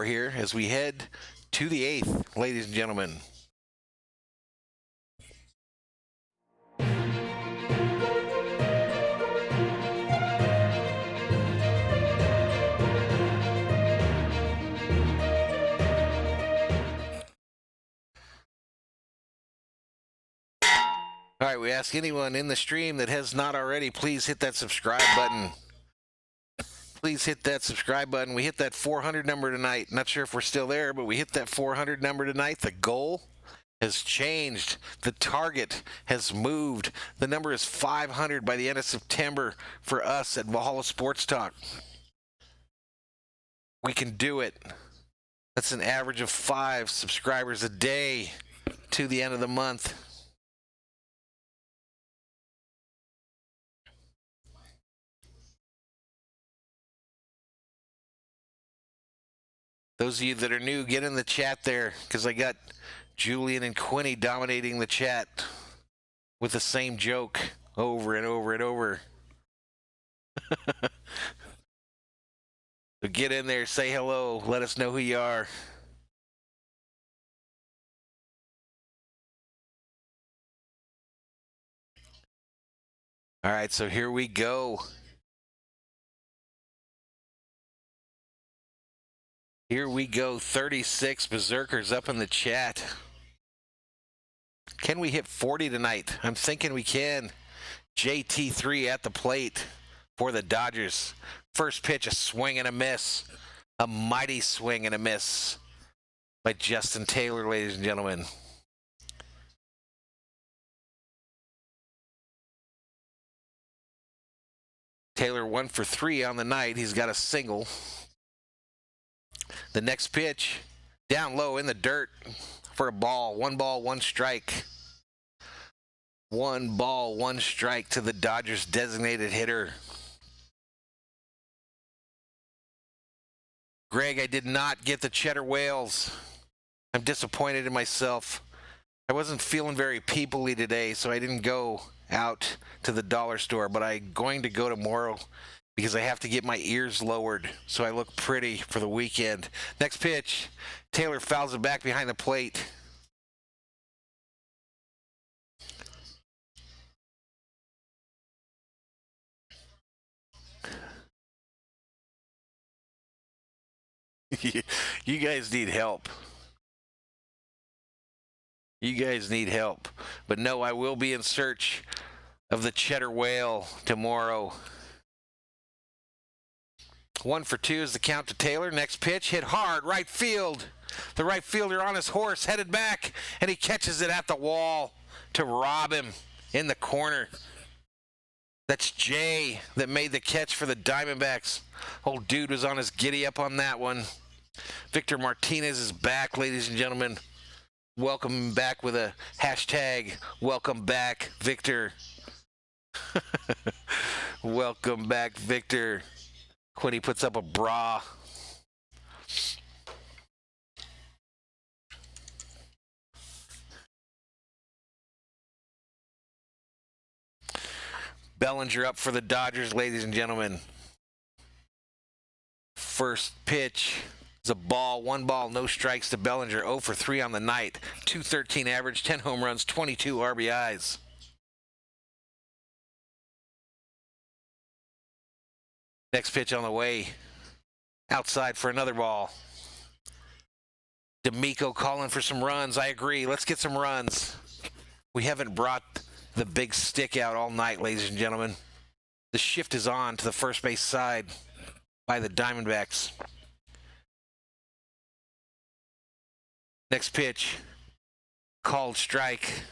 Here as we head to the eighth, ladies and gentlemen. All right, we ask anyone in the stream that has not already, please hit that subscribe button. Please hit that subscribe button. We hit that 400 number tonight. Not sure if we're still there, but we hit that 400 number tonight. The goal has changed. The target has moved. The number is 500 by the end of September for us at Valhalla Sports Talk. We can do it. That's an average of 5 subscribers a day to the end of the month. Those of you that are new, get in the chat there, because I got Julian and Quinny dominating the chat with the same joke over and over and over. So get in there, say hello, let us know who you are. All right, so here we go. Here we go, 36 Berserkers up in the chat. Can we hit 40 tonight? I'm thinking we can. JT3 at the plate for the Dodgers. First pitch, a swing and a miss. A mighty swing and a miss by Justin Taylor, ladies and gentlemen. Taylor 1 for 3 on the night. He's got a single. The next pitch, down low in the dirt for a ball. 1 ball, 1 strike. 1 ball, 1 strike to the Dodgers designated hitter. Greg, I did not get the cheddar whales. I'm disappointed in myself. I wasn't feeling very people-y today, so I didn't go out to the dollar store, but I'm going to go tomorrow because I have to get my ears lowered so I look pretty for the weekend. Next pitch, Taylor fouls it back behind the plate. You guys need help. You guys need help. But no, I will be in search of the cheddar whale tomorrow. 1 for 2 is the count to Taylor. Next pitch, hit hard, right field. The right fielder on his horse, headed back, and he catches it at the wall to rob him in the corner. That's Jay that made the catch for the Diamondbacks. Old dude was on his giddy up on that one. Victor Martinez is back, ladies and gentlemen. Welcome him back with a hashtag, welcome back, Victor. Welcome back, Victor. Quinny puts up a bra. Bellinger up for the Dodgers, ladies and gentlemen. First pitch is a ball, 1 ball, no strikes to Bellinger. 0 for 3 on the night. .213 average, 10 home runs, 22 RBIs. Next pitch on the way. Outside for another ball. D'Amico calling for some runs. I agree. Let's get some runs. We haven't brought the big stick out all night, ladies and gentlemen. The shift is on to the first base side by the Diamondbacks. Next pitch. Called strike.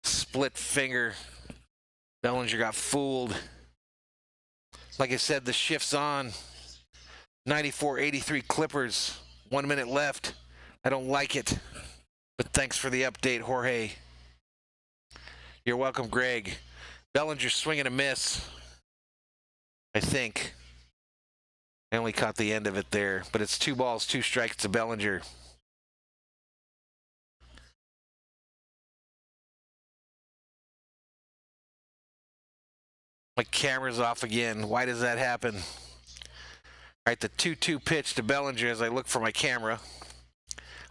Split finger. Bellinger got fooled. Like I said, the shift's on. 94-83 Clippers. 1 minute left. I don't like it. But thanks for the update, Jorge. You're welcome, Greg. Bellinger swing and a miss. I think. I only caught the end of it there. But it's 2 balls, 2 strikes to Bellinger. My camera's off again. Why does that happen? All right, the 2-2 pitch to Bellinger as I look for my camera.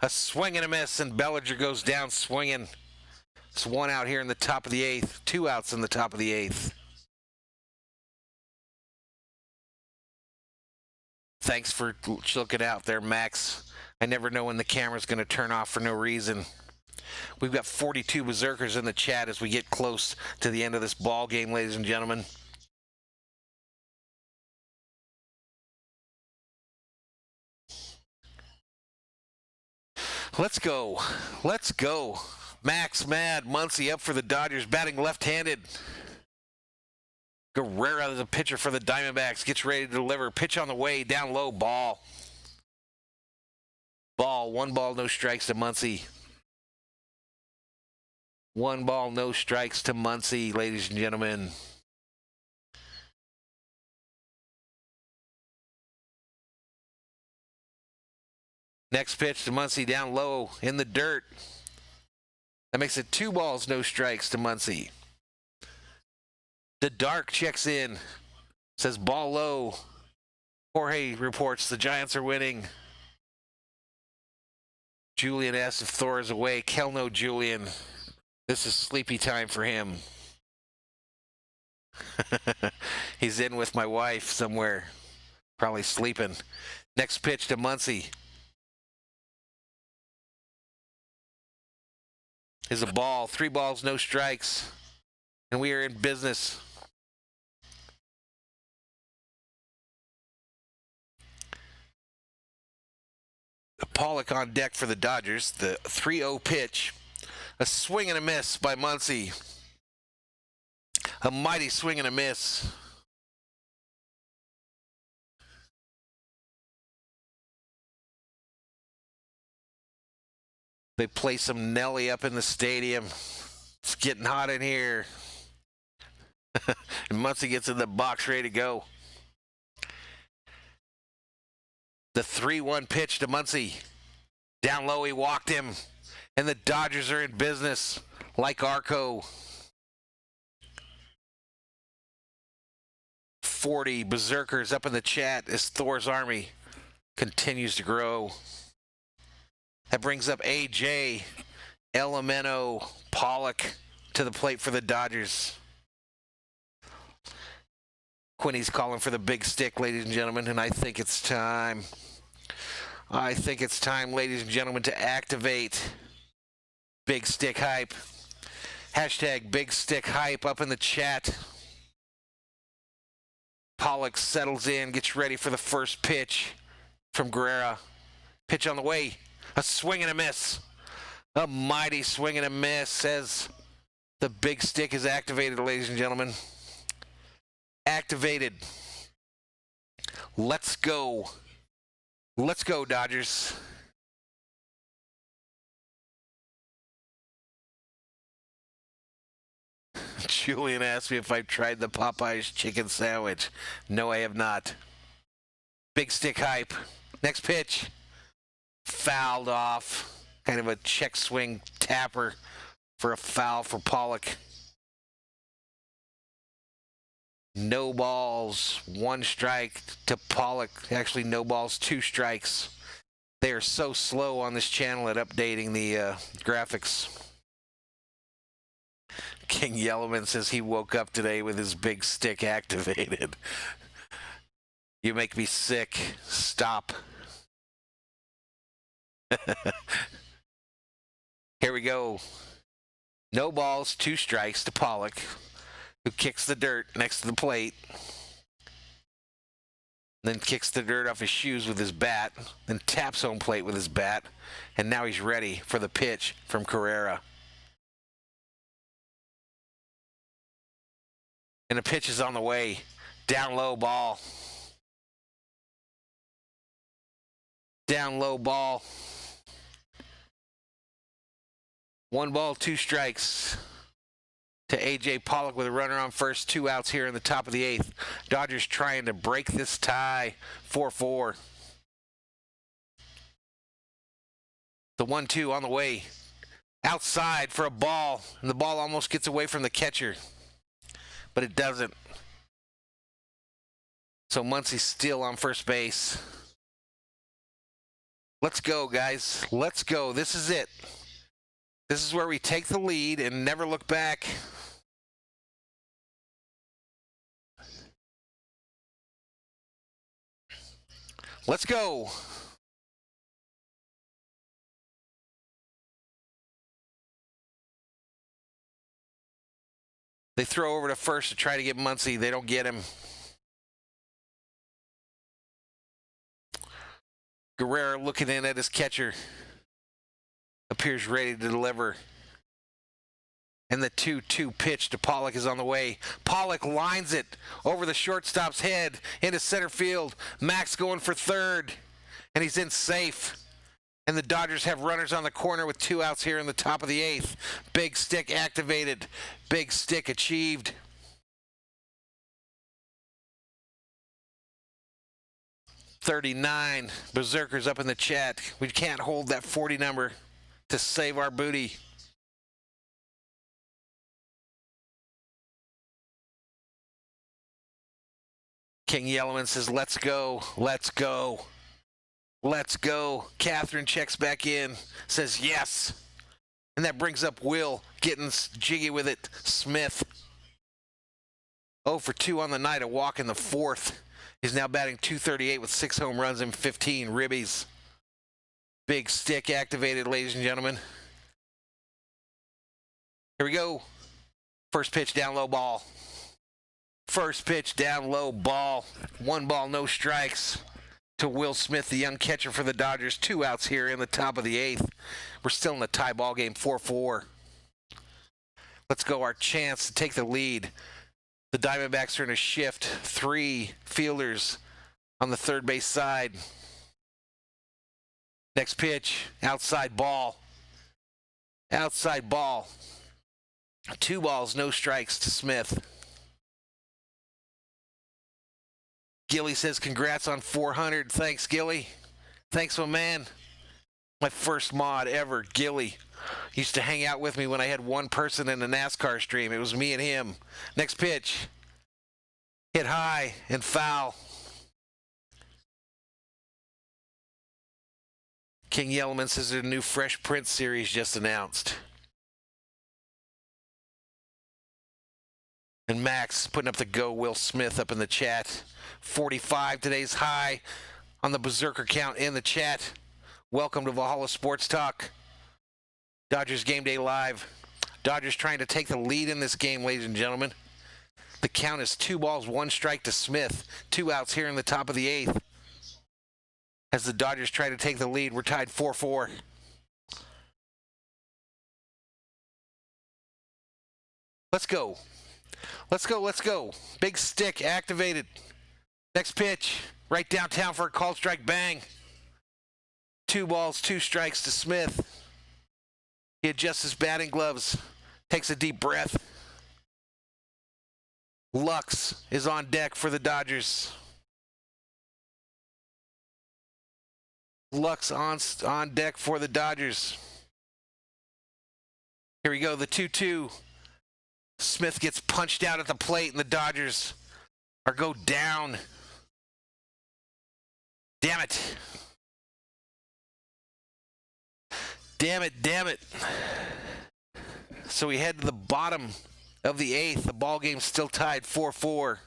A swing and a miss, and Bellinger goes down swinging. It's 1 out here in the top of the 8th. 2 outs in the top of the 8th. Thanks for looking out there, Max. I never know when the camera's going to turn off for no reason. We've got 42 Berserkers in the chat as we get close to the end of this ball game, ladies and gentlemen. Let's go. Let's go. Max Mad Muncy up for the Dodgers, batting left-handed. Guerrero, the pitcher for the Diamondbacks, gets ready to deliver. Pitch on the way, down low, ball. Ball, 1 ball, no strikes to Muncy. 1 ball, no strikes to Muncy, ladies and gentlemen. Next pitch to Muncy down low in the dirt. That makes it 2 balls, no strikes to Muncy. The Dark checks in. Says ball low. Jorge reports the Giants are winning. Julian asks if Thor is awake. Hell no, Julian. This is sleepy time for him. He's in with my wife somewhere. Probably sleeping. Next pitch to Muncy. Is a ball. 3 balls, no strikes. And we are in business. Pollock on deck for the Dodgers. The 3-0 pitch. A swing and a miss by Muncy. A mighty swing and a miss. They play some Nelly up in the stadium. It's getting hot in here. And Muncy gets in the box ready to go. The 3-1 pitch to Muncy. Down low, he walked him. And the Dodgers are in business like Arco. 40 berserkers up in the chat as Thor's army continues to grow. That brings up AJ, Elemento, Pollock to the plate for the Dodgers. Quinny's calling for the big stick, ladies and gentlemen, and I think it's time. I think it's time, ladies and gentlemen, to activate Big Stick Hype. Hashtag Big Stick Hype up in the chat. Pollock settles in, gets ready for the first pitch from Guerrera. Pitch on the way. A swing and a miss. A mighty swing and a miss as the big stick is activated, ladies and gentlemen. Activated. Let's go. Let's go, Dodgers. Julian asked me if I've tried the Popeyes chicken sandwich. No, I have not. Big stick hype. Next pitch. Fouled off. Kind of a check swing tapper for a foul for Pollock. No balls, 1 strike to Pollock. Actually, no balls, 2 strikes. They are so slow on this channel at updating the graphics. King Yellowman says he woke up today with his big stick activated. You make me sick. Stop. Here we go. No balls, 2 strikes to Pollock, who kicks the dirt next to the plate. Then kicks the dirt off his shoes with his bat. Then taps home plate with his bat. And now he's ready for the pitch from Carrera. And the pitch is on the way. Down low ball. Down low ball. 1 ball, 2 strikes to A.J. Pollock with a runner on first. 2 outs here in the top of the 8th. Dodgers trying to break this tie. 4-4. The 1-2 on the way. Outside for a ball. And the ball almost gets away from the catcher. But it doesn't. So Muncy's still on first base. Let's go, guys. Let's go. This is it. This is where we take the lead and never look back. Let's go. They throw over to first to try to get Muncy. They don't get him. Guerrero looking in at his catcher. Appears ready to deliver. And the 2-2 pitch to Pollock is on the way. Pollock lines it over the shortstop's head into center field. Max going for third. And he's in safe. And the Dodgers have runners on the corner with 2 outs here in the top of the 8th. Big stick activated. Big stick achieved. 39. Berserkers up in the chat. We can't hold that 40 number to save our booty. King Yellowman says, let's go, let's go, let's go. Catherine checks back in, says yes. And that brings up Will getting jiggy with it. Smith, 0 for 2 on the night, a walk in the fourth. He's now batting .238 with 6 home runs and 15 ribbies. Big stick activated, ladies and gentlemen. Here we go. First pitch, down low ball. First pitch, down low ball. 1 ball, no strikes to Will Smith, the young catcher for the Dodgers. 2 outs here in the top of the 8th. We're still in the tie ball game, 4-4. Let's go, our chance to take the lead. The Diamondbacks are in a shift. 3 fielders on the third base side. Next pitch, outside ball. Outside ball. 2 balls, no strikes to Smith. Gilly says, congrats on 400. Thanks, Gilly. Thanks, my man. My first mod ever, Gilly. Used to hang out with me when I had one person in the NASCAR stream. It was me and him. Next pitch. Hit high and foul. King Yellowman says there's a new Fresh Prince series just announced. And Max putting up the go Will Smith up in the chat. 45, today's high on the Berserker count in the chat. Welcome to Valhalla Sports Talk. Dodgers Game Day Live. Dodgers trying to take the lead in this game, ladies and gentlemen. The count is 2 balls, 1 strike to Smith. 2 outs here in the top of the 8th. As the Dodgers try to take the lead, we're tied 4-4. Let's go. Let's go, let's go. Big stick activated. Next pitch, right downtown for a called strike, bang. 2 balls, 2 strikes to Smith. He adjusts his batting gloves, takes a deep breath. Lux is on deck for the Dodgers. Lux on deck for the Dodgers. Here we go, the 2-2. Smith gets punched out at the plate, and the Dodgers are go down. Damn it. Damn it, damn it. So we head to the bottom of the 8th. The ball game's still tied 4-4.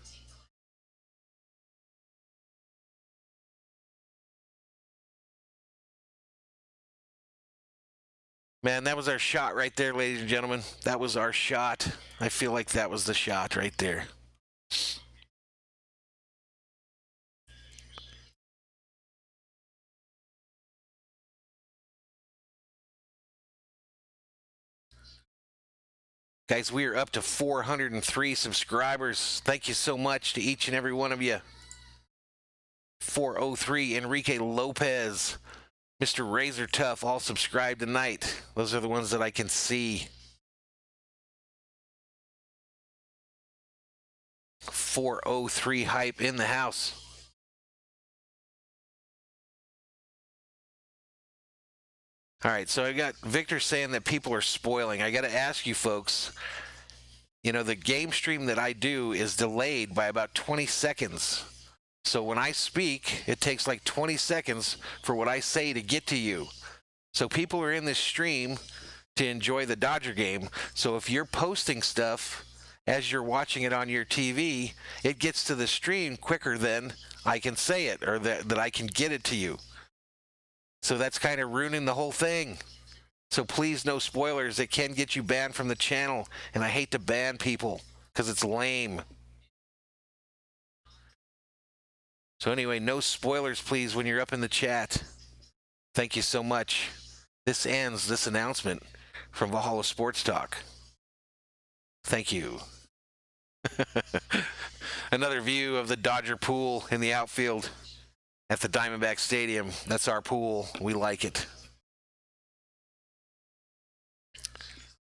Man, that was our shot right there, ladies and gentlemen. That was our shot. I feel like that was the shot right there. Guys, we are up to 403 subscribers. Thank you so much to each and every one of you. 403, Enrique Lopez. Mr. Razor Tough, all subscribed tonight. Those are the ones that I can see. 403 hype in the house. All right, so I got Victor saying that people are spoiling. I got to ask you folks, you know, the game stream that I do is delayed by about 20 seconds. So when I speak, it takes like 20 seconds for what I say to get to you. So people are in this stream to enjoy the Dodger game. So if you're posting stuff as you're watching it on your TV, it gets to the stream quicker than I can say it, or that I can get it to you. So that's kind of ruining the whole thing. So please, no spoilers. It can get you banned from the channel. And I hate to ban people because it's lame. So anyway, no spoilers, please, when you're up in the chat. Thank you so much. This ends this announcement from Valhalla Sports Talk. Thank you. Another view of the Dodger pool in the outfield at the Diamondback Stadium. That's our pool. We like it.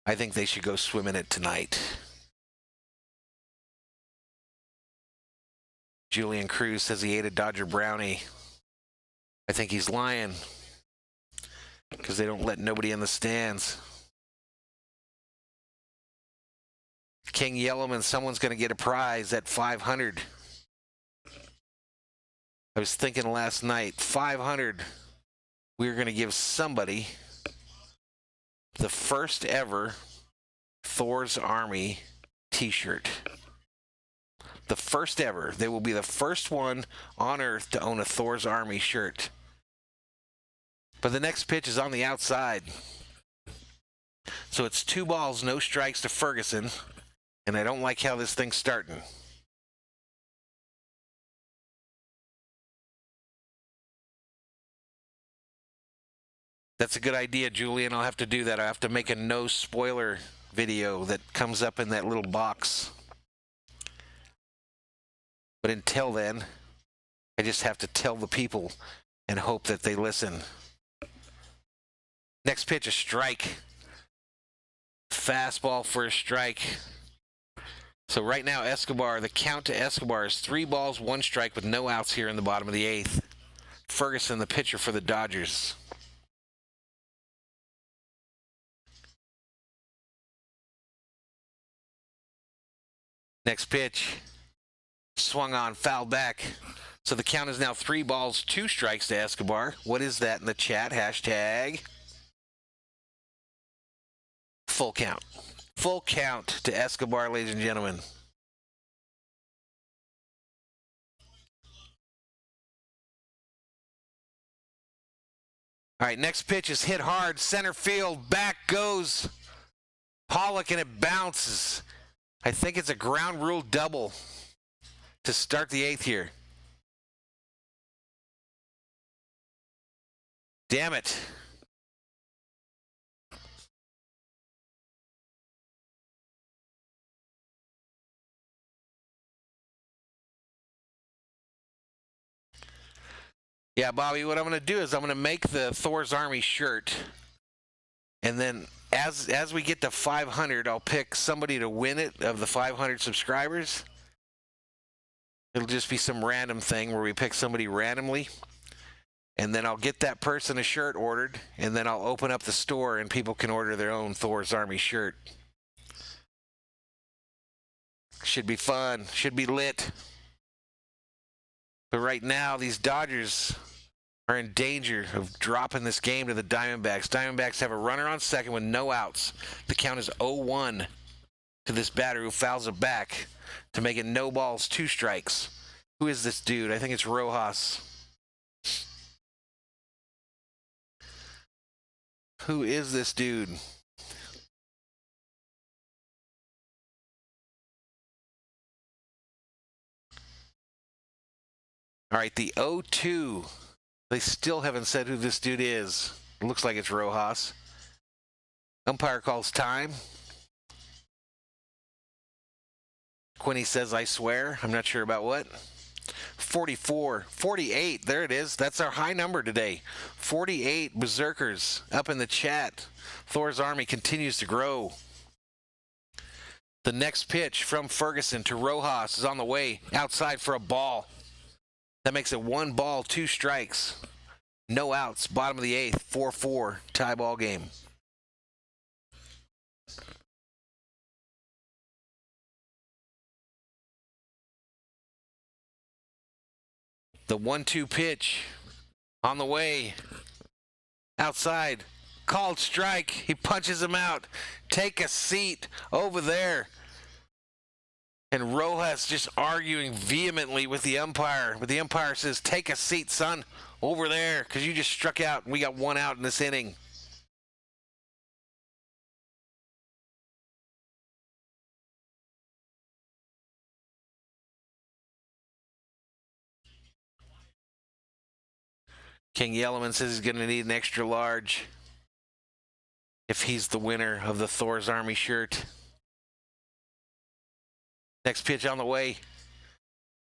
I think they should go swim in it tonight. Julian Cruz says he ate a Dodger brownie. I think he's lying because they don't let nobody in the stands. King Yellowman, someone's going to get a prize at 500. I was thinking last night, 500, we were going to give somebody the first ever Thor's Army t-shirt. The first ever. They will be the first one on Earth to own a Thor's Army shirt. But the next pitch is on the outside. So it's 2 balls, no strikes to Ferguson. And I don't like how this thing's starting. That's a good idea, Julian. I'll have to do that. I'll have to make a no spoiler video that comes up in that little box. But until then, I just have to tell the people and hope that they listen. Next pitch, a strike. Fastball for a strike. So right now, Escobar, the count to Escobar is 3 balls, 1 strike with no outs here in the bottom of the 8th. Ferguson, the pitcher for the Dodgers. Next pitch, swung on, foul back. So the count is now 3 balls, 2 strikes to Escobar. What is that in the chat? Hashtag full count. Full count to Escobar, ladies and gentlemen. All right, next pitch is hit hard, center field, back goes Pollock, and it bounces. I think it's a ground rule double to start the 8th here. Damn it. Yeah, Bobby, what I'm going to do is I'm going to make the Thor's Army shirt, and then as we get to 500, I'll pick somebody to win it of the 500 subscribers. It'll just be some random thing where we pick somebody randomly, and then I'll get that person a shirt ordered, and then I'll open up the store and people can order their own Thor's Army shirt. Should be fun. Should be lit. But right now, these Dodgers are in danger of dropping this game to the Diamondbacks. Diamondbacks have a runner on second with no outs. The count is 0-1 to this batter who fouls it back to make it no balls, 2 strikes. Who is this dude? I think it's Rojas. Who is this dude? All right, the 0-2. They still haven't said who this dude is. It looks like it's Rojas. Umpire calls time. Quinny says, I swear. I'm not sure about what. 44, 48. There it is. That's our high number today. 48 berserkers up in the chat. Thor's Army continues to grow. The next pitch from Ferguson to Rojas is on the way outside for a ball. That makes it 1 ball, 2 strikes. No outs. Bottom of the 8th. 4-4. Tie ball game. The 1-2 pitch on the way. Outside. Called strike. He punches him out. Take a seat over there. And Rojas just arguing vehemently with the umpire. But the umpire says, take a seat, son, over there, because you just struck out and we got 1 out in this inning. King Yellowman says he's going to need an extra large if he's the winner of the Thor's Army shirt. Next pitch on the way.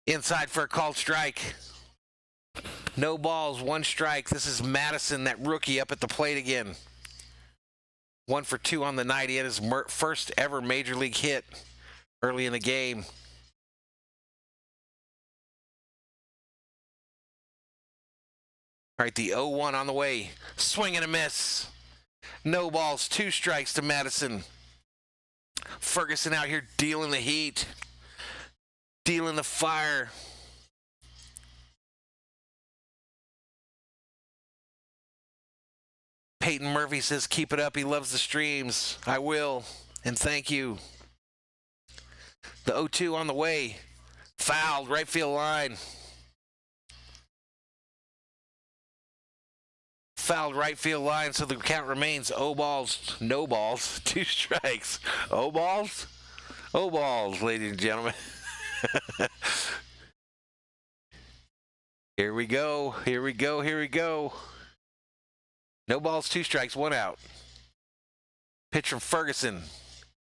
Inside for a called strike. No balls, 1 strike. This is Madison, that rookie, up at the plate again. 1 for 2 on the night. He had his first ever major league hit early in the game. All right, the 0-1 on the way. Swing and a miss. No balls, 2 strikes to Madison. Ferguson out here dealing the heat, dealing the fire. Peyton Murphy says, keep it up. He loves the streams. I will, and thank you. The 0-2 on the way. Fouled, right field line. Fouled right field line, so the count remains 0 balls, no balls, 2 strikes. 0 balls? 0 balls, ladies and gentlemen. Here we go, here we go, here we go. No balls, 2 strikes, 1 out. Pitch from Ferguson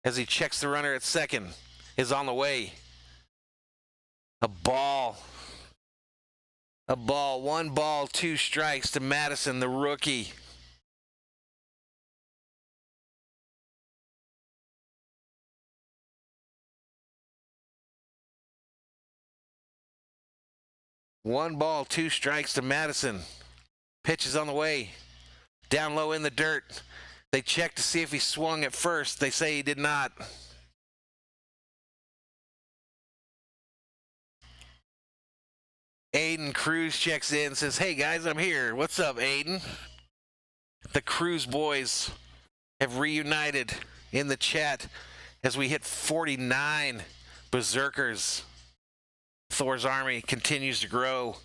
as he checks the runner at second is on the way. A ball. 1 ball, 2 strikes to Madison, the rookie. One ball, 2 strikes to Madison. Pitch is on the way. Down low in the dirt. They check to see if he swung at first. They say he did not. Aiden Cruz checks in and says, hey guys, I'm here. What's up, Aiden? The Cruz boys have reunited in the chat as we hit 49 berserkers. Thor's army continues to grow.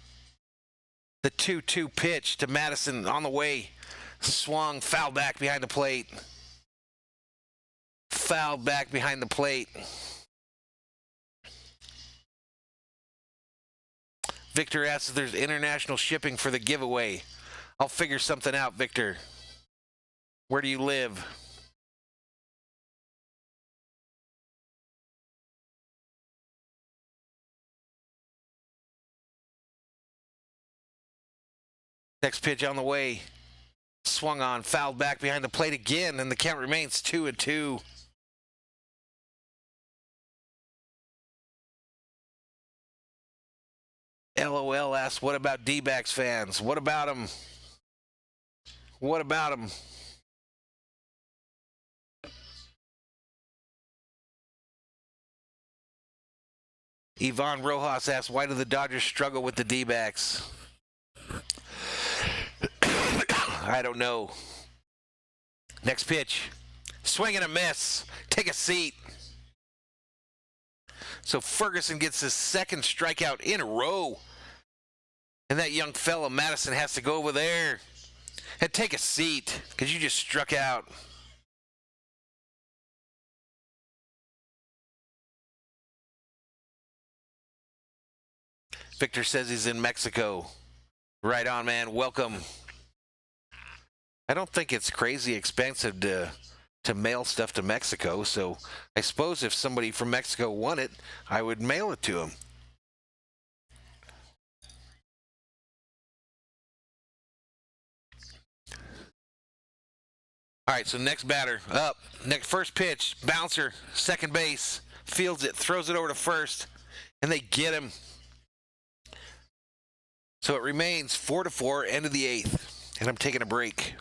The 2-2 pitch to Madison on the way. Swung, foul back behind the plate. Foul back behind the plate. Victor asks if there's international shipping for the giveaway. I'll figure something out, Victor. Where do you live? Next pitch on the way. Swung on, fouled back behind the plate again, and the count remains 2-2. LOL asks, what about D-backs fans? What about them? What about them? Yvonne Rojas asks, why do the Dodgers struggle with the D-backs? I don't know. Next pitch. Swing and a miss. Take a seat. So Ferguson gets his 2nd strikeout in a row. And that young fella, Madison, has to go over there and take a seat because you just struck out. Victor says he's in Mexico. Right on, man. Welcome. I don't think it's crazy expensive to mail stuff to Mexico, so I suppose if somebody from Mexico won it, I would mail it to them. All right, so next batter up. Next first pitch, bouncer, second base, fields it, throws it over to first, and they get him. So it remains 4-4, end of the 8th, and I'm taking a break.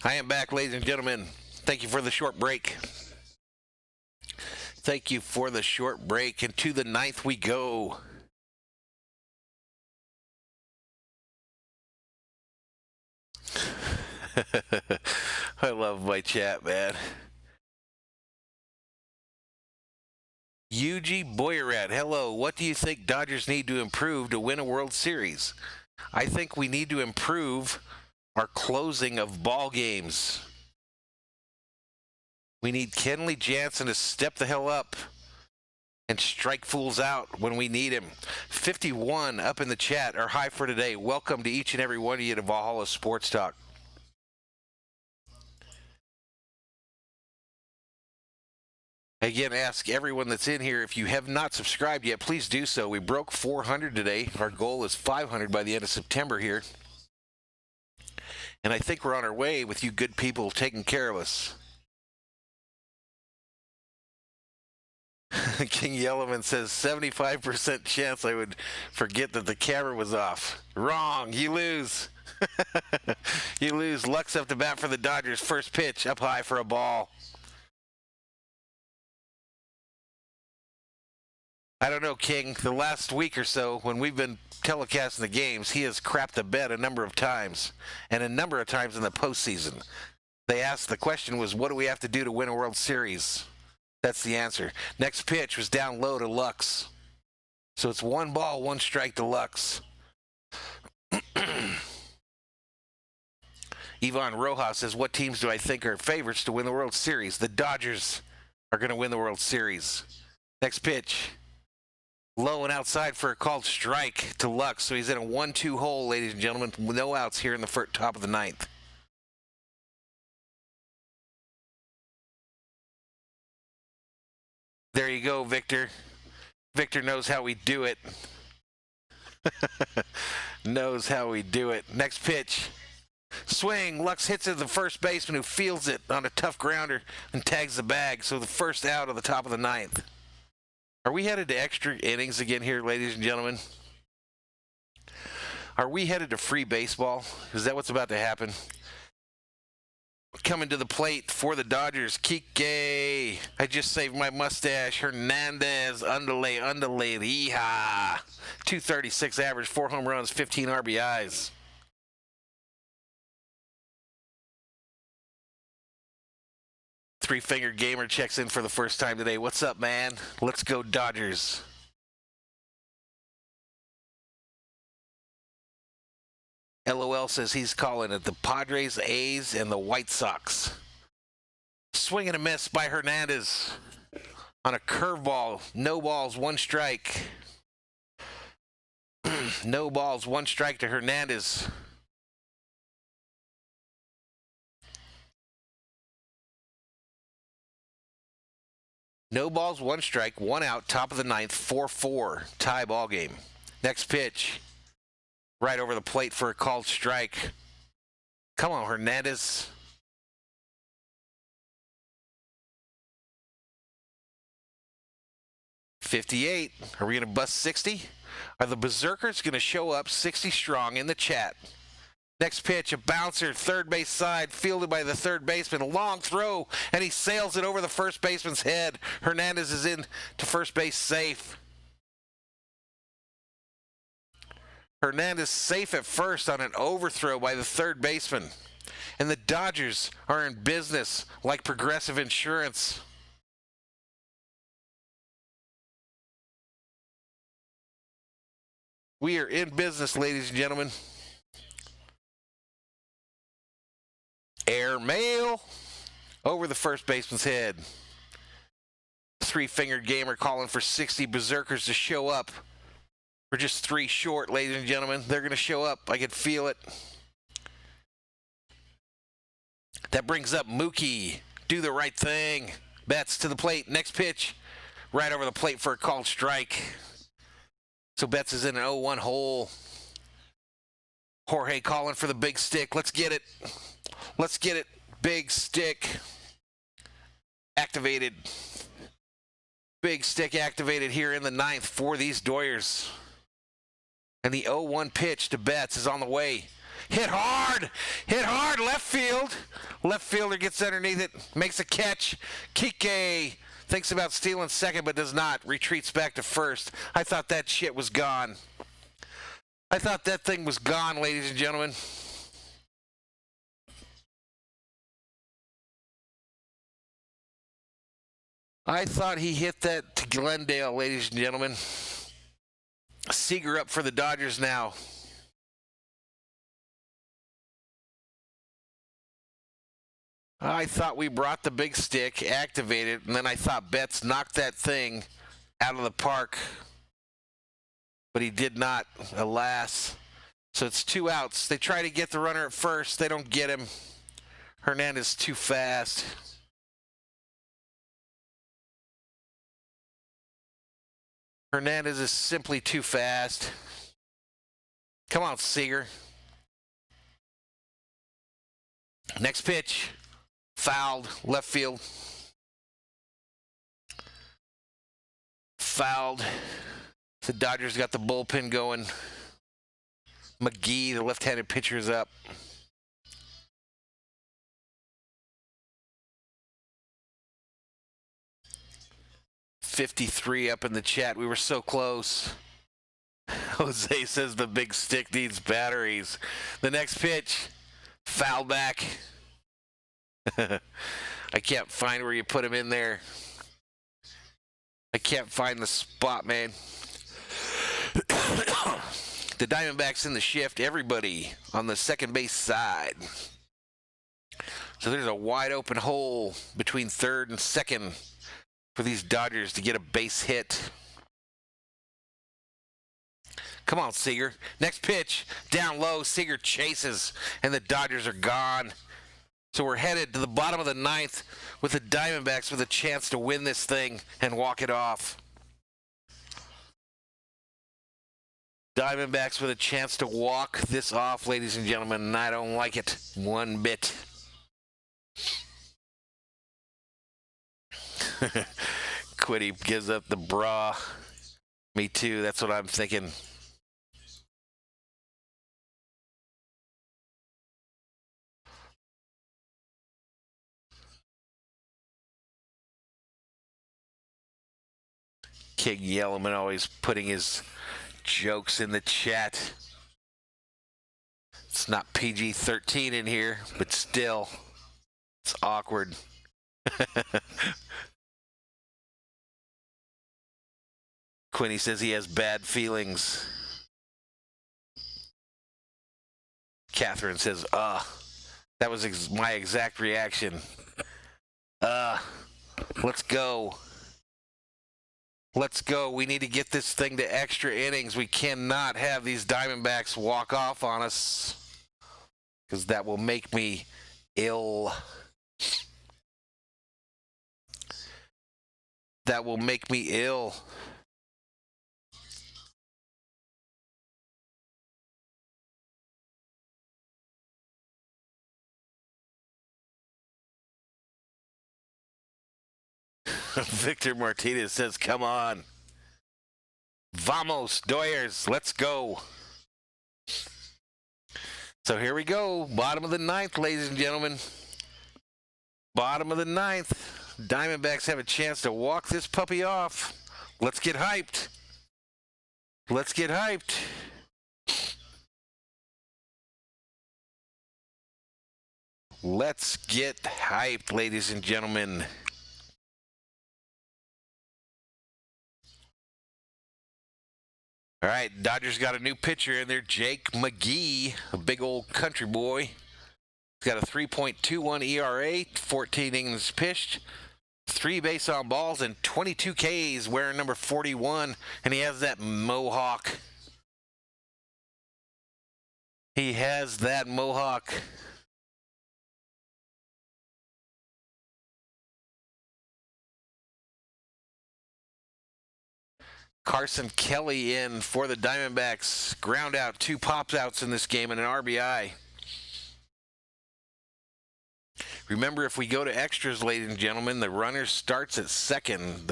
I am back, ladies and gentlemen. Thank you for the short break. Thank you for the short break. And to the ninth we go. I love my chat, man. UG Boyerad, hello. What do you think Dodgers need to improve to win a World Series? I think we need to improve our closing of ball games. We need Kenley Jansen to step the hell up and strike fools out when we need him. 51 up in the chat, our high for today. Welcome to each and every one of you to Valhalla Sports Talk. Again, ask everyone that's in here, if you have not subscribed yet, please do so. We broke 400 today. Our goal is 500 by the end of September here. And I think we're on our way with you good people taking care of us. King Yellowman says 75% chance I would forget that the camera was off. Wrong. You lose. You lose. Luck's up to bat for the Dodgers. First pitch, up high for a ball. I don't know, King. The last week or so, when we've been telecasting the games, he has crapped the bed a number of times, and a number of times in the postseason. They asked, the question was, what do we have to do to win a World Series? That's the answer. Next pitch was down low to Lux. So it's 1 ball, 1 strike to Lux. Ivan Rojas says, what teams do I think are favorites to win the World Series? The Dodgers are going to win the World Series. Next pitch. Low and outside for a called strike to Lux. So he's in a 1-2 hole, ladies and gentlemen. No outs here in the top of the ninth. There you go, Victor. Victor knows how we do it. Knows how we do it. Next pitch. Swing. Lux hits it to the first baseman who fields it on a tough grounder and tags the bag. So the first out of the top of the ninth. Are we headed to extra innings again here, ladies and gentlemen? Are we headed to free baseball? Is that what's about to happen? Coming to the plate for the Dodgers, Kike. I just saved my mustache. Hernandez, underlay, yeehaw. 236 average, 4 home runs, 15 RBIs. Three-finger gamer checks in for the first time today. What's up, man? Let's go Dodgers. LOL says he's calling it the Padres, A's, and the White Sox. Swing and a miss by Hernandez on a curveball. No balls, 1 strike. No balls, 1 strike to Hernandez. No balls, 1 strike, 1 out, top of the ninth, 4-4, tie ball game. Next pitch, right over the plate for a called strike. Come on, Hernandez. .58. Are we going to bust 60? Are the Berserkers going to show up 60 strong in the chat? Next pitch, a bouncer, third base side, fielded by the third baseman. A long throw, and he sails it over the first baseman's head. Hernandez is in to first base safe. Hernandez safe at first on an overthrow by the third baseman. And the Dodgers are in business like Progressive Insurance. We are in business, ladies and gentlemen. Air mail over the first baseman's head. Three-finger gamer calling for 60 Berserkers to show up. We're just 3 short, ladies and gentlemen. They're going to show up. I can feel it. That brings up Mookie. Do the right thing. Betts to the plate. Next pitch. Right over the plate for a called strike. So Betts is in an 0-1 hole. Jorge calling for the big stick. Let's get it. Let's get it. Big stick activated. Big stick activated here in the ninth for these Doyers. And the 0-1 pitch to Betts is on the way. Hit hard. Hit hard. Left field. Left fielder gets underneath it. Makes a catch. Kike thinks about stealing second but does not. Retreats back to first. I thought that shit was gone. I thought that thing was gone, ladies and gentlemen. I thought he hit that to Glendale, ladies and gentlemen. Seager up for the Dodgers now. I thought we brought the big stick, activated, and then I thought Betts knocked that thing out of the park. But he did not, alas. So it's 2 outs. They try to get the runner at first. They don't get him. Hernandez too fast. Hernandez is simply too fast. Come on, Seager. Next pitch. Fouled. Left field. Fouled. The Dodgers got the bullpen going. McGee, the left-handed pitcher, is up. $53 up in the chat. We were so close. Jose says the big stick needs batteries. The next pitch, foul back. I can't find where you put him in there. I can't find the spot, man. The Diamondbacks in the shift. Everybody on the second base side. So there's a wide open hole between third and second for these Dodgers to get a base hit. Come on, Seager. Next pitch, down low. Seager chases, and the Dodgers are gone. So we're headed to the bottom of the ninth with the Diamondbacks with a chance to win this thing and walk it off. Diamondbacks with a chance to walk this off, ladies and gentlemen, and I don't like it one bit. Quiddy gives up the bra. Me too, that's what I'm thinking. King Yellowman always putting his jokes in the chat. It's not PG-13 in here, but still, it's awkward. Quinny says he has bad feelings. Catherine says, that was my exact reaction. Let's go. Let's go. We need to get this thing to extra innings. We cannot have these Diamondbacks walk off on us, because that will make me ill. That will make me ill. Victor Martinez says, come on. Vamos, Doyers, let's go. So here we go. Bottom of the ninth, ladies and gentlemen. Bottom of the ninth. Diamondbacks have a chance to walk this puppy off. Let's get hyped. Let's get hyped. Let's get hyped, ladies and gentlemen. All right, Dodgers got a new pitcher in there, Jake McGee, a big old country boy. He's got a 3.21 ERA, 14 innings pitched, 3 base on balls, and 22 Ks, wearing number 41, and he has that mohawk. He has that mohawk. Carson Kelly in for the Diamondbacks. Ground out, 2 pops outs in this game and an RBI. Remember, if we go to extras, ladies and gentlemen, the runner starts at second.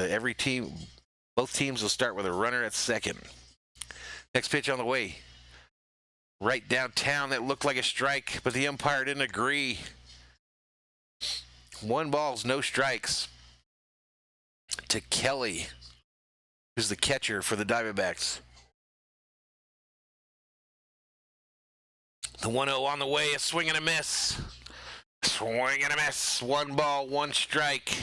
Both teams will start with a runner at second. Next pitch on the way. Right downtown, that looked like a strike, but the umpire didn't agree. 1 balls, no strikes to Kelly, who's the catcher for the Diamondbacks. The 1-0 on the way, a swing and a miss. Swing and a miss. 1 ball, 1 strike.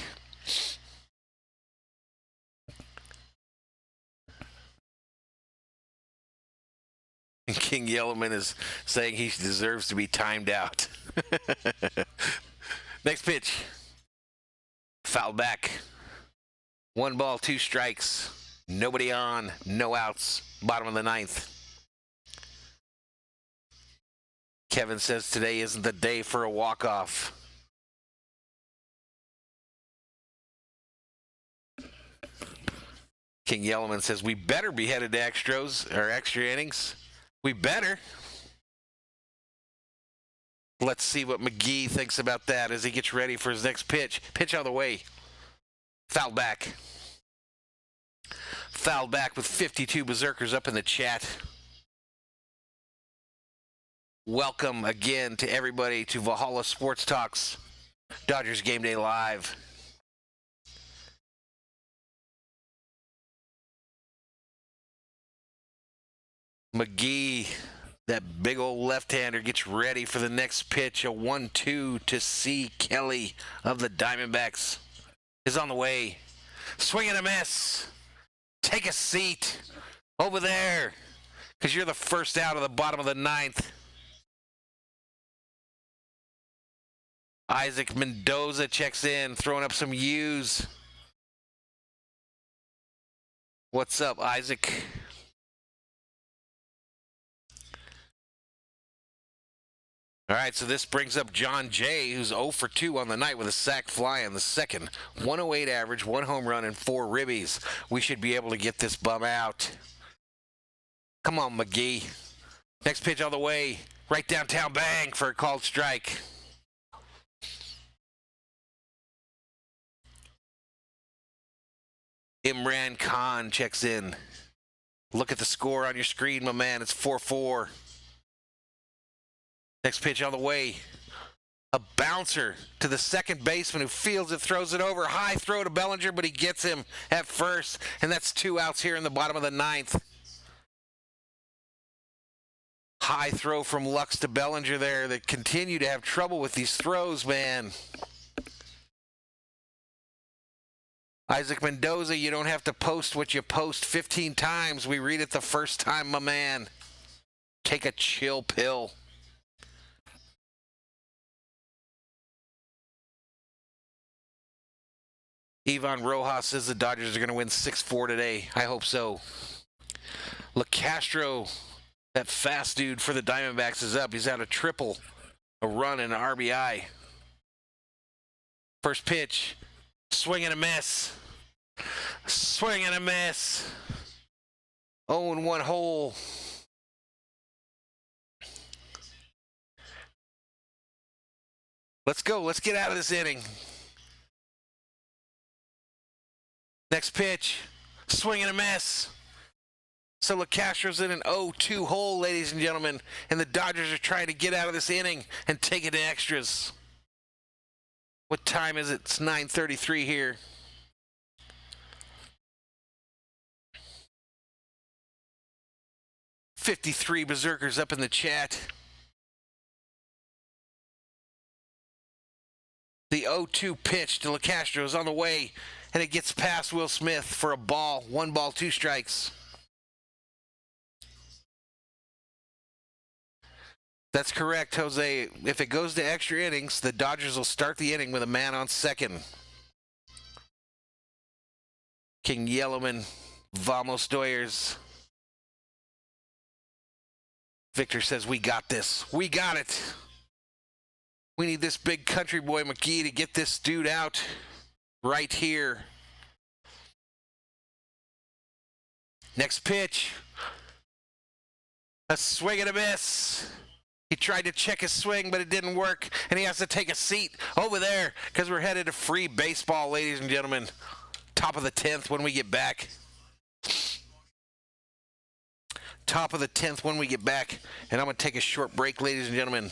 King Yellowman is saying he deserves to be timed out. Next pitch. Foul back. 1 ball, 2 strikes. Nobody on, no outs. Bottom of the 9th. Kevin says today isn't the day for a walk-off. King Yellowman says we better be headed to extra innings. We better. Let's see what McGee thinks about that as he gets ready for his next pitch. Pitch out of the way. Foul back. Foul back with 52 berserkers up in the chat. Welcome again to everybody to Valhalla Sports Talks, Dodgers Game Day Live. McGee, that big old left-hander, gets ready for the next pitch. A 1-2 to C. Kelly of the Diamondbacks is on the way. Swing and a miss. Take a seat over there because you're the first out of the bottom of the 9th. Isaac Mendoza checks in, throwing up some U's. What's up, Isaac? All right, so this brings up John Jay, who's 0 for 2 on the night with a sac fly in the second. 108 average, 1 home run, and 4 ribbies. We should be able to get this bum out. Come on, McGee. Next pitch all the way. Right downtown, bang, for a called strike. Imran Khan checks in. Look at the score on your screen, my man. It's 4-4. Next pitch on the way. A bouncer to the second baseman who fields it, throws it over. High throw to Bellinger, but he gets him at first. And that's 2 outs here in the bottom of the 9th. High throw from Lux to Bellinger there. That continue to have trouble with these throws, man. Isaac Mendoza, you don't have to post what you post 15 times. We read it the first time, my man. Take a chill pill. Ivan Rojas says the Dodgers are going to win 6-4 today. I hope so. LeCastro, that fast dude for the Diamondbacks, is up. He's had a triple, a run, and an RBI. First pitch. Swing and a miss. Swing and a miss. 0-1 hole. Let's go. Let's get out of this inning. Next pitch. Swing and a miss. So LeCastro's in an 0-2 hole, ladies and gentlemen. And the Dodgers are trying to get out of this inning and take it to extras. What time is it? It's 9:33 here. $53 berserkers up in the chat. The 0-2 pitch to LeCastro is on the way, and it gets past Will Smith for a ball. 1 ball, 2 strikes. That's correct, Jose. If it goes to extra innings, the Dodgers will start the inning with a man on second. King Yellowman, Vamos Doyers. Victor says, we got this. We got it. We need this big country boy McGee to get this dude out right here. Next pitch. A swing and a miss. He tried to check his swing, but it didn't work, and he has to take a seat over there because we're headed to free baseball, ladies and gentlemen. Top of the 10th when we get back. top of the 10th when we get back. And I'm going to take a short break, ladies and gentlemen.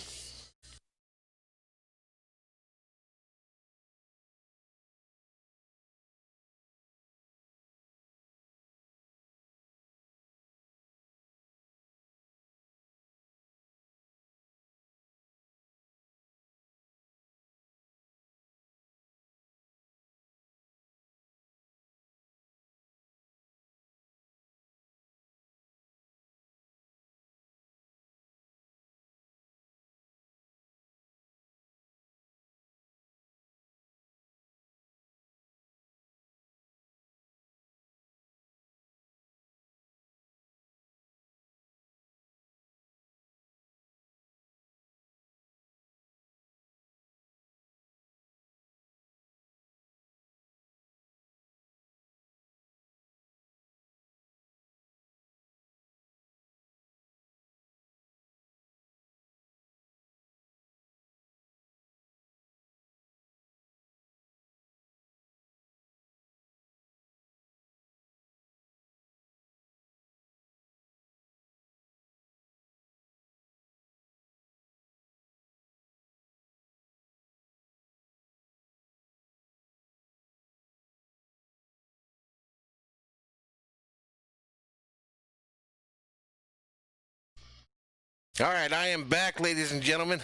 All right, I am back, ladies and gentlemen.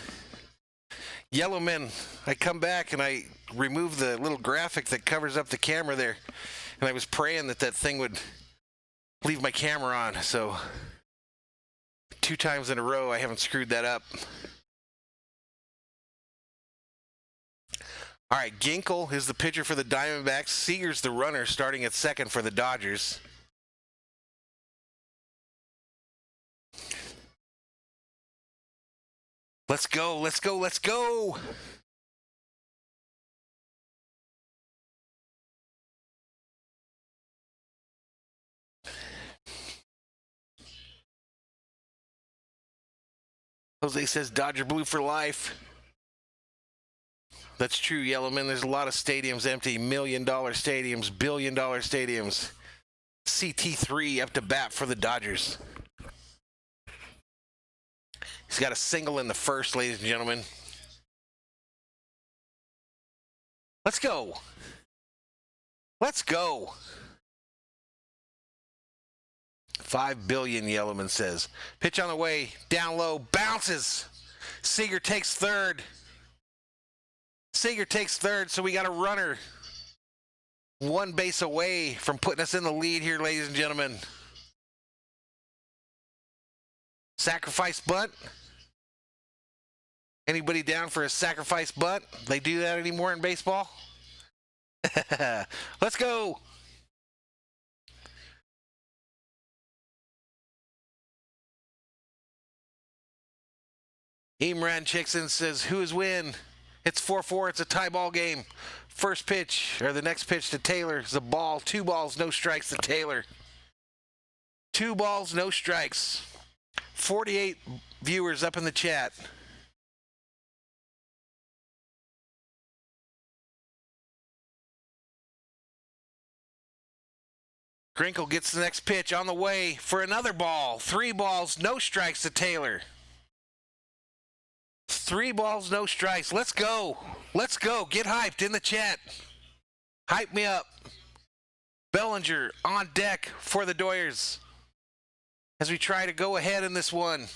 Yellowmen, I come back and I remove the little graphic that covers up the camera there. And I was praying that that thing would leave my camera on. So 2 times in a row, I haven't screwed that up. All right, Ginkel is the pitcher for the Diamondbacks. Seager's the runner starting at second for the Dodgers. Let's go, let's go, let's go! Jose says Dodger blue for life. That's true, Yellowman. There's a lot of stadiums empty. $1 million stadiums, $1 billion stadiums. CT3 up to bat for the Dodgers. He's got a single in the first, ladies and gentlemen. Let's go. Let's go. 5 billion, Yellowman says. Pitch on the way, down low, bounces. Seager takes third. Seager takes third, so we got a runner 1 base away from putting us in the lead here, ladies and gentlemen. Sacrifice bunt. Anybody down for a sacrifice bunt? They do that anymore in baseball? Let's go. Imran Chickson says, who is win? It's 4-4. It's a tie ball game. First pitch, or the next pitch to Taylor is a ball. 2 balls, no strikes to Taylor. 2 balls, no strikes. 48 viewers up in the chat. Grinkle gets the next pitch on the way for another ball. 3 balls, no strikes to Taylor. 3 balls, no strikes. Let's go. Let's go. Get hyped in the chat. Hype me up. Bellinger on deck for the Doyers as we try to go ahead in this one.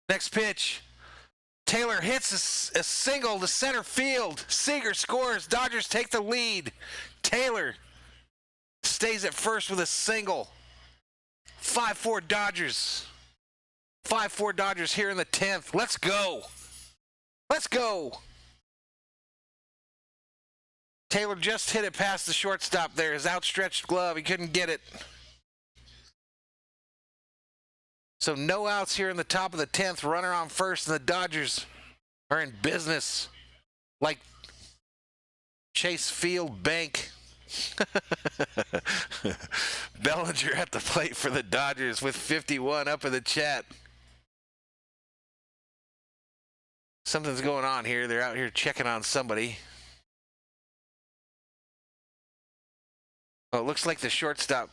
Next pitch. Taylor hits a single to center field. Seager scores. Dodgers take the lead. Taylor stays at first with a single. 5-4 Dodgers. 5-4 Dodgers here in the 10th. Let's go. Let's go. Taylor just hit it past the shortstop there. His outstretched glove. He couldn't get it. So no outs here in the top of the 10th. Runner on first, and the Dodgers are in business like Chase Field Bank. Bellinger at the plate for the Dodgers with 51 up in the chat. Something's going on here. They're out here checking on somebody. Well, it looks like the shortstop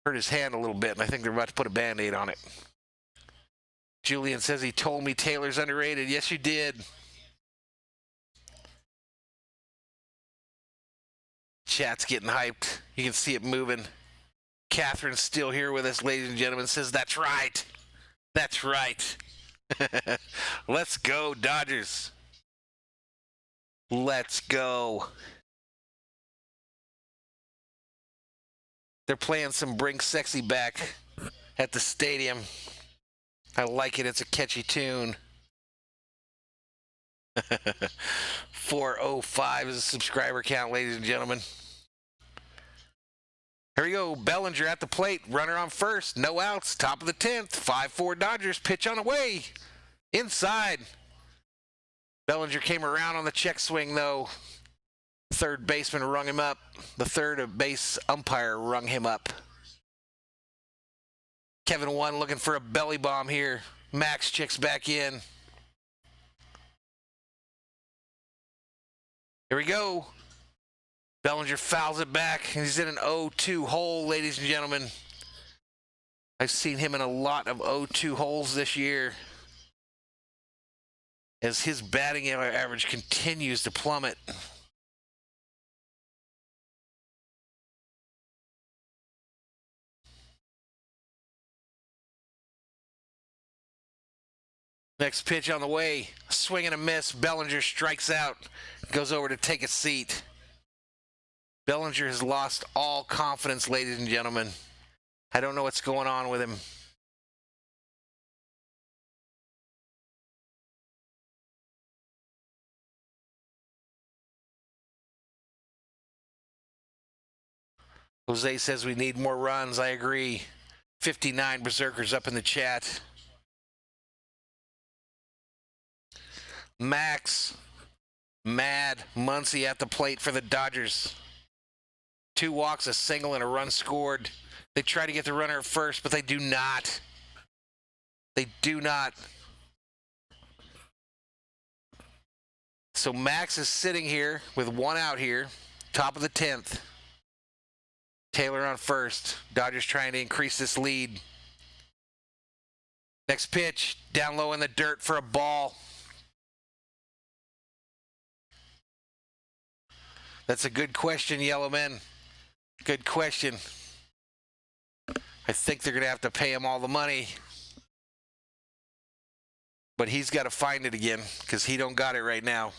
hurt his hand a little bit, and I think they're about to put a Band-Aid on it. Julian says he told me Taylor's underrated. Yes, you did. Chat's getting hyped. You can see it moving. Catherine's still here with us, ladies and gentlemen. Says, that's right. That's right. Let's go, Dodgers. Let's go. They're playing some Bring Sexy Back at the stadium. I like it. It's a catchy tune. 405 is a subscriber count, ladies and gentlemen. Here we go. Bellinger at the plate. Runner on first. No outs. Top of the 10th. 5-4 Dodgers. Pitch on the way. Inside. Bellinger came around on the check swing, though. Third baseman rung him up. The third base umpire rung him up. Kevin 1 looking for a belly bomb here. Max checks back in. Here we go. Bellinger fouls it back. He's in an 0-2 hole, ladies and gentlemen. I've seen him in a lot of 0-2 holes this year, as his batting average continues to plummet. Next pitch on the way. Swing and a miss. Bellinger strikes out. Goes over to take a seat. Bellinger has lost all confidence, ladies and gentlemen. I don't know what's going on with him. Jose says we need more runs. I agree. 59 Berserkers up in the chat. Max, Mad, Muncy at the plate for the Dodgers. 2 walks, a single, and a run scored. They try to get the runner at first, but they do not. They do not. So Max is sitting here with 1 out here, top of the 10th. Taylor on first. Dodgers trying to increase this lead. Next pitch, down low in the dirt for a ball. That's a good question, Yellow Men. Good question. I think they're going to have to pay him all the money. But he's got to find it again, because he don't got it right now.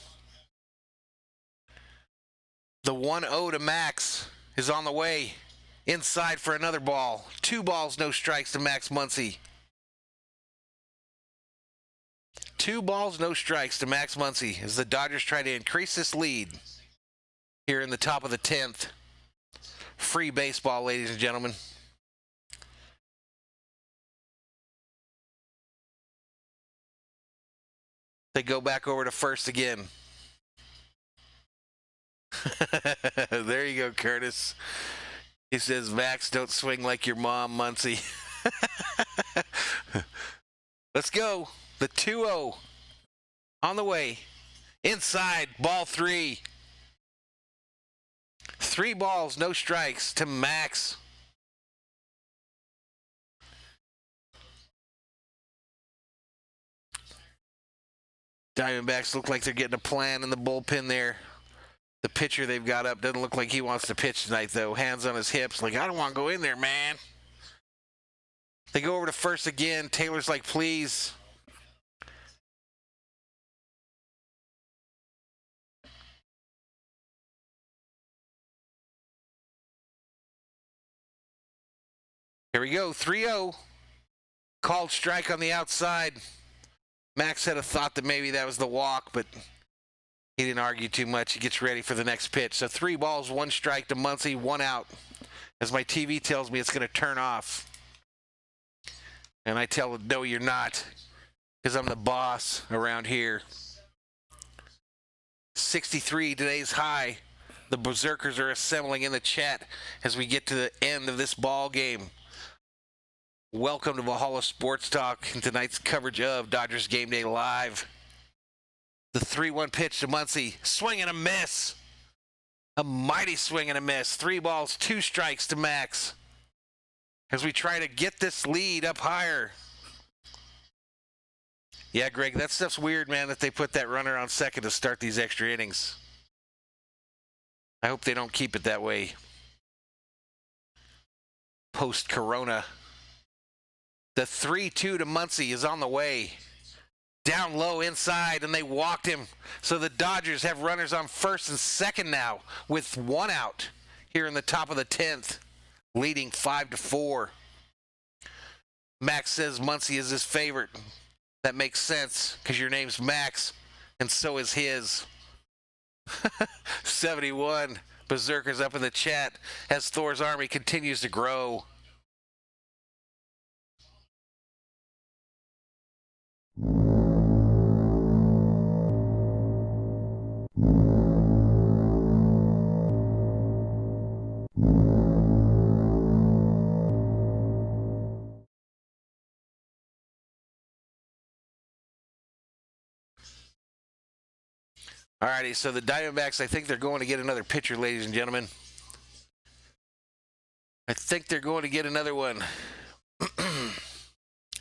The 1-0 to Max is on the way. Inside for another ball. 2 balls, no strikes to Max Muncy. 2 balls, no strikes to Max Muncy as the Dodgers try to increase this lead here in the top of the 10th. Free baseball, ladies and gentlemen. They go back over to first again. There you go, Curtis. He says, Max, don't swing like your mom, Muncy. Let's go. The 2-0 on the way. Inside, ball 3. 3 balls, no strikes to Max. Diamondbacks look like they're getting a plan in the bullpen there. The pitcher they've got up doesn't look like he wants to pitch tonight, though. Hands on his hips, like, I don't want to go in there, man. They go over to first again. Taylor's like, please. Here we go, 3-0. Called strike on the outside. Max had a thought that maybe that was the walk, but he didn't argue too much. He gets ready for the next pitch. So 3 balls, 1 strike to Muncy, 1 out. As my TV tells me it's going to turn off. And I tell it, no, you're not, because I'm the boss around here. 63, today's high. The Berserkers are assembling in the chat as we get to the end of this ball game. Welcome to Valhalla Sports Talk and tonight's coverage of Dodgers Game Day Live. The 3-1 pitch to Muncy. Swing and a miss. A mighty swing and a miss. 3 balls, 2 strikes to Max as we try to get this lead up higher. Yeah, Greg, that stuff's weird, man, that they put that runner on second to start these extra innings. I hope they don't keep it that way post-Corona. The 3-2 to Muncie is on the way. Down low inside, and they walked him. So the Dodgers have runners on first and second now with 1 out here in the top of the 10th, leading 5-4. Max says Muncie is his favorite. That makes sense because your name's Max, and so is his. 71 Berserkers up in the chat as Thor's army continues to grow. Alrighty, so the Diamondbacks, I think they're going to get another pitcher, ladies and gentlemen. I think they're going to get another one.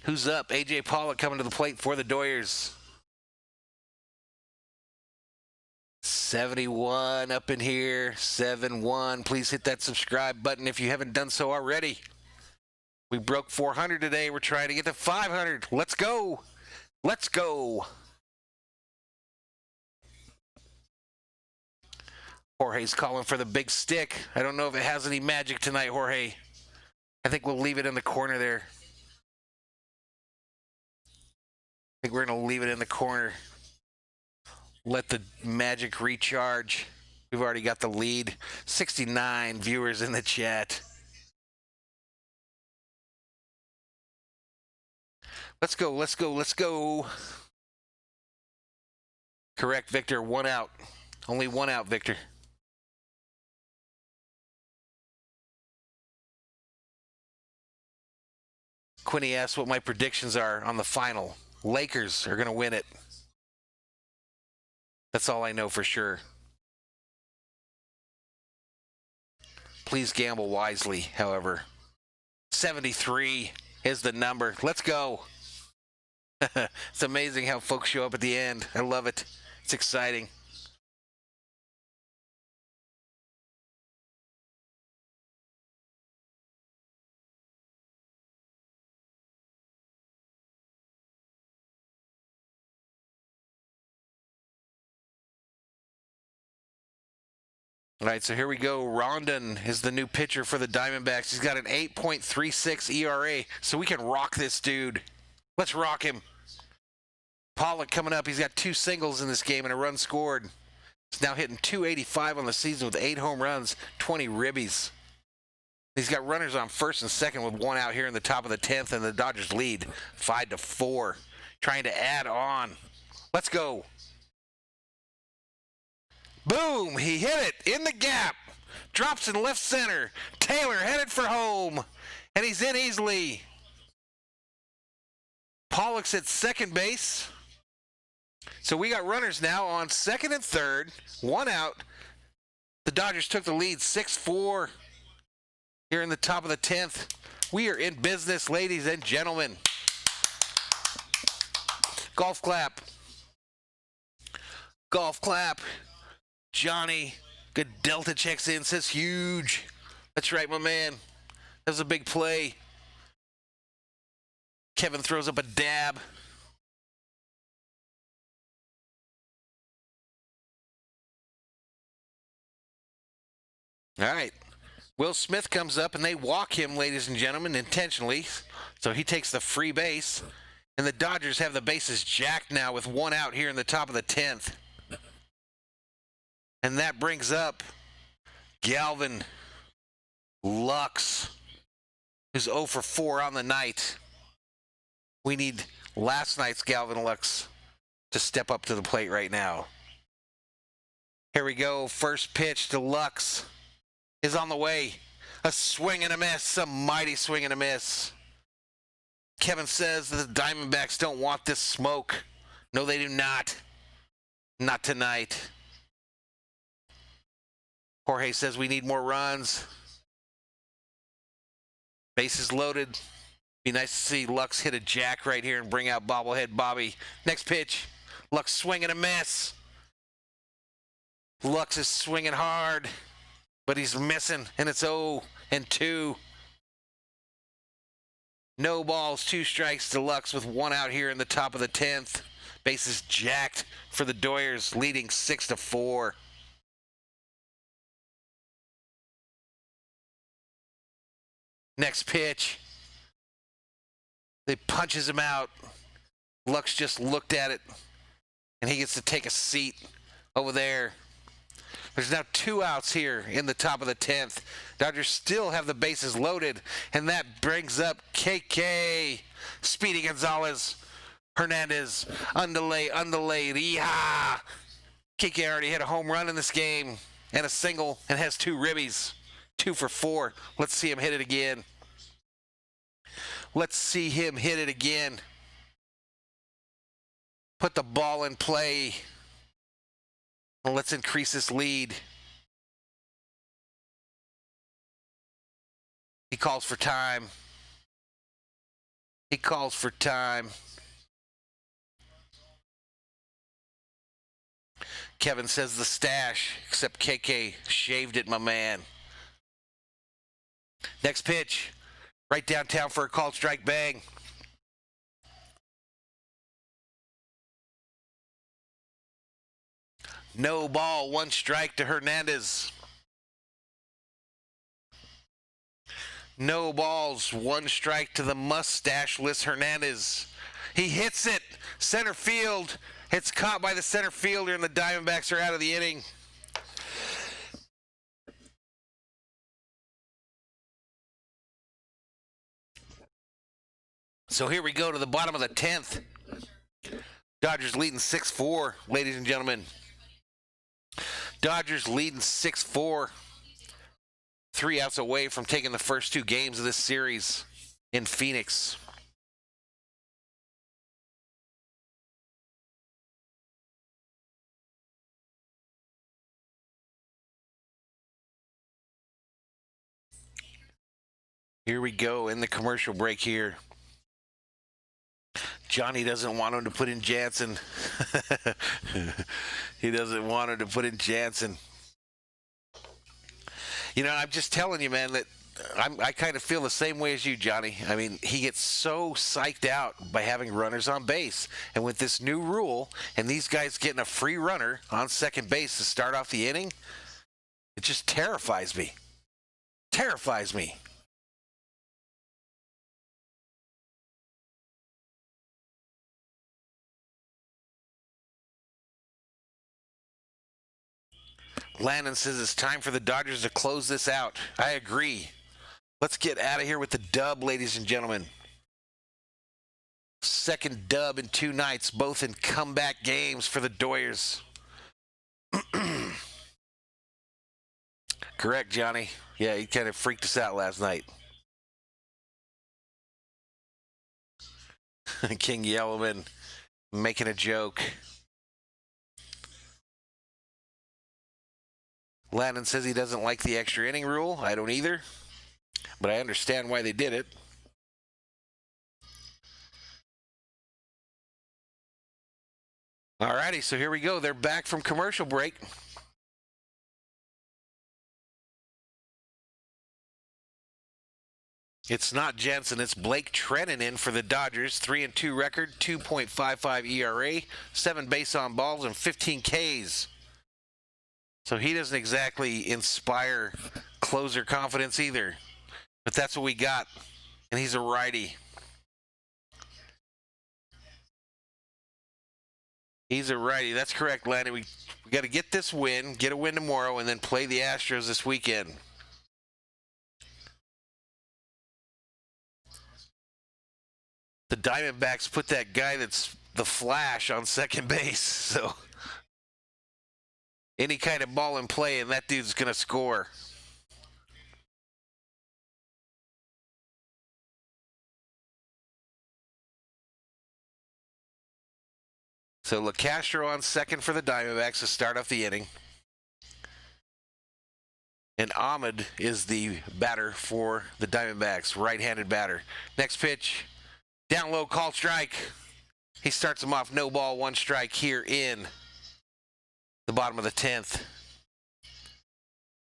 Who's up? A.J. Pollock coming to the plate for the Doyers. 71 up in here. 7-1. Please hit that subscribe button if you haven't done so already. We broke 400 today. We're trying to get to 500. Let's go. Let's go. Jorge's calling for the big stick. I don't know if it has any magic tonight, Jorge. I think we'll leave it in the corner there. I think we're going to leave it in the corner. Let the magic recharge. We've already got the lead. 69 viewers in the chat. Let's go, let's go, let's go. Correct, Victor. 1 out. Only 1 out, Victor. Quinny asks what my predictions are on the final. Lakers are going to win it. That's all I know for sure. Please gamble wisely, however. 73 is the number. Let's go. It's amazing how folks show up at the end. I love it. It's exciting. All right, so here we go. Rondon is the new pitcher for the Diamondbacks. He's got an 8.36 ERA, so we can rock this dude. Let's rock him. Pollock coming up. He's got 2 singles in this game and a run scored. He's now hitting .285 on the season with 8 home runs, 20 ribbies. He's got runners on first and second with 1 out here in the top of the 10th, and the Dodgers lead 5-4. Trying to add on. Let's go. Boom! He hit it in the gap. Drops in left center. Taylor headed for home. And he's in easily. Pollock's at second base. So we got runners now on second and third. 1 out. The Dodgers took the lead 6-4 here in the top of the 10th. We are in business, ladies and gentlemen. Golf clap. Golf clap. Johnny, good Delta checks in, says huge. That's right, my man. That was a big play. Kevin throws up a dab. All right. Will Smith comes up, and they walk him, ladies and gentlemen, intentionally. So he takes the free base. And the Dodgers have the bases jacked now with 1 out here in the top of the 10th. And that brings up Galvin Lux, who's 0 for 4 on the night. We need last night's Galvin Lux to step up to the plate right now. Here we go. First pitch to Lux is on the way. A swing and a miss. A mighty swing and a miss. Kevin says that the Diamondbacks don't want this smoke. No, they do not. Not tonight. Jorge says we need more runs. Bases loaded. Be nice to see Lux hit a jack right here and bring out bobblehead Bobby. Next pitch. Lux swinging a miss. Lux is swinging hard, but he's missing, and it's 0-2. No balls, 2 strikes to Lux with 1 out here in the top of the 10th. Bases jacked for the Doyers, leading 6-4. Next pitch. They punches him out. Lux just looked at it, and he gets to take a seat over there. There's now 2 outs here in the top of the 10th. Dodgers still have the bases loaded, and that brings up KK. Speedy Gonzalez. Hernandez. Undelayed. Yeah. KK already hit a home run in this game and a single and has 2 ribbies. 2 for 4. Let's see him hit it again. Let's see him hit it again. Put the ball in play. And let's increase this lead. He calls for time. He calls for time. Kevin says the stash, except KK shaved it, my man. Next pitch. Right downtown for a called strike, bang. No ball, 1 strike to Hernandez. No balls, 1 strike to the mustache-less Hernandez. He hits it, center field. It's caught by the center fielder, and the Diamondbacks are out of the inning. So here we go to the bottom of the 10th. Dodgers leading 6-4, ladies and gentlemen. Dodgers leading 6-4. 3 outs away from taking the first 2 games of this series in Phoenix. Here we go in the commercial break here. Johnny doesn't want him to put in Jansen. He doesn't want him to put in Jansen. You know, I'm just telling you, man, that I kind of feel the same way as you, Johnny. I mean, he gets so psyched out by having runners on base. And with this new rule and these guys getting a free runner on second base to start off the inning, it just terrifies me. Terrifies me. Landon says it's time for the Dodgers to close this out. I agree. Let's get out of here with the dub, ladies and gentlemen. Second dub in 2 nights, both in comeback games for the Doyers. Correct, Johnny. Yeah, he kind of freaked us out last night. King Yellowman making a joke. Landon says he doesn't like the extra inning rule. I don't either, but I understand why they did it. All righty, so here we go. They're back from commercial break. It's not Jensen, it's Blake Treinen in for the Dodgers. 3-2 record, 2.55 ERA, 7 base on balls, and 15 Ks. So he doesn't exactly inspire closer confidence either. But that's what we got. And he's a righty. He's a righty. That's correct, Lanny. We got to get this win, get a win tomorrow, and then play the Astros this weekend. The Diamondbacks put that guy that's the Flash on second base. So any kind of ball in play, and that dude's going to score. So LeCastro on second for the Diamondbacks to start off the inning. And Ahmed is the batter for the Diamondbacks, right-handed batter. Next pitch, down low, call strike. He starts him off, no ball, one strike here in the bottom of the 10th.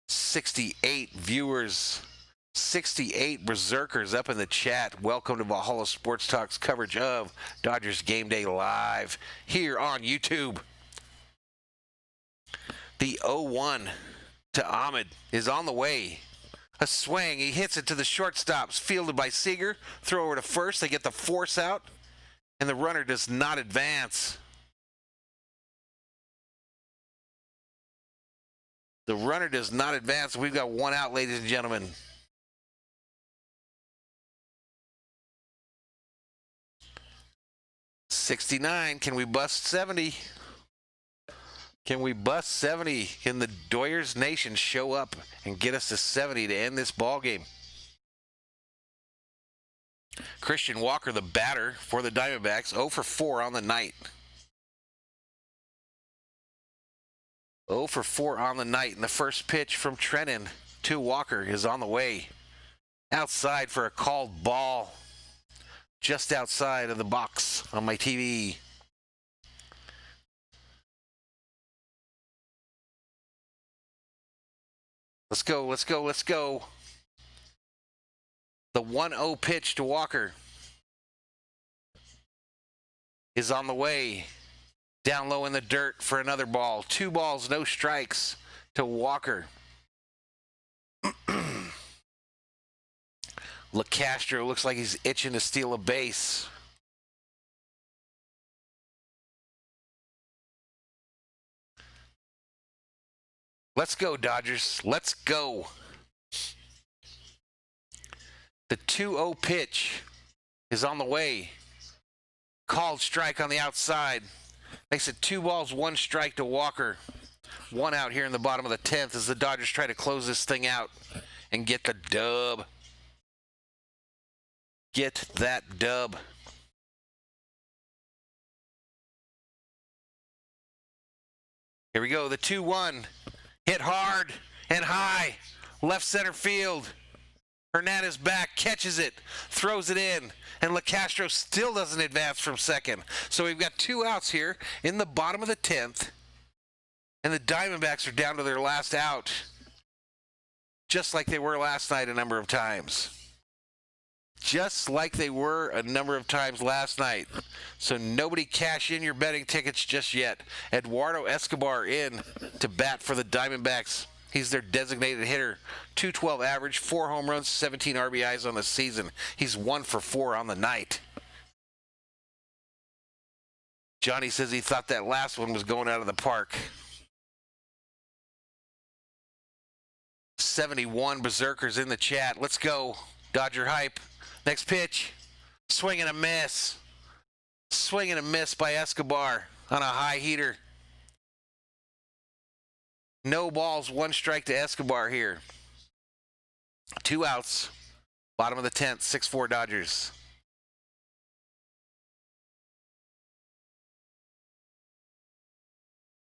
68 viewers, 68 berserkers up in the chat. Welcome to Valhalla Sports Talk's coverage of Dodgers Game Day Live here on YouTube. The 0-1 to Ahmed is on the way. A swing. He hits it to the shortstops. Fielded by Seager. Throw over to first. They get the force out. And the runner does not advance. The runner does not advance. We've got one out, ladies and gentlemen. '69. Can we bust 70? Can we bust 70? Can the Doyers Nation show up and get us to 70 to end this ball game? Christian Walker, the batter for the Diamondbacks, 0 for 4 on the night. 0 for 4 on the night. And the first pitch from Trennan to Walker is on the way. Outside for a called ball. Just outside of the box on my TV. Let's go, let's go, let's go. The 1-0 pitch to Walker is on the way. Down low in the dirt for another ball. 2 balls, no strikes to Walker. LeCastro looks like he's itching to steal a base. Let's go, Dodgers. Let's go. The 2-0 pitch is on the way. Called strike on the outside. Makes it 2 balls, 1 strike to Walker. 1 out here in the bottom of the 10th as the Dodgers try to close this thing out and get the dub. Get that dub. Here we go, the 2-1. Hit hard and high. Left center field. Hernandez back, catches it, throws it in, and LeCastro still doesn't advance from second. So we've got 2 outs here in the bottom of the 10th, and the Diamondbacks are down to their last out, just like they were last night a number of times. Just like they were a number of times last night. So nobody cash in your betting tickets just yet. Eduardo Escobar in to bat for the Diamondbacks. He's their designated hitter. 212 average, 4 home runs, 17 RBIs on the season. He's 1 for 4 on the night. Johnny says he thought that last one was going out of the park. 71 berserkers in the chat. Let's go. Dodger hype. Next pitch. Swing and a miss. Swing and a miss by Escobar on a high heater. No balls, 1 strike to Escobar here. 2 outs. Bottom of the 10th, 6-4 Dodgers.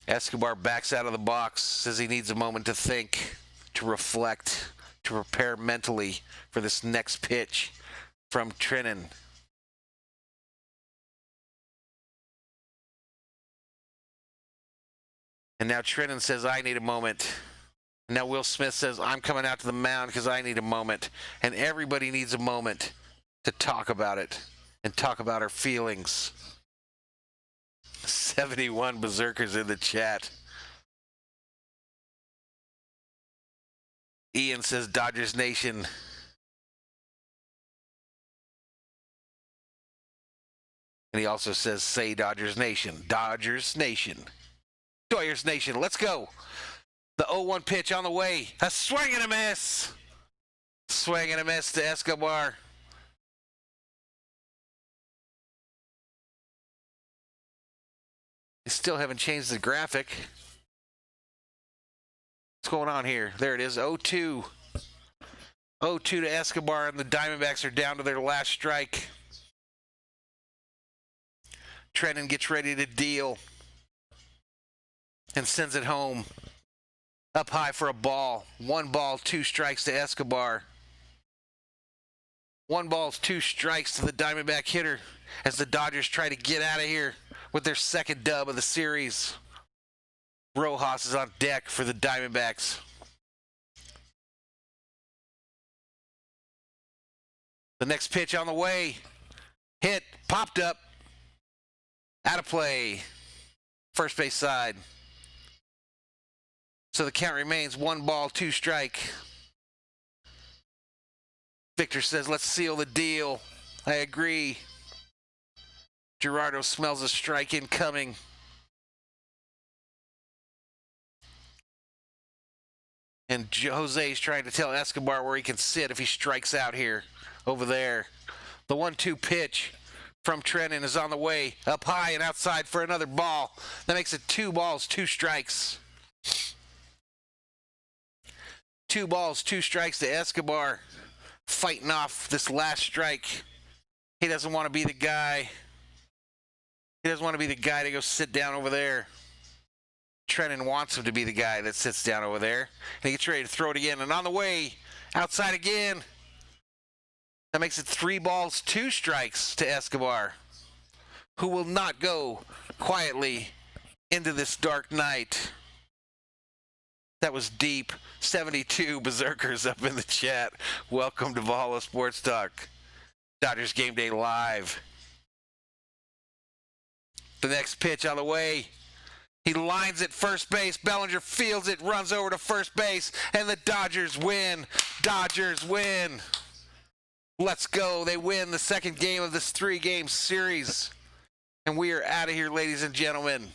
Escobar backs out of the box, says he needs a moment to think, to reflect, to prepare mentally for this next pitch from Trennan. And now Trennan says, I need a moment. And now Will Smith says, I'm coming out to the mound because I need a moment. And everybody needs a moment to talk about it and talk about our feelings. 71 berserkers in the chat. Ian says, Dodgers Nation. And he also says, say Dodgers Nation. Dodgers Nation. Doyers Nation, let's go. The 0-1 pitch on the way. A swing and a miss. Swing and a miss to Escobar. They still haven't changed the graphic. What's going on here? There it is, 0-2. 0-2 to Escobar, and the Diamondbacks are down to their last strike. Trennan gets ready to deal and sends it home. Up high for a ball. 1 ball, 2 strikes to Escobar. 1 ball, 2 strikes to the Diamondback hitter as the Dodgers try to get out of here with their second dub of the series. Rojas is on deck for the Diamondbacks. The next pitch on the way. Hit, popped up. Out of play. First base side. So the count remains 1 ball, 2 strike. Victor says, let's seal the deal. I agree. Gerardo smells a strike incoming. And Jose's trying to tell Escobar where he can sit if he strikes out here. Over there. The 1-2 pitch from Trennan is on the way. Up high and outside for another ball. That makes it 2 balls, 2 strikes. 2 balls, 2 strikes to Escobar. Fighting off this last strike. He doesn't want to be the guy. He doesn't want to be the guy to go sit down over there. Trennan wants him to be the guy that sits down over there. And he gets ready to throw it again. And on the way, outside again. That makes it 3 balls, 2 strikes to Escobar, who will not go quietly into this dark night. That was deep. 72 berserkers up in the chat. Welcome to Valhalla Sports Talk. Dodgers Game Day Live. The next pitch on the way. He lines at first base. Bellinger fields it, runs over to first base, and the Dodgers win. Dodgers win. Let's go. They win the second game of this 3-game series. And we are out of here, ladies and gentlemen.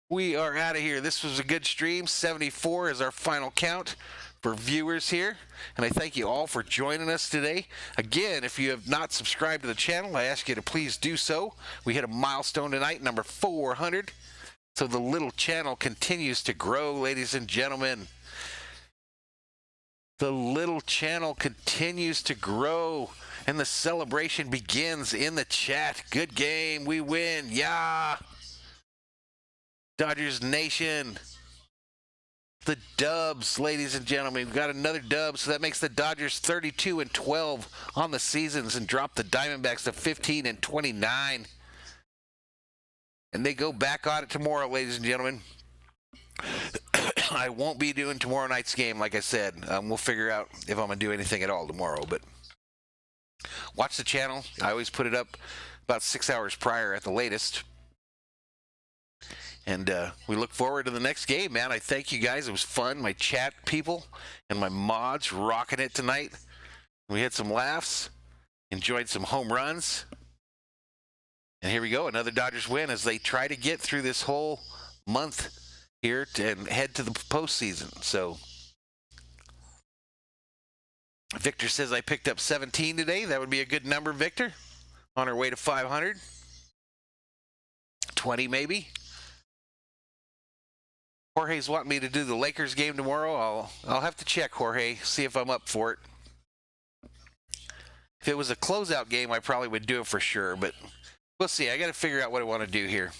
We are out of here. This was a good stream. 74 is our final count for viewers here. And I thank you all for joining us today. Again, if you have not subscribed to the channel, I ask you to please do so. We hit a milestone tonight, number 400. So the little channel continues to grow, ladies and gentlemen. The little channel continues to grow, and the celebration begins in the chat. Good game. We win. Yeah. Dodgers Nation. The dubs, ladies and gentlemen. We've got another dub, so that makes the Dodgers 32-12 on the seasons and drop the Diamondbacks to 15-29. And they go back on it tomorrow, ladies and gentlemen. I won't be doing tomorrow night's game, like I said. We'll figure out if I'm going to do anything at all tomorrow. But watch the channel. I always put it up about 6 hours prior at the latest. And we look forward to the next game, man. I thank you guys. It was fun. My chat people and my mods rocking it tonight. We had some laughs. Enjoyed some home runs. And here we go. Another Dodgers win as they try to get through this whole month here and head to the postseason. So Victor says I picked up 17 today. That would be a good number, Victor. On our way to 500. 20 maybe. Jorge's wanting me to do the Lakers game tomorrow. I'll have to check, Jorge, see if I'm up for it. If it was a closeout game, I probably would do it for sure, but we'll see. I got to figure out what I want to do here.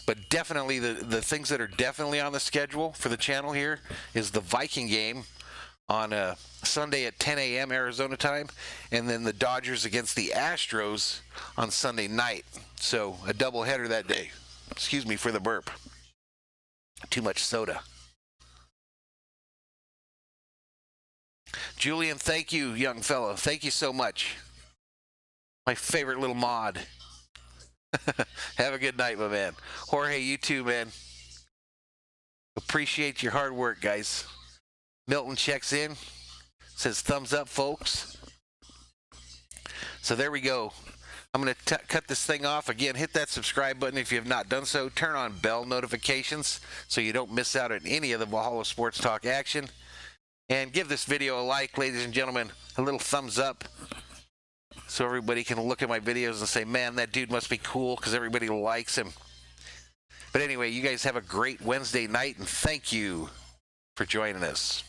But definitely the things that are definitely on the schedule for the channel here is the Viking game on Sunday at 10 a.m. Arizona time, and then the Dodgers against the Astros on Sunday night. So a doubleheader that day. Excuse me for the burp. Too much soda. Julian, thank you, young fellow. Thank you so much. My favorite little mod. Have a good night, my man. Jorge, you too, man. Appreciate your hard work, guys. Milton checks in. Says thumbs up, folks. So there we go. I'm going to cut this thing off. Again, hit that subscribe button if you have not done so. Turn on bell notifications so you don't miss out on any of the Valhalla Sports Talk action. And give this video a like, ladies and gentlemen. A little thumbs up so everybody can look at my videos and say, man, that dude must be cool because everybody likes him. But anyway, you guys have a great Wednesday night, and thank you for joining us.